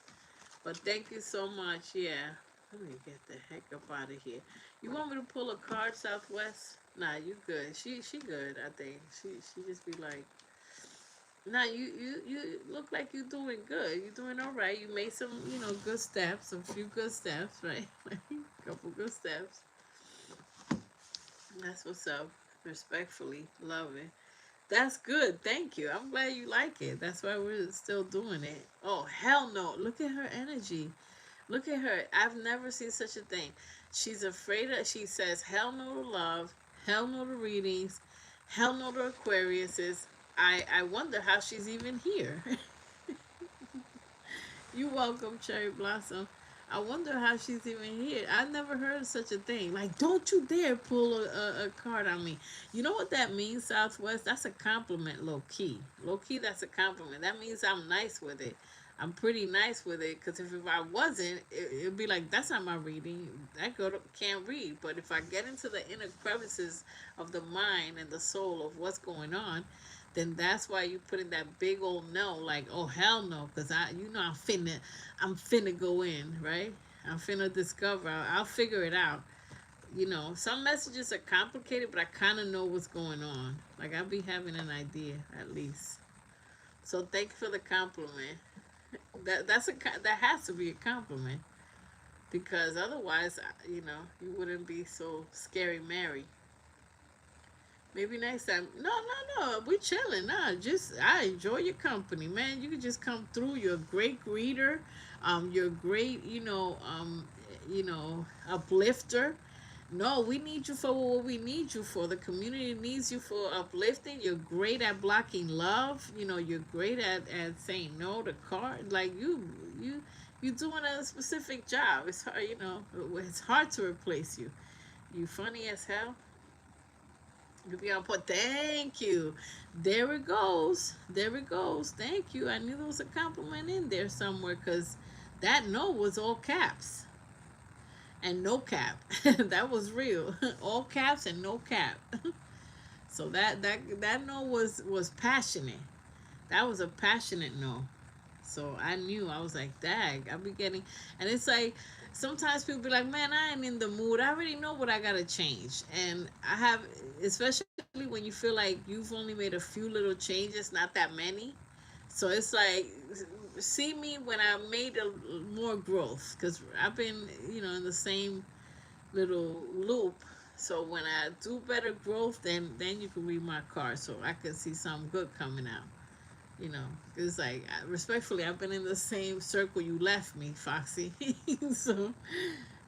But thank you so much. Yeah, let me get the heck up out of here. You want me to pull a card, Southwest? Nah, you good. She good. I think she just be like, nah, you look like you're doing good. You're doing all right. You made some good steps, a few good steps, right? A couple good steps. That's what's up. Respectfully, love it. That's good. Thank you. I'm glad you like it. That's why we're still doing it. Oh hell no! Look at her energy. Look at her. I've never seen such a thing. She's afraid of, she says, hell no to love, hell no to readings, hell no to Aquariuses. I wonder how she's even here. You welcome, Cherry Blossom. I wonder how she's even here. I never heard of such a thing. Like, don't you dare pull a card on me. You know what that means, Southwest? That's a compliment, low key. Low key, that's a compliment. That means I'm nice with it. I'm pretty nice with it. Because if I wasn't, it'd be like, that's not my reading. That girl can't read. But if I get into the inner crevices of the mind and the soul of what's going on, then that's why you put in that big old no, like, oh hell no, because I'm finna go in, right? I'm finna discover. I'll figure it out. Some messages are complicated, but I kind of know what's going on. Like I'll be having an idea at least. So thank you for the compliment. That has to be a compliment because otherwise, you wouldn't be so scary, Mary. Maybe next time. No, no, no. We chilling. Nah, just I enjoy your company, man. You can just come through. You're a great greeter. You're a great, uplifter. No, we need you for what we need you for. The community needs you for uplifting. You're great at blocking love. You're great at saying no to card. Like you doing a specific job. It's hard, it's hard to replace you. You funny as hell. You be on point. Thank you. There it goes. There it goes. Thank you. I knew there was a compliment in there somewhere because that no was all caps and no cap. That was real. All caps and no cap. So that no was passionate. That was a passionate no. So I knew. I was like, dag, I'll be getting, and it's like sometimes people be like, man, I ain't in the mood. I already know what I gotta change, and I have, especially when you feel like you've only made a few little changes, not that many. So it's like, see me when I made more growth, because I've been, in the same little loop. So when I do better growth, then you can read my card, so I can see something good coming out. It's like, respectfully, I've been in the same circle you left me, Foxy. So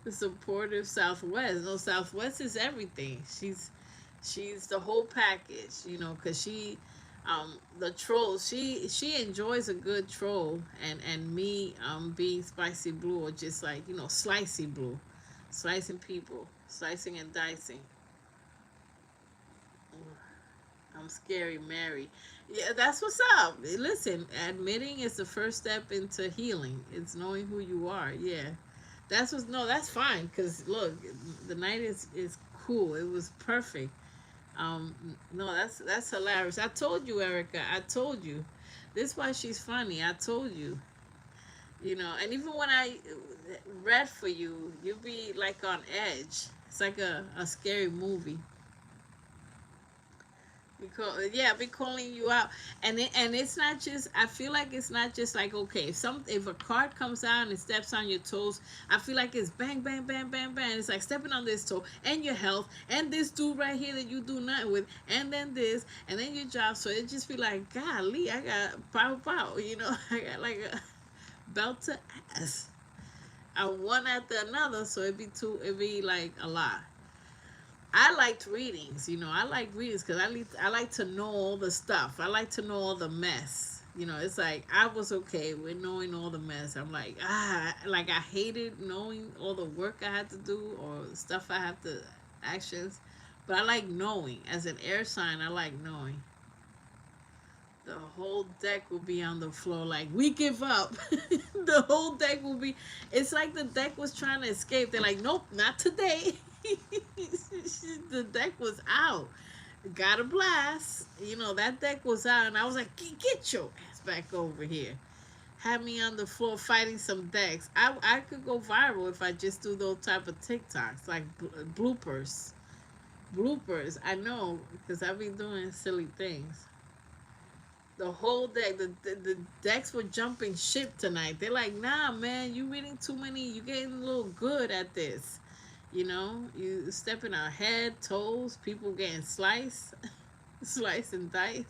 the supportive Southwest. No, Southwest is everything. She's the whole package. Because the troll. She enjoys a good troll, and me being spicy blue, or just like slicey blue, slicing people, slicing and dicing. I'm Scary Mary. Yeah, that's what's up. Listen, admitting is the first step into healing. It's knowing who you are. Yeah, that's what's no. That's fine. Cause look, the night is cool. It was perfect. No, that's hilarious. I told you, Erica. I told you. This is why she's funny. I told you. You know, and even when I read for you, you'll be like on edge. It's like a scary movie. Because yeah, be calling you out, and it's not just. I feel like it's not just like okay, if a card comes out and it steps on your toes, I feel like it's bang bang bang bang bang. It's like stepping on this toe and your health and this dude right here that you do nothing with, and then this and then your job. So it just be like, golly, I got pow pow. You know, I got like a belt to ass, one after another. So it'd be like a lot. I liked readings, you know. I like readings because I like to know all the stuff. I like to know all the mess. You know, it's like I was okay with knowing all the mess. I'm like, like I hated knowing all the work I had to do or stuff I have to actions. But I like knowing. As an air sign, I like knowing. The whole deck will be on the floor like we give up. The whole deck will be. It's like the deck was trying to escape. They're like, nope, not today. The deck was out. Got a blast. You know that deck was out, and I was like, get your ass back over here. Had me on the floor fighting some decks. I could go viral if I just do those type of TikToks like bloopers. Bloopers. I know because I've been doing silly things. The whole deck, the decks were jumping ship tonight. They're like, nah, man, you reading too many. You getting a little good at this. You know, you stepping on head, toes, people getting sliced, slice and dice.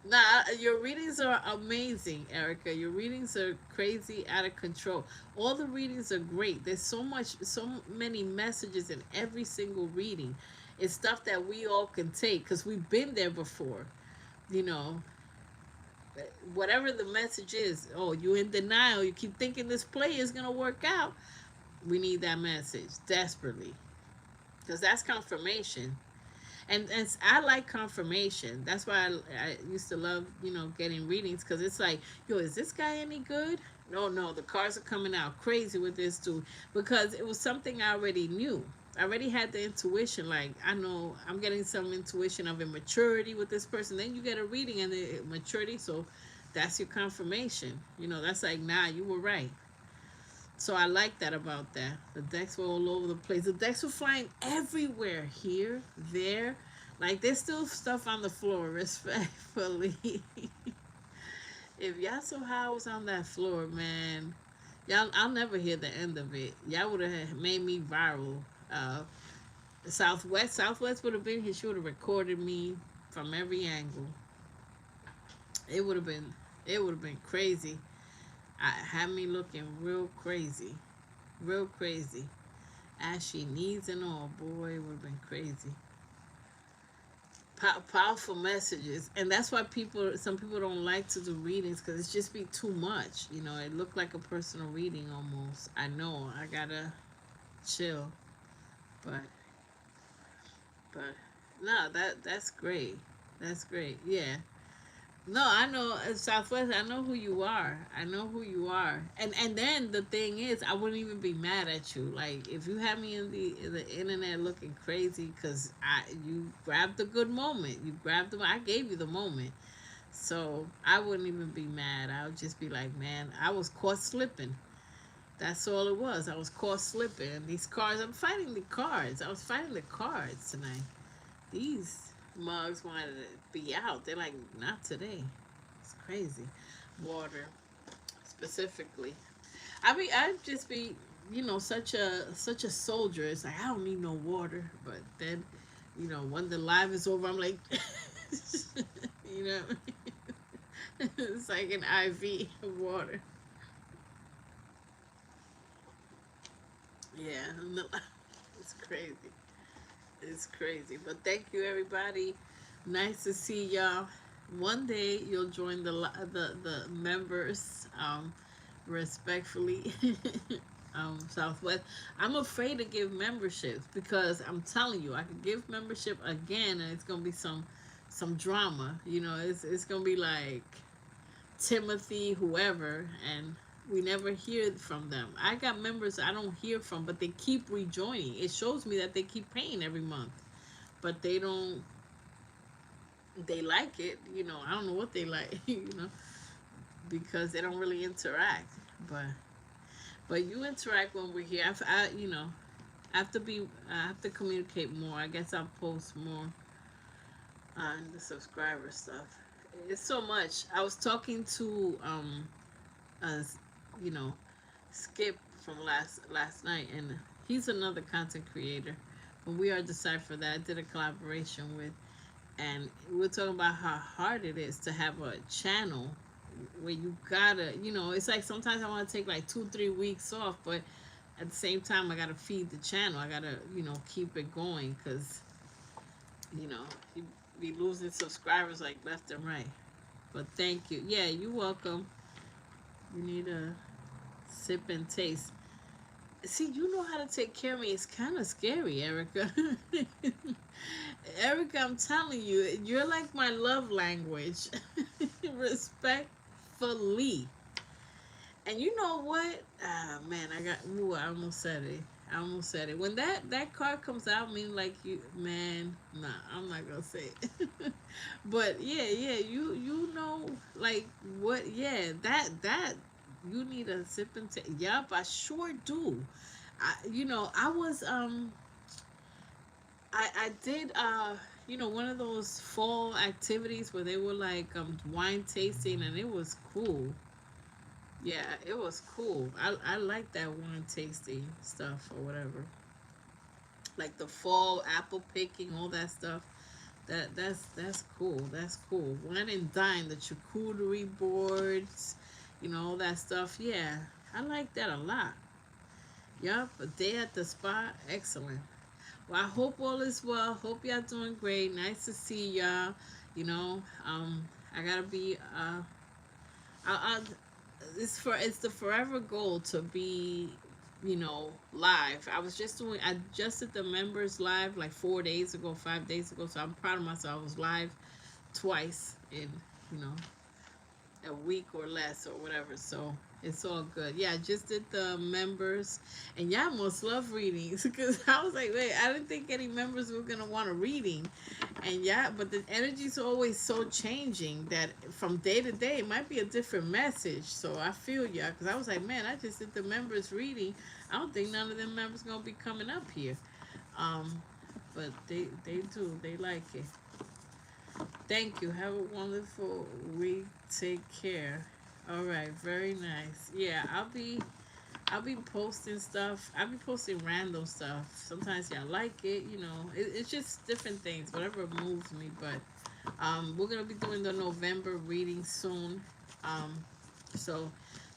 Nah, your readings are amazing, Erica. Your readings are crazy, out of control. All the readings are great. There's so many messages in every single reading. It's stuff that we all can take because we've been there before. You know, whatever the message is. Oh, you in denial. You keep thinking this play is gonna work out. We need that message desperately because that's confirmation. And I like confirmation. That's why I used to love getting readings because it's like, yo, is this guy any good? No, no, the cards are coming out crazy with this dude because it was something I already knew. I already had the intuition. Like I know I'm getting some intuition of immaturity with this person. Then you get a reading and the maturity, so that's your confirmation. That's like, nah, you were right. So I like that about that. The decks were all over the place. The decks were flying everywhere, here, there. Like there's still stuff on the floor, respectfully. If y'all saw how I was on that floor, man, I'll never hear the end of it. Y'all would have made me viral. Uh, Southwest would have been here. She would have recorded me from every angle. It would have been, crazy. I had me looking real crazy, real crazy. Ashy knees and all, boy, it would have been crazy. Powerful messages, and that's why some people don't like to do readings because it's just be too much. It looked like a personal reading almost. I know I gotta chill, but but no, that's great. That's great. Yeah. No, I know Southwest. I know who you are. I know who you are. And then the thing is, I wouldn't even be mad at you. Like if you had me in the internet looking crazy because you grabbed a good moment. You grabbed I gave you the moment. So I wouldn't even be mad. I would just be like, man, I was caught slipping. That's all it was. I was caught slipping. And these cards, I'm fighting the cards. I was fighting the cards tonight. These mugs wanted to be out. They're like, not today. It's crazy. Water, specifically. I'd just be, such a soldier. It's like I don't need no water. But then, when the live is over, I'm like, you know, it's like an IV of water. Yeah, it's crazy. It's crazy. But thank you, everybody. Nice to see y'all. One day you'll join the members, respectfully, Southwest. I'm afraid to give memberships because I'm telling you, I could give membership again, and it's gonna be some some drama. You know, it's gonna be like Timothy, whoever, and we never hear from them. I got members I don't hear from, but they keep rejoining. It shows me that they keep paying every month, but they don't. They like it, you know. I don't know what they like, you know, because they don't really interact. But you interact when we're here. You know, I have to be. I have to communicate more. I guess I'll post more on the subscriber stuff. It's so much. I was talking to uh, you know, Skip from last night, and he's another content creator. But we are Decipher that I did a collaboration with, and we were talking about how hard it is to have a channel where you gotta, you know, it's like sometimes I want to take like 2-3 weeks off, but at the same time I gotta feed the channel. I gotta, you know, keep it going because, you know, you be losing subscribers like left and right. But thank you. Yeah, you're welcome. You need a sip and taste. See, you know how to take care of me. It's kind of scary, Erica. Erica, I'm telling you, you're like my love language. Respectfully. And you know what? Ah, man, ooh, I almost said it. I almost said it. When that card comes out, I mean, like you, man, nah, I'm not gonna say it. But yeah, you know, like what? Yeah, that you need a sip and take. Yup, I sure do. You know, I did you know, one of those fall activities where they were like wine tasting, and it was cool. Yeah, it was cool. I like that wine tasting stuff or whatever. Like the fall apple picking, all that stuff. That's cool. That's cool. Wine and dine, the charcuterie boards, you know, all that stuff. Yeah, I like that a lot. Yup, a day at the spa, excellent. Well, I hope all is well. Hope y'all doing great. Nice to see y'all. You know, I gotta be. I it's the forever goal to be, you know, live. I just did the members live like 4 days ago, 5 days ago. So I'm proud of myself. I was live twice in, you know, a week or less or whatever. So it's all good. Yeah, I just did the members, and y'all must love readings because I was like, wait, I didn't think any members were gonna want a reading, and yeah, but the energy's always so changing that from day to day it might be a different message. So I feel ya because I was like, man, I just did the members reading. I don't think none of them members gonna be coming up here. Um, but they do. They like it. Thank you. Have a wonderful week. Take care. All right. Very nice. Yeah, I'll be posting stuff. I'll be posting random stuff. Sometimes y'all like it, you know. It's just different things, whatever moves me. But we're gonna be doing the November reading soon. Um, so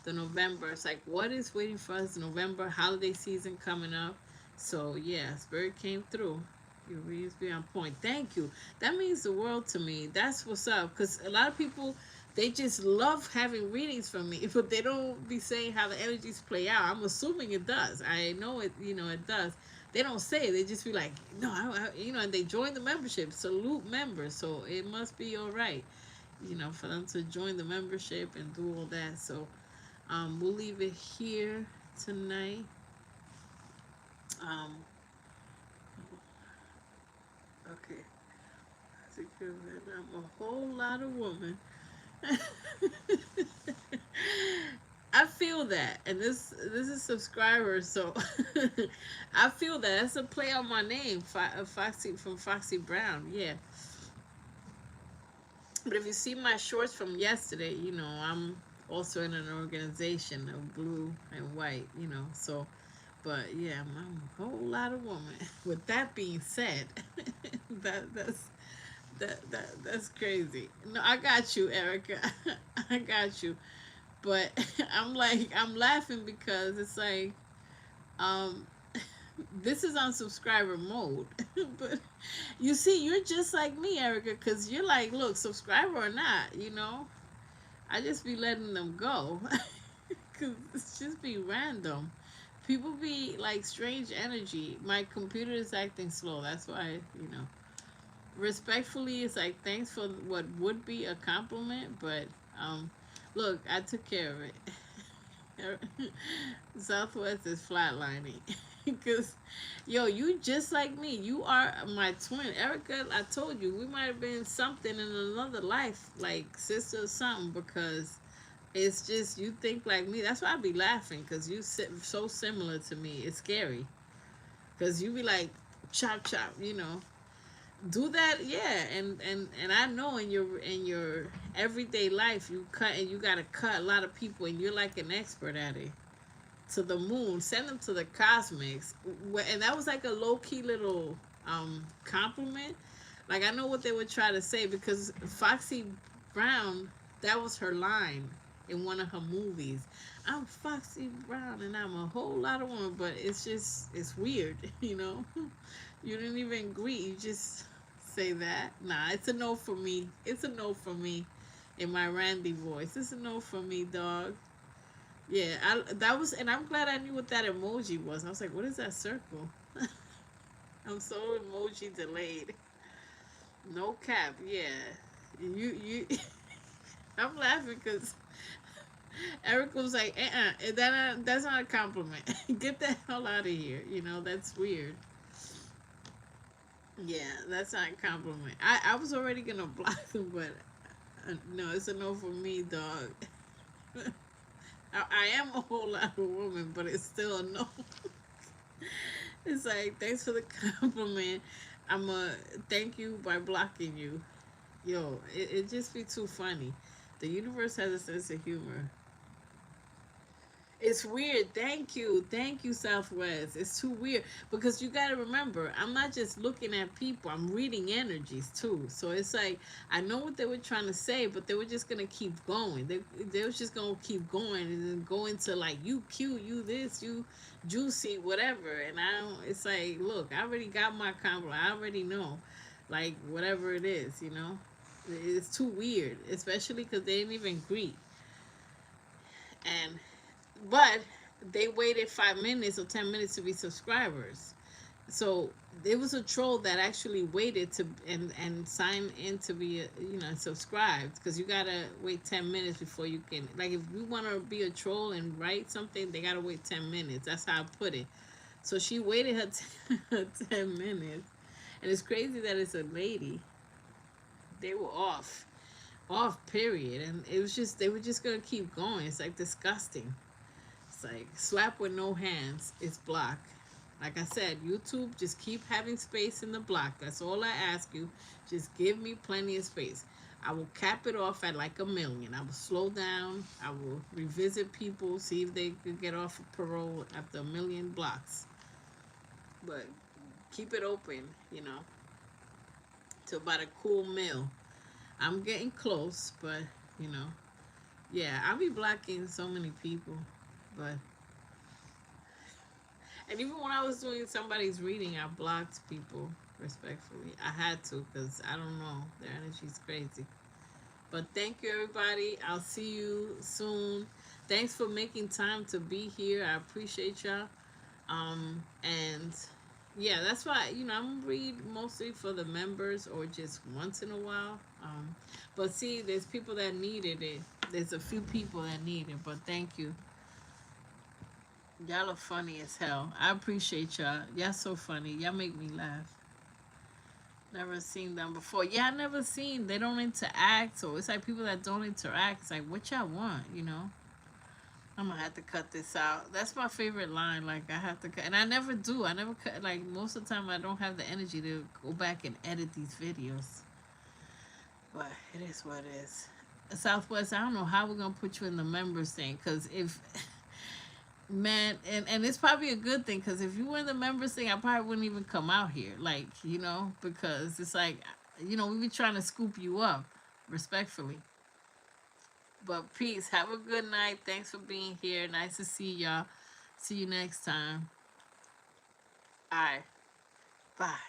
the November, it's like what is waiting for us? November holiday season coming up. So yeah, Spirit came through. Your readings be on point. Thank you. That means the world to me. That's what's up. Because a lot of people, they just love having readings from me, but they don't be saying how the energies play out. I'm assuming it does. I know it. You know it does. They don't say it. They just be like, no, you know, and they join the membership. Salute members. So it must be all right, you know, for them to join the membership and do all that. So we'll leave it here tonight. Um, okay. I'm a whole lot of woman. I feel that, and this is subscribers, so I feel that. That's a play on my name, Foxy from Foxy Brown. Yeah, but if you see my shorts from yesterday, you know I'm also in an organization of blue and white. You know, so but yeah, I'm a whole lot of woman. With that being said, that's that's crazy. No, I got you, Erica. I got you. But I'm laughing because it's like um this is on subscriber mode. But you see, you're just like me, Erica, because you're like, look, subscriber or not, you know, I just be letting them go. Because it's just be random. People be like strange energy. My computer is acting slow. That's why, you know. respectfully, it's like thanks for what would be a compliment, but um, look, I took care of it. Southwest is flatlining because, yo, you just like me. You are my twin, Erica. I told you we might have been something in another life, like sister or something. Because it's just you think like me. That's why I be laughing because you so similar to me. It's scary because you be like chop chop, do that, yeah. And I know in your everyday life you cut and you gotta cut a lot of people and you're like an expert at it to the moon, send them to the cosmics. And that was like a low-key little compliment. Like I know what they would try to say because Foxy Brown, that was her line in one of her movies. I'm Foxy Brown and I'm a whole lot of woman, but it's weird. You didn't even greet, you just say that. Nah, it's a no for me. It's a no for me in my Randy voice. It's a no for me, dog. Yeah, that was, and I'm glad I knew what that emoji was. I was like, what is that circle? I'm so emoji delayed. No cap, yeah. You, I'm laughing because Eric was like, that's not a compliment. Get the hell out of here. That's weird. Yeah, that's not a compliment. I was already gonna block them, but no, it's a no for me, dog. I am a whole lot of woman, but it's still a no. It's like, thanks for the compliment. I'm a thank you by blocking you. Yo, it just be too funny. The universe has a sense of humor. It's weird. Thank you, Southwest. It's too weird because you got to remember, I'm not just looking at people. I'm reading energies too. So it's like I know what they were trying to say, but they were just gonna keep going. They was just gonna keep going and then go into like you cute, you this, you juicy, whatever. And I don't. It's like, look, I already got my compliment. I already know, like whatever it is, It's too weird, especially because they didn't even greet. And but they waited 5 minutes or 10 minutes to be subscribers. So there was a troll that actually waited to and sign in to be subscribed because you gotta wait 10 minutes before you can, like, if you want to be a troll and write something, they gotta wait 10 minutes. That's how I put it. So she waited her, her 10 minutes, and it's crazy that it's a lady. They were off period, and it was just they were just gonna keep going. It's like disgusting. It's like slap with no hands. It's block. Like I said, YouTube, just keep having space in the block. That's all I ask you. Just give me plenty of space. I will cap it off at like 1 million. I will slow down. I will revisit people, see if they could get off of parole after 1 million blocks. But keep it open, to about a cool mil. I'm getting close, but you know, yeah, I'll be blocking so many people, but and even when I was doing somebody's reading, I blocked people respectfully. I had to because I don't know, their energy's crazy. But thank you, everybody. I'll see you soon. Thanks for making time to be here. I appreciate y'all. And yeah, that's why I'm gonna read mostly for the members or just once in a while. But see, there's people that needed it. There's a few people that need it. But thank you. Y'all are funny as hell. I appreciate y'all. Y'all so funny. Y'all make me laugh. Never seen them before. Yeah, I never seen. They don't interact. So it's like people that don't interact. It's like, what y'all want? I'm gonna have to cut this out. That's my favorite line. Like, I have to cut, and I never do. I never cut. Like, most of the time, I don't have the energy to go back and edit these videos. But it is what it is. Southwest, I don't know how we're gonna put you in the members thing, because if man, and it's probably a good thing, because if you were in the members thing, I probably wouldn't even come out here, like, because it's like, we be trying to scoop you up respectfully. But peace. Have a good night. Thanks for being here. Nice to see y'all. See you next time. All right. Bye.